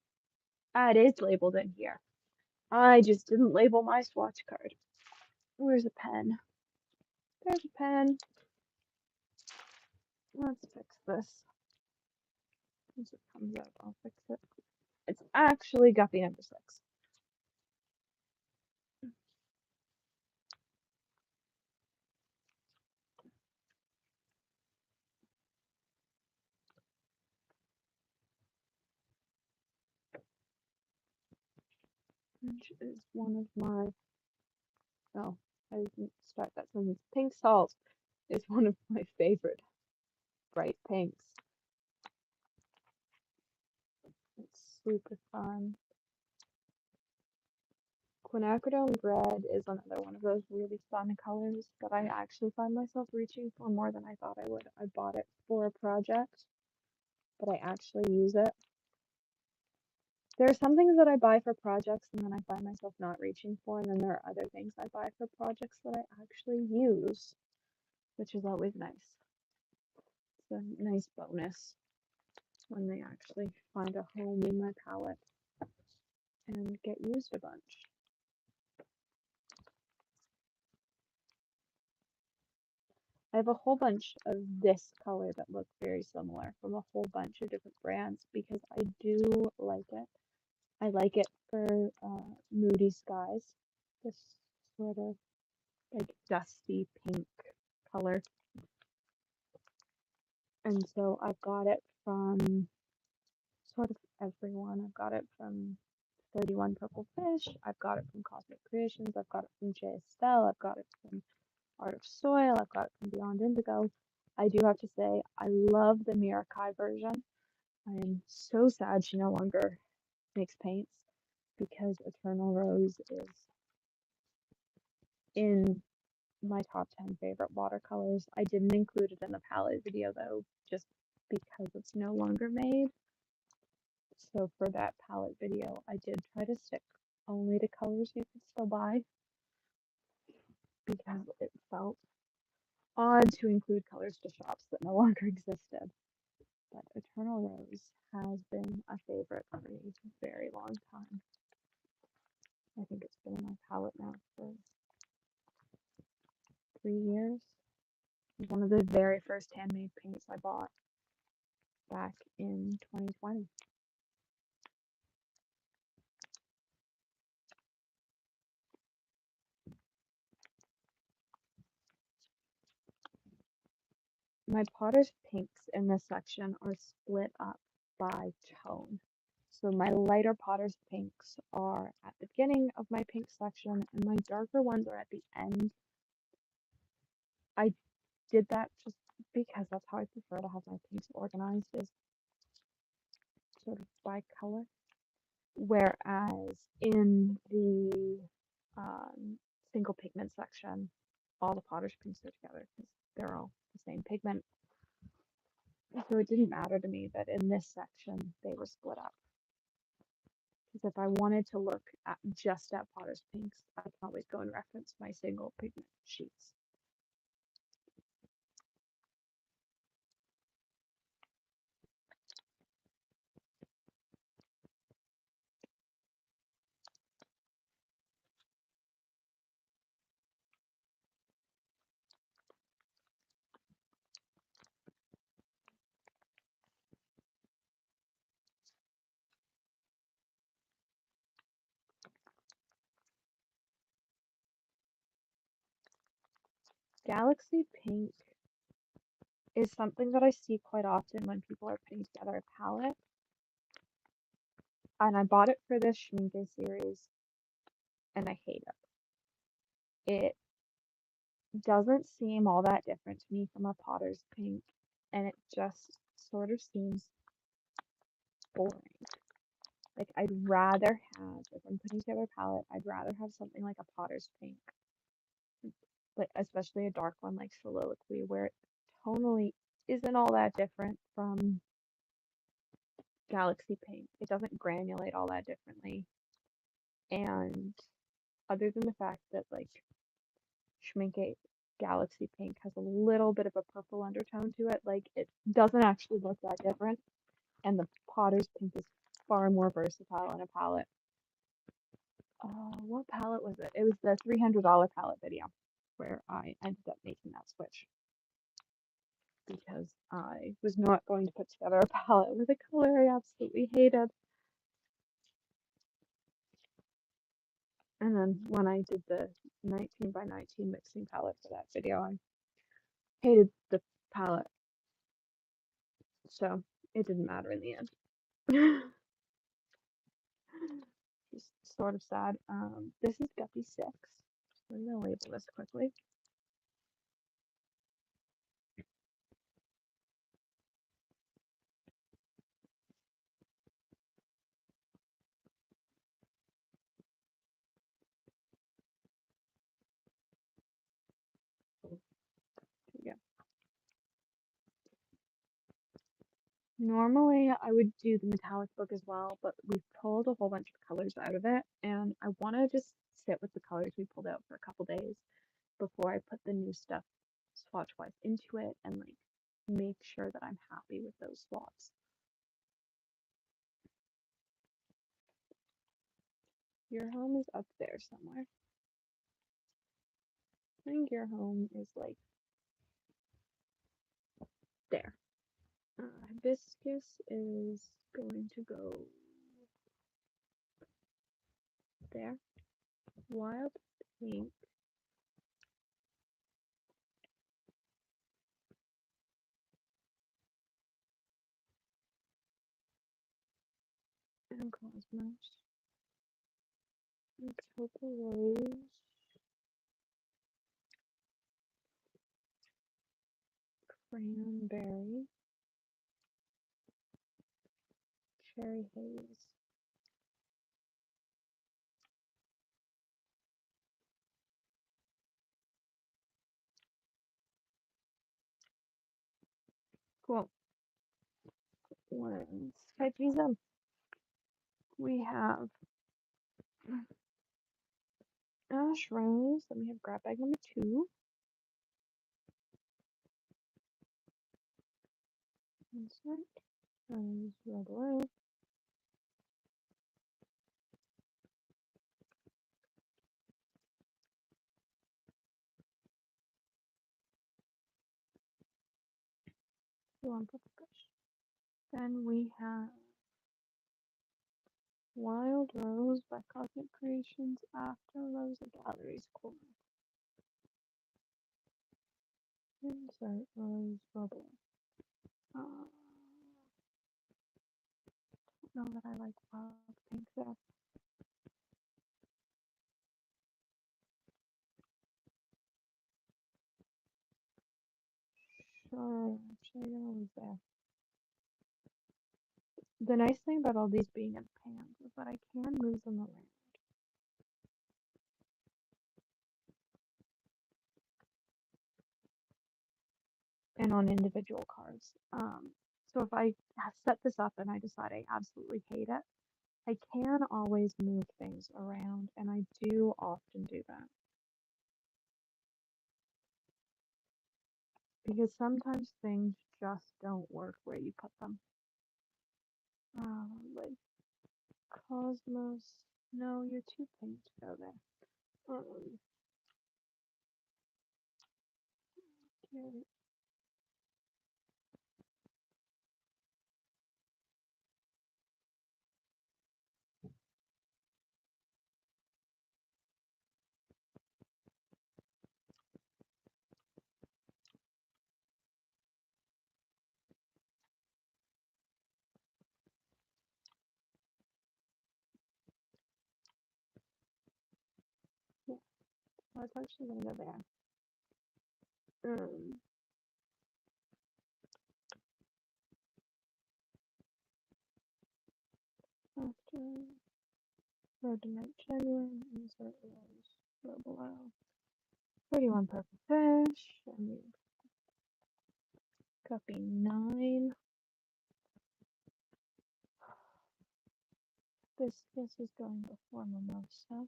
Ah, it is labeled in here. I just didn't label my swatch card. Where's a pen? There's a pen. Let's fix this. Once it comes out, I'll fix it. It's actually Guppy number 6. Which is one of my, oh, I didn't start that sentence. Pink Salt is one of my favorite bright pinks. It's super fun. Quinacridone Red is another one of those really fun colors that I actually find myself reaching for more than I thought I would. I bought it for a project, but I actually use it. There are some things that I buy for projects and then I find myself not reaching for, and then there are other things I buy for projects that I actually use, which is always nice. It's a nice bonus when they actually find a home in my palette and get used a bunch. I have a whole bunch of this color that look very similar from a whole bunch of different brands because I do like it. I like it for moody skies, this sort of like dusty pink color. And so I've got it from sort of everyone. I've got it from 31 Purple Fish. I've got it from Cosmic Creations. I've got it from J. Estelle. I've got it from Art of Soil. I've got it from Beyond Indigo. I do have to say, I love the Mirakai version. I am so sad she no longer makes paints because Eternal Rose is in my top 10 favorite watercolors. I didn't include it in the palette video though, just because it's no longer made. So for that palette video, I did try to stick only to colors you could still buy because it felt odd to include colors to shops that no longer existed. But Eternal Rose has been a favorite for a very long time. I think it's been in my palette now for 3 years. It was one of the very first handmade paints I bought back in 2020. My Potter's pinks in this section are split up by tone. So my lighter Potter's pinks are at the beginning of my pink section, and my darker ones are at the end. I did that just because that's how I prefer to have my pinks organized, is sort of by color. Whereas in the single pigment section, all the Potter's pinks are together because they're all the same pigment. So it didn't matter to me that in this section they were split up. Because if I wanted to look at just at Potter's pinks, I'd probably go and reference my single pigment sheets. Galaxy Pink is something that I see quite often when people are putting together a palette. And I bought it for this Schmincke series, and I hate it. It doesn't seem all that different to me from a Potter's Pink, and it just sort of seems boring. Like, I'd rather have, if I'm putting together a palette, I'd rather have something like a Potter's Pink, like especially a dark one like Soliloquy, where it tonally isn't all that different from Galaxy Pink. It doesn't granulate all that differently. And other than the fact that like Schmincate Galaxy Pink has a little bit of a purple undertone to it, like it doesn't actually look that different. And the Potter's Pink is far more versatile in a palette. What palette was it? It was the $300 palette video where I ended up making that switch because I was not going to put together a palette with a color I absolutely hated. And then when I did the 19 by 19 mixing palette for that video, I hated the palette, so it didn't matter in the end. Just sort of sad. This is Guppy 6. So I'm gonna label this quickly. Yeah. Normally I would do the metallic book as well, but we pulled a whole bunch of colors out of it, and I want to just sit with the colors we pulled out for a couple days before I put the new stuff swatch wise into it and like make sure that I'm happy with those swatches. Your home is up there somewhere. I think your home is like there. Hibiscus is going to go there. Wild pink. And Cosmos. October Rose. Cranberry. Cherry Haze. Cool. Let's type these in. We have Ash Rose. Then we have grab bag number 2. Insert. Rose Rebel. One purple kush. Then we have Wild Rose by Cosmic Creations after Rosa Gallery's corner. Insert Rose Bubble. Don't know that I like wild pink there. Sure, Shadow is there. The nice thing about all these being in pans is that I can move them around. And on individual cards. So if I set this up and I decide I absolutely hate it, I can always move things around, and I do often do that. Because sometimes things just don't work where you put them. Like Cosmos, no, you're too pink to go there. Okay. Yeah, so it's actually gonna go there. After Road to Night Genuine, insert Rose, row below. 31 purple fish, and Guppy 9. Hibiscus is going before mimosa.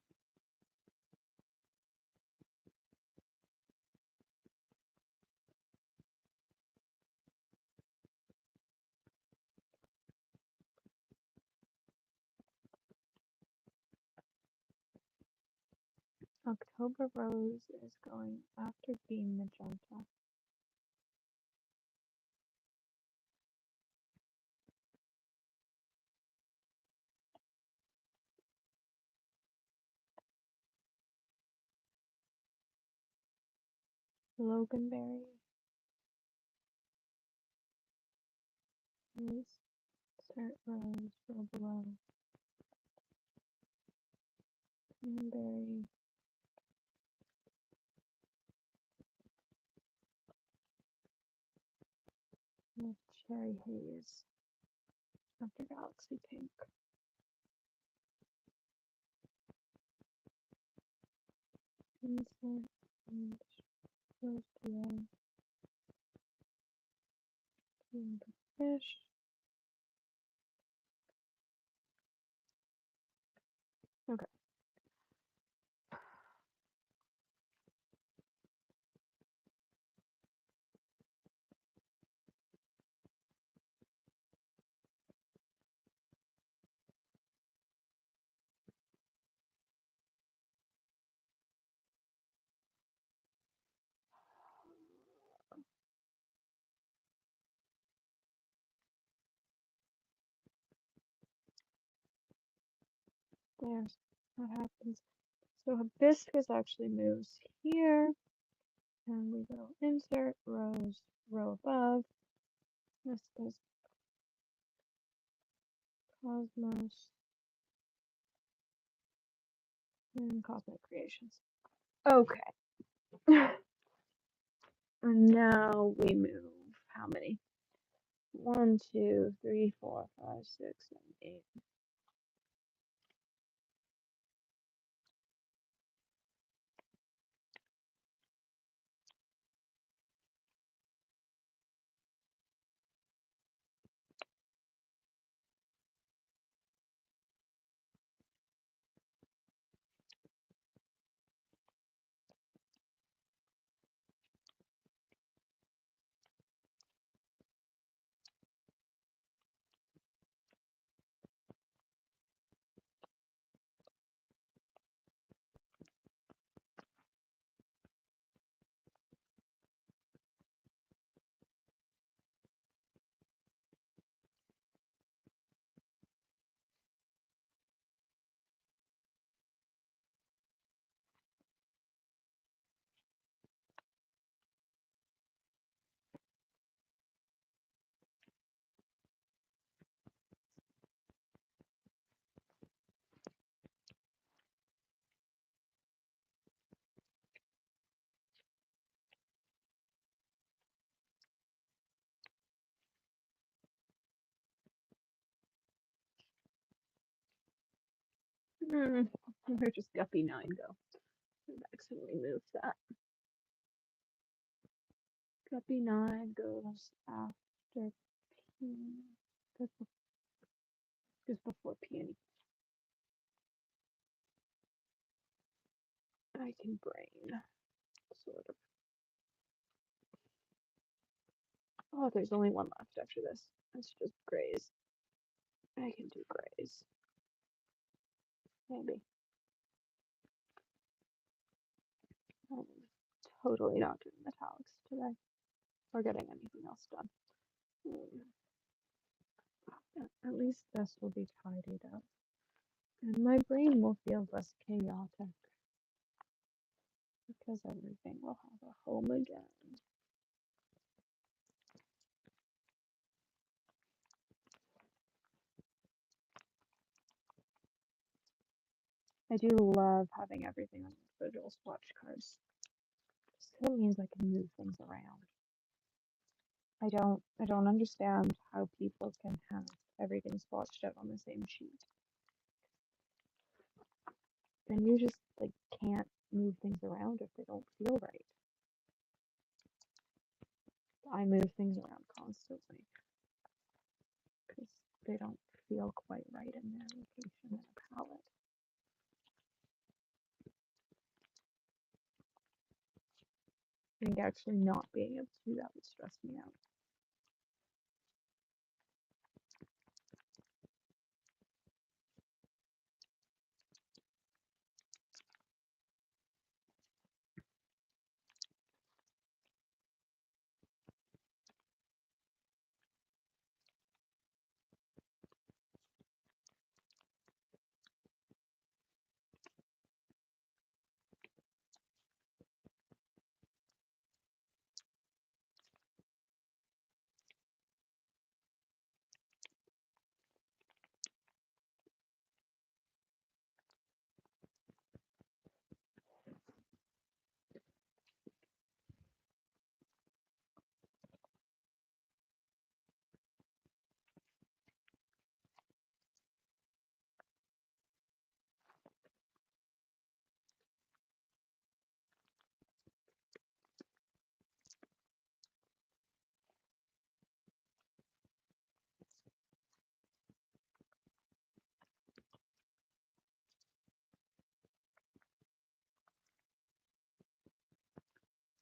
October rose is going after bean magenta. Loganberry is start rose, roll below. Cranberry, with cherry haze after galaxy pink. Insert and rose below. And fish. Okay. There's what happens. So hibiscus actually moves here, and we go insert rose, row above. This is Cosmos and Cosmic Creations. Okay. And now we move how many? 1, 2, 3, 4, 5, 6, 7, 8. Where does Guppy 9 go? I've accidentally moved that. Guppy 9 goes after Peony. Goes before Peony. I can brain, sort of. Oh, there's only one left after this. It's just grays. I can do grays. Maybe. I'm totally not doing metallics today or getting anything else done. At least this will be tidied up. And my brain will feel less chaotic because everything will have a home again. I do love having everything on individual swatch cards. Just 'cause it means I can move things around. I don't understand how people can have everything swatched out on the same sheet. Then you just like can't move things around if they don't feel right. I move things around constantly because they don't feel quite right in their location. actually not being able to do that would stress me out.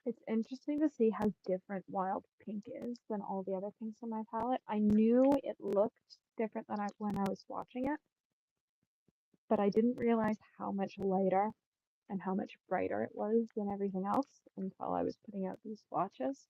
It's interesting to see how different wild pink is than all the other pinks on my palette. I knew it looked different than when I was swatching it, but I didn't realize how much lighter and how much brighter it was than everything else until I was putting out these swatches.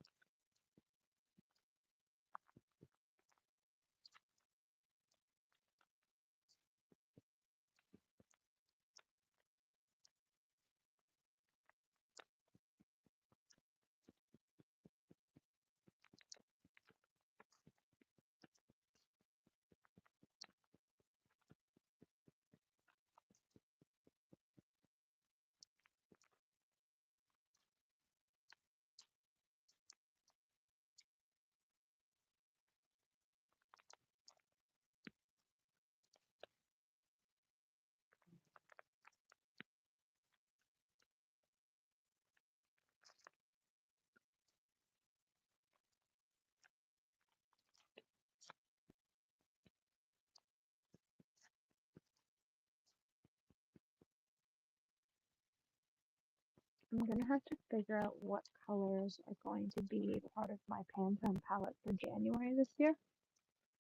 I'm gonna have to figure out what colors are going to be part of my Pantone palette for January this year.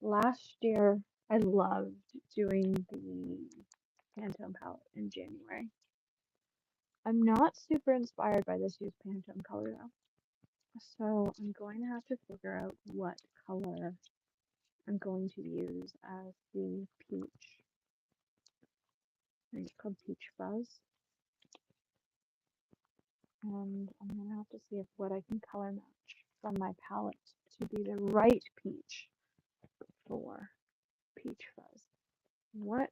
Last year, I loved doing the Pantone palette in January. I'm not super inspired by this year's Pantone color though. So I'm going to have to figure out what color I'm going to use as the peach. I think it's called Peach Fuzz. And I'm going to have to see if what I can color match from my palette to be the right peach for Peach Fuzz. Where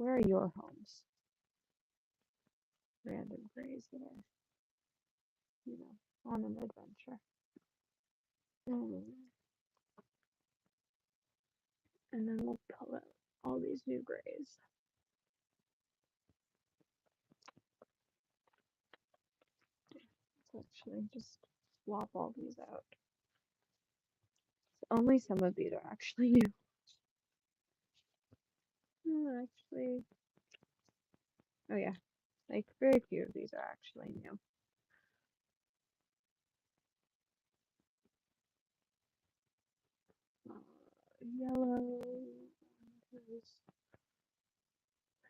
are your homes? Random grays that are, on an adventure. And then we'll pull out all these new grays. Let's actually just swap all these out. So only some of these are actually new. Actually, oh yeah, like very few of these are actually new. Yellow.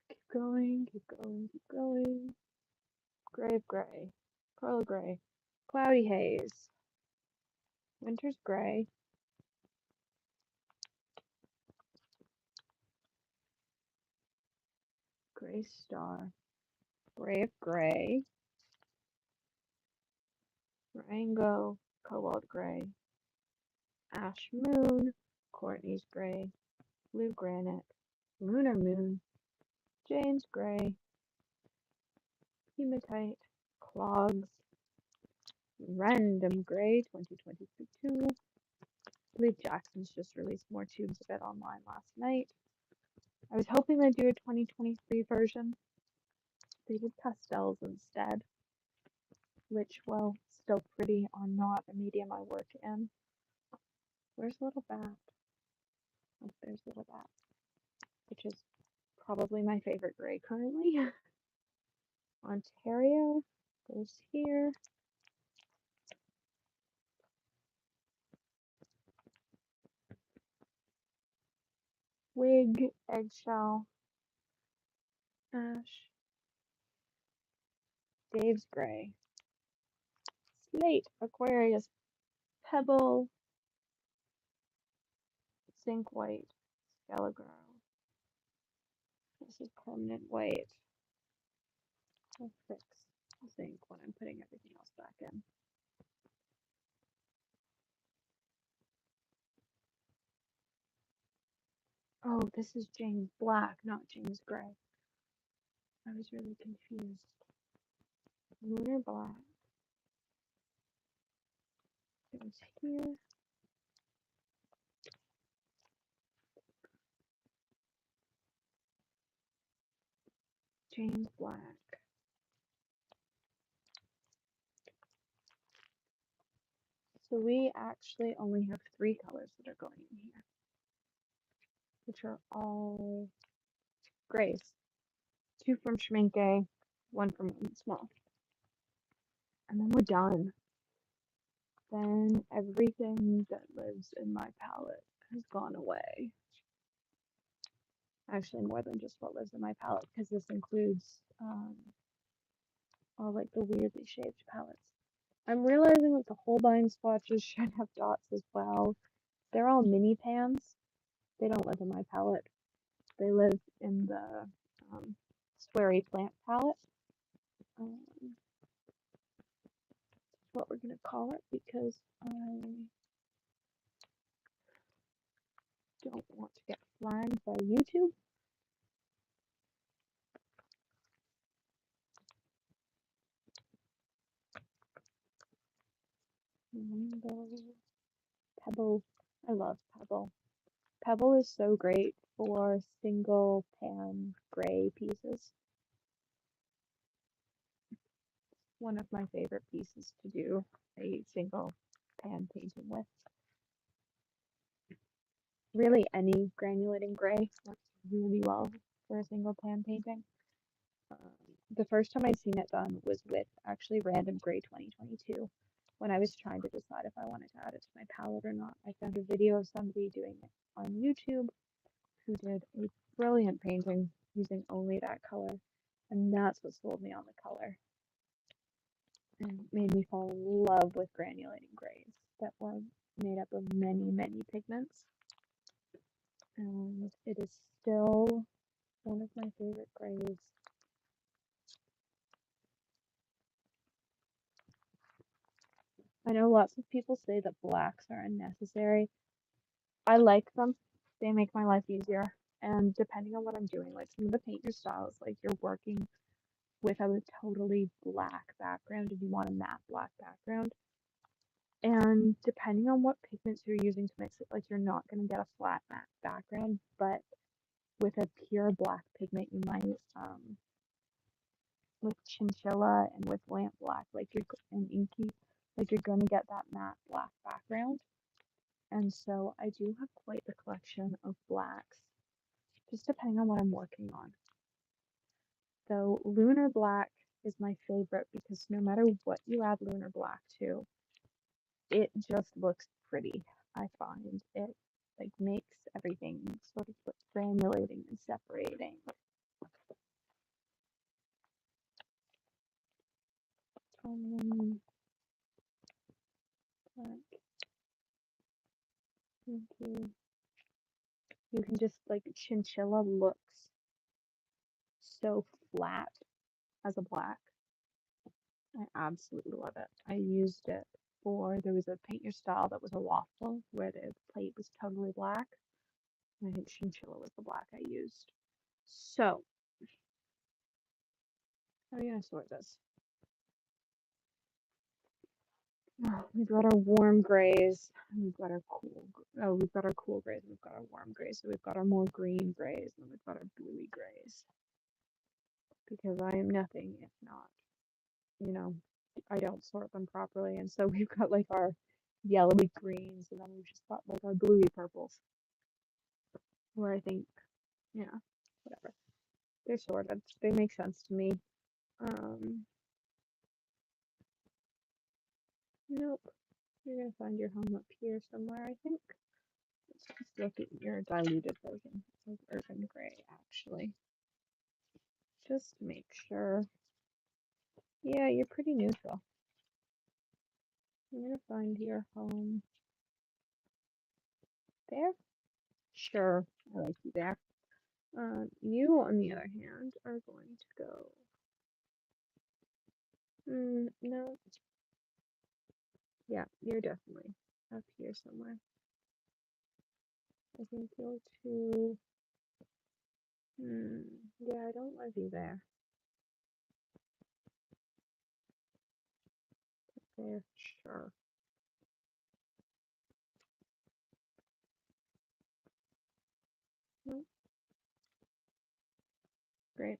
Keep going, keep going, keep going. Gray of gray. Pearl gray. Cloudy haze. Winter's gray. Gray star. Gray of gray. Rango. Cobalt gray. Ash moon. Courtney's gray. Blue granite. Lunar moon. Jane's gray. Hematite. Clogs. Random gray 2022. I believe Jackson's just released more tubes of it online last night. I was hoping they'd do a 2023 version. They did pastels instead, which, well, still pretty are not a medium I work in. Where's Little Bat? Oh, there's Little Bat, which is probably my favorite gray currently. Ontario goes here. Pig, eggshell, ash, Dave's gray, slate, Aquarius, pebble, zinc white, Skelegrow. This is permanent white. I'll fix zinc when I'm putting everything else back in. Oh, this is James Black, not James Gray. I was really confused. Lunar Black goes here. James Black. So we actually only have 3 colors that are going in here, which are all grays. 2 from Schminke, 1 from Small. And then we're done. Then everything that lives in my palette has gone away. Actually, more than just what lives in my palette, because this includes all like the weirdly shaped palettes. I'm realizing that the Holbein swatches should have dots as well. They're all mini pans. They don't live in my palette. They live in the squarey plant palette. What we're gonna call it, because I don't want to get flagged by YouTube. Rainbow, Pebble. I love Pebble. Pebble is so great for single pan gray pieces. One of my favorite pieces to do a single pan painting with. Really, any granulating gray works really well for a single pan painting. The first time I'd seen it done was with actually Random Gray 2022. When I was trying to decide if I wanted to add it to my palette or not, I found a video of somebody doing it on YouTube who did a brilliant painting using only that color, and that's what sold me on the color and made me fall in love with granulating grays that were made up of many, many pigments. And it is still one of my favorite grays. I know lots of people say that blacks are unnecessary. I like them. They make my life easier. And depending on what I'm doing, like some of the paint your styles, like you're working with a totally black background and you want a matte black background. And depending on what pigments you're using to mix it, like you're not going to get a flat matte background, but with a pure black pigment, you might, with chinchilla and with lamp black, like you're, and inky, like you're going to get that matte black background. And so I do have quite the collection of blacks, just depending on what I'm working on. So Lunar Black is my favorite because no matter what you add Lunar Black to, it just looks pretty. I find it like makes everything sort of like granulating and separating. Black. You can just like chinchilla looks so flat as a black. I absolutely love it. I used it for, there was a paint your style that was a waffle where the plate was totally black. I think chinchilla was the black I used. So, how are we gonna sort this? Oh, we've got our warm grays, and we've got our cool, oh, we've got our cool grays, and we've got our warm grays. So we've got our more green grays, and we've got our bluey grays. Because I am nothing if not, you know, I don't sort them properly. And so we've got like our yellowy greens, and then we've just got like our bluey purples. Where I think, yeah, whatever. They're sorted. They make sense to me. Nope. You're gonna find your home up here somewhere, I think. Let's just look at your diluted version. of urban gray actually, just to make sure. Yeah, you're pretty neutral. I'm gonna find your home there. Sure, I like you there. You, on the other hand, are going to go. No, yeah, you're definitely up here somewhere. I think you'll too. Yeah, I don't love you there. There, sure. No, great.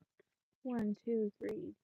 One, two, three.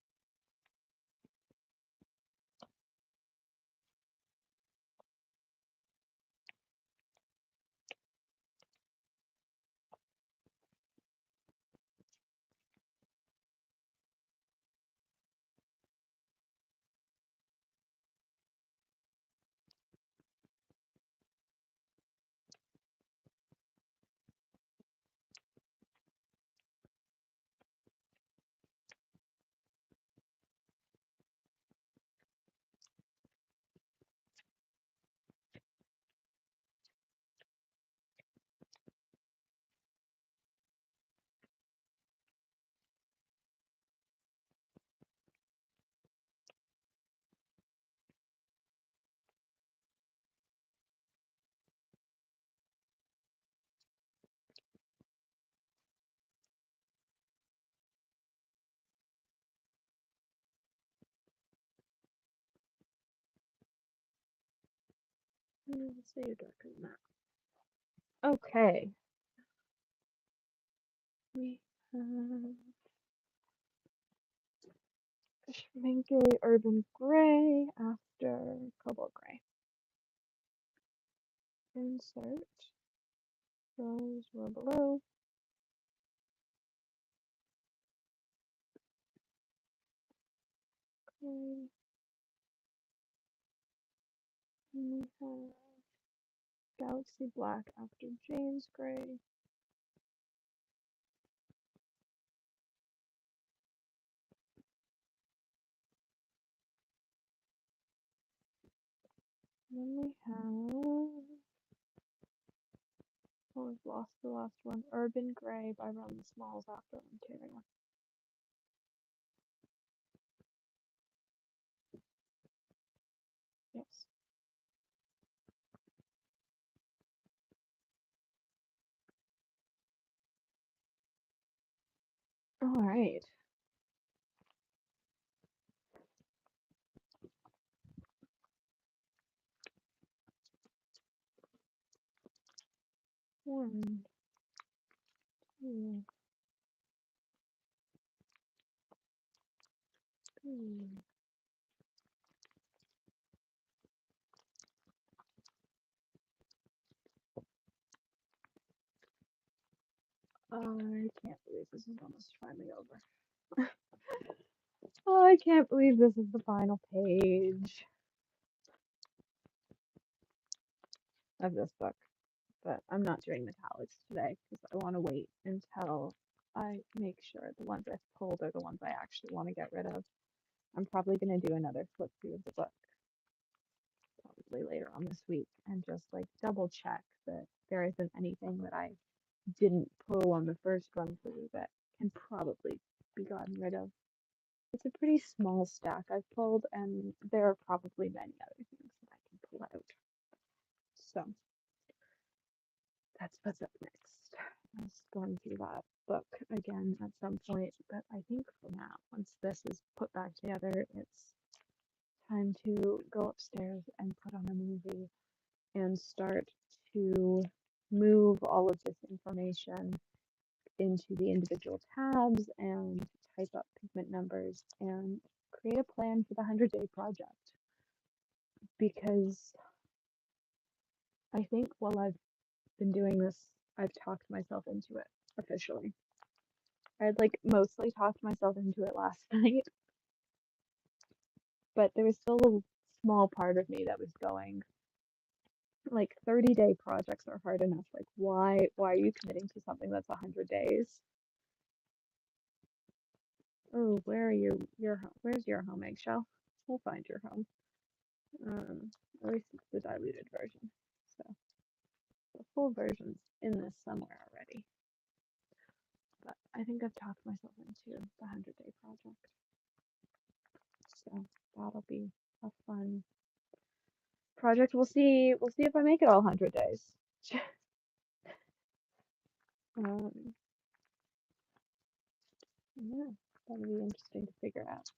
Let's say you're darker than that. Okay. We have Schminke Urban Gray after Cobalt Gray. Insert. Those were below. Okay. And we have Galaxy Black after James Gray. And then we have, oh, we've lost the last one. Urban Gray by Ron Smalls after Ontario. Yes. All right. One, two, three. I can't believe this is almost finally over. Oh, I can't believe this is the final page of this book. But I'm not doing metallics today because I want to wait until I make sure the ones I've pulled are the ones I actually want to get rid of. I'm probably going to do another flip through of the book probably later on this week and just like double check that there isn't anything that I didn't pull on the first run through that can probably be gotten rid of. It's a pretty small stack I've pulled, and there are probably many other things that I can pull out. So that's what's up next. I was going through that book again at some point, but I think for now, once this is put back together, it's time to go upstairs and put on a movie and start to move all of this information into the individual tabs and type up pigment numbers and create a plan for the 100-day project. Because I think while I've been doing this, I've talked myself into it officially. I'd like mostly talked myself into it last night, but there was still a small part of me that was going, Like 30-day projects are hard enough. Like why are you committing to something that's 100 days? Oh, where are your home? Where's your home, Eggshell? We'll find your home. At least it's the diluted version. So the full version's in this somewhere already. But I think I've talked myself into the 100-day project. So that'll be a fun project. We'll see if I make it all 100 days. um, yeah, that'll be interesting to figure out.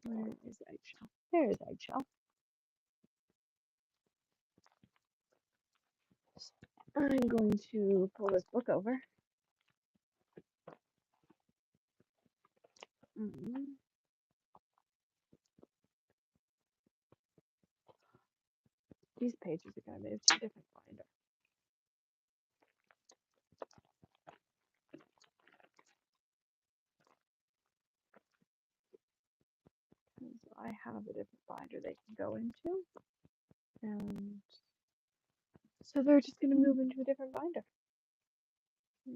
Where is Eggshell? There is Eggshell. I'm going to pull this book over. These pages are going to move to a different binder. So I have a different binder they can go into. And so they're just going to move into a different binder.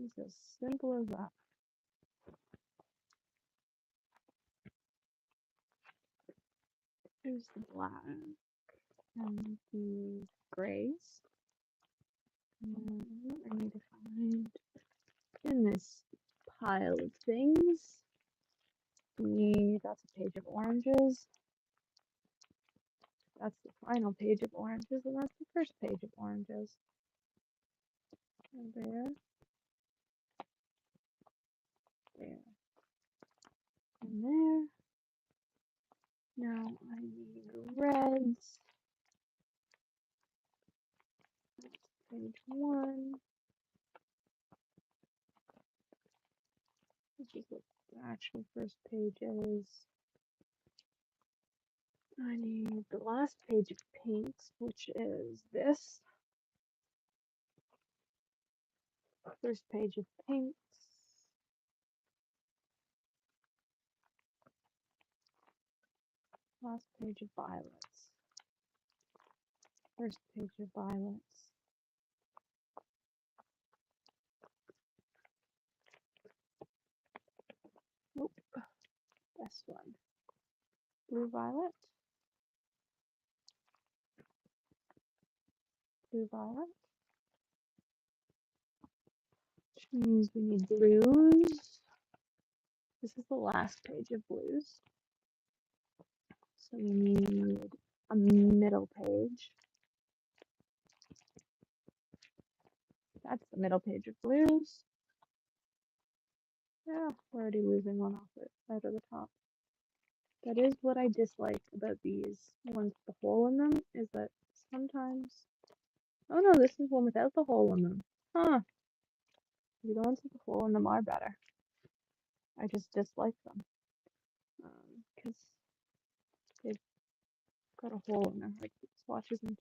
It's as simple as that. Here's the black and the grays. And I need to find in this pile of things. That's a page of oranges. That's the final page of oranges, and that's the first page of oranges. And there, and there. Now I need reds. That's page 1. Which is what the actual first page is. I need the last page of pinks, which is this. First page of pinks. Last page of violets. First page of violets. Nope. This one. Blue violet. Blue violet. Which means we need blues. This is the last page of blues. So we need a middle page. That's the middle page of blues. Yeah, we're already losing one off it out of the top. That is what I dislike about these ones with the hole in them, is that sometimes... Oh no, this is one without the hole in them. Huh. The ones with the hole in them are better. I just dislike them. Because they've got a hole in them, like swatches. And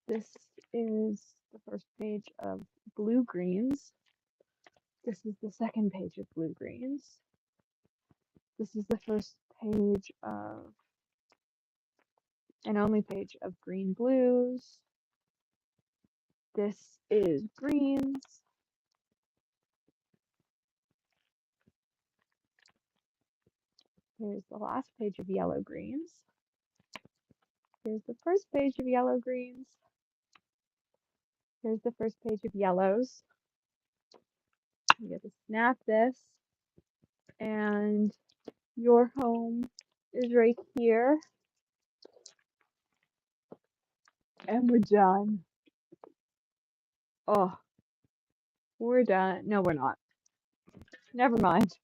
this is the first page of blue greens. This is the second page of blue greens. This is the first page of, and only page of green blues. This is greens. Here's the last page of yellow greens. Here's the first page of yellow greens. Here's the first page of yellows. You get to snap this, and your home is right here. And we're done. Oh, we're done. No, we're not. Never mind.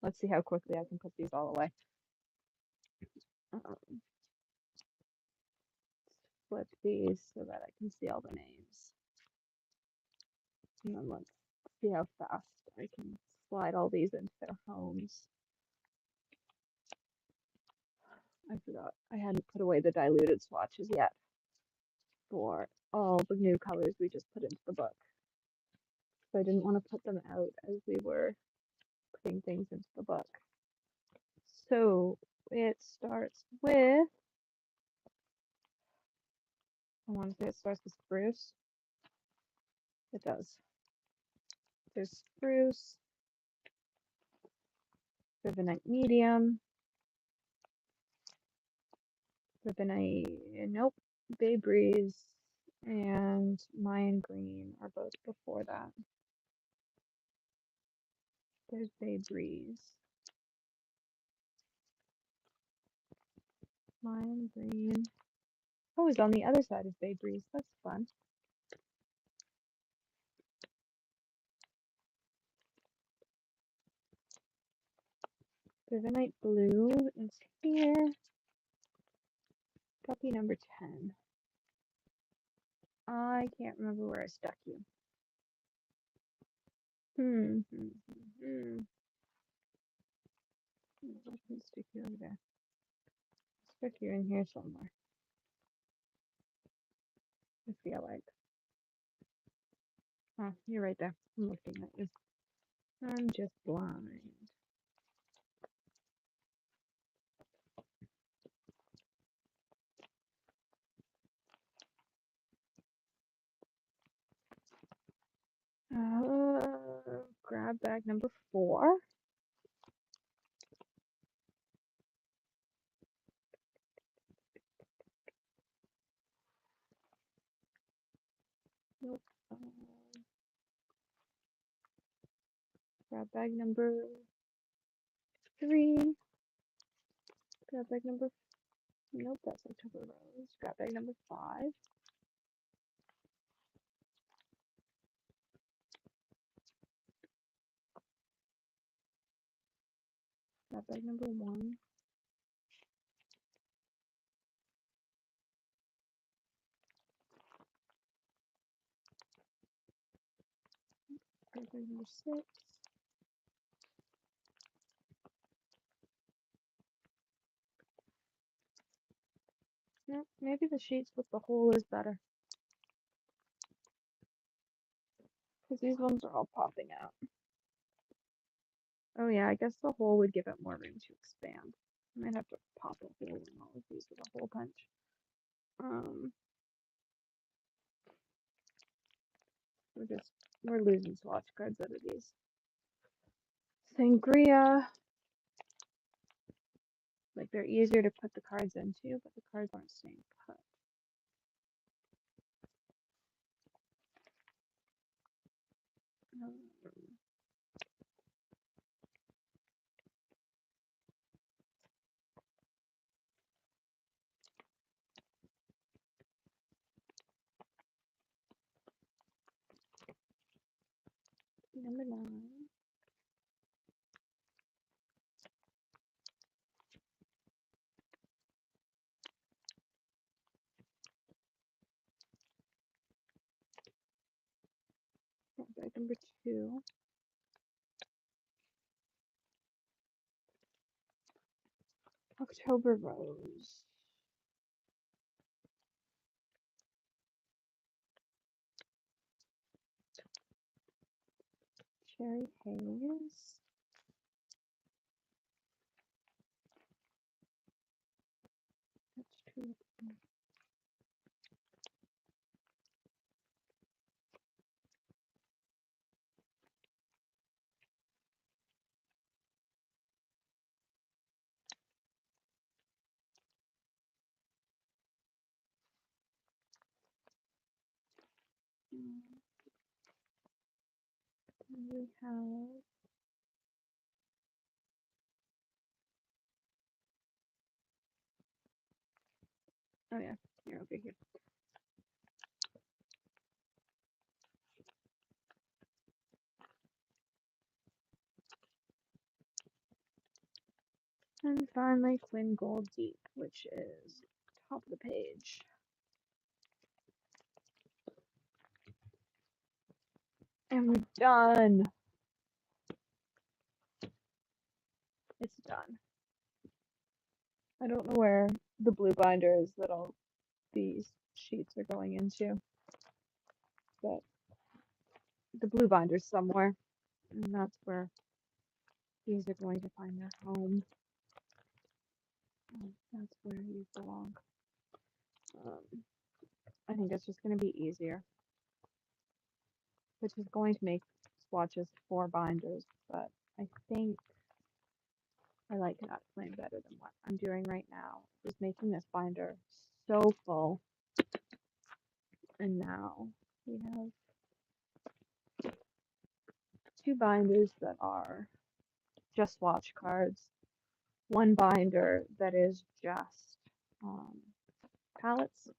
Let's see how quickly I can put these all away. Flip these so that I can see all the names. And then let's see how fast I can slide all these into their homes. I forgot I hadn't put away the diluted swatches yet for all the new colors we just put into the book. So I didn't want to put them out as we were putting things into the book. So it starts with, I want to say it starts with spruce. It does. There's spruce, ribbonite medium, ribbonite, nope, Bay Breeze, and Mayan Green are both before that. There's Bay Breeze. Mayan Green. Oh, it's on the other side of Bay Breeze. That's fun. Ribbonite Blue is here. Copy number 10. I can't remember where I stuck you. Let's stick you over there. Stick you in here somewhere. I feel like. Oh, you're right there. I'm looking at you. I'm just blind. Grab bag number 4. Nope. Grab bag number 3. Grab bag number. Nope, that's October Rose. Grab bag number 5. Grab bag number 1. Grab bag number 6. Nope, maybe the sheets with the hole is better. Because these ones are all popping out. Oh yeah, I guess the hole would give it more room to expand. I might have to pop a hole in all of these with a hole punch. We're losing swatch cards out of these. Sangria. Like they're easier to put the cards into, but the cards aren't staying put. Number 9. Bag number 2. October Rose. Cherry Haze. That's 2. We have oh yeah, here, okay, here. And finally Quinn Gold Deep, which is top of the page. And we're done. It's done. I don't know where the blue binder is that all these sheets are going into, but the blue binder's somewhere, and that's where These are going to find their home. That's where you belong. I think it's just going to be easier, which is going to make swatches 4 binders, but I think I like that plan better than what I'm doing right now. Just making this binder so full, and now we have 2 binders that are just swatch cards, 1 binder that is just palettes,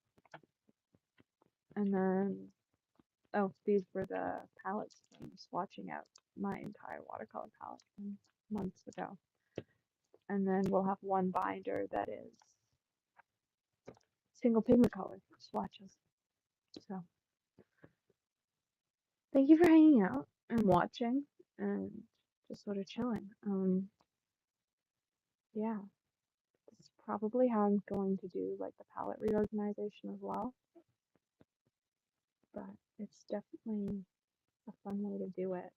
and then, oh, these were the palettes from swatching out my entire watercolor palette from months ago. And then we'll have 1 binder that is single pigment color swatches. So thank you for hanging out and watching and just sort of chilling. Yeah, this is probably how I'm going to do like the palette reorganization as well. But it's definitely a fun way to do it.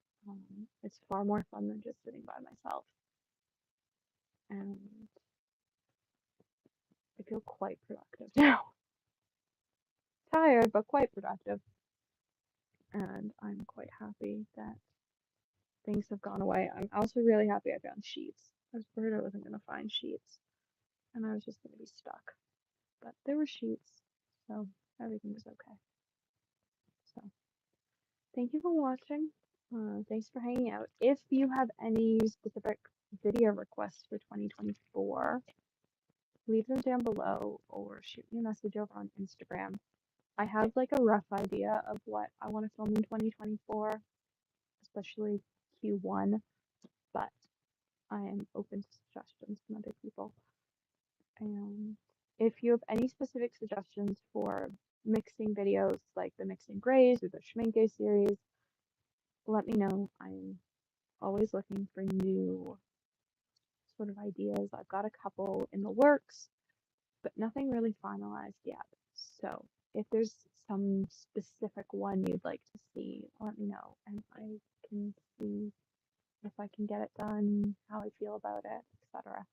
It's far more fun than just sitting by myself. And I feel quite productive now. Tired, but quite productive. And I'm quite happy that things have gone away. I'm also really happy I found sheets. I was worried I wasn't going to find sheets. And I was just going to be stuck. But there were sheets. So everything was okay. So thank you for watching. Thanks for hanging out. If you have any specific video requests for 2024, leave them down below or shoot me a message over on Instagram. I have like a rough idea of what I want to film in 2024, especially Q1, but I am open to suggestions from other people. And if you have any specific suggestions for mixing videos, like the Mixing Grays or the Schminke series, let me know. I'm always looking for new sort of ideas. I've got a couple in the works, but nothing really finalized yet. So if there's some specific one you'd like to see, let me know, and I can see if I can get it done, how I feel about it, etc.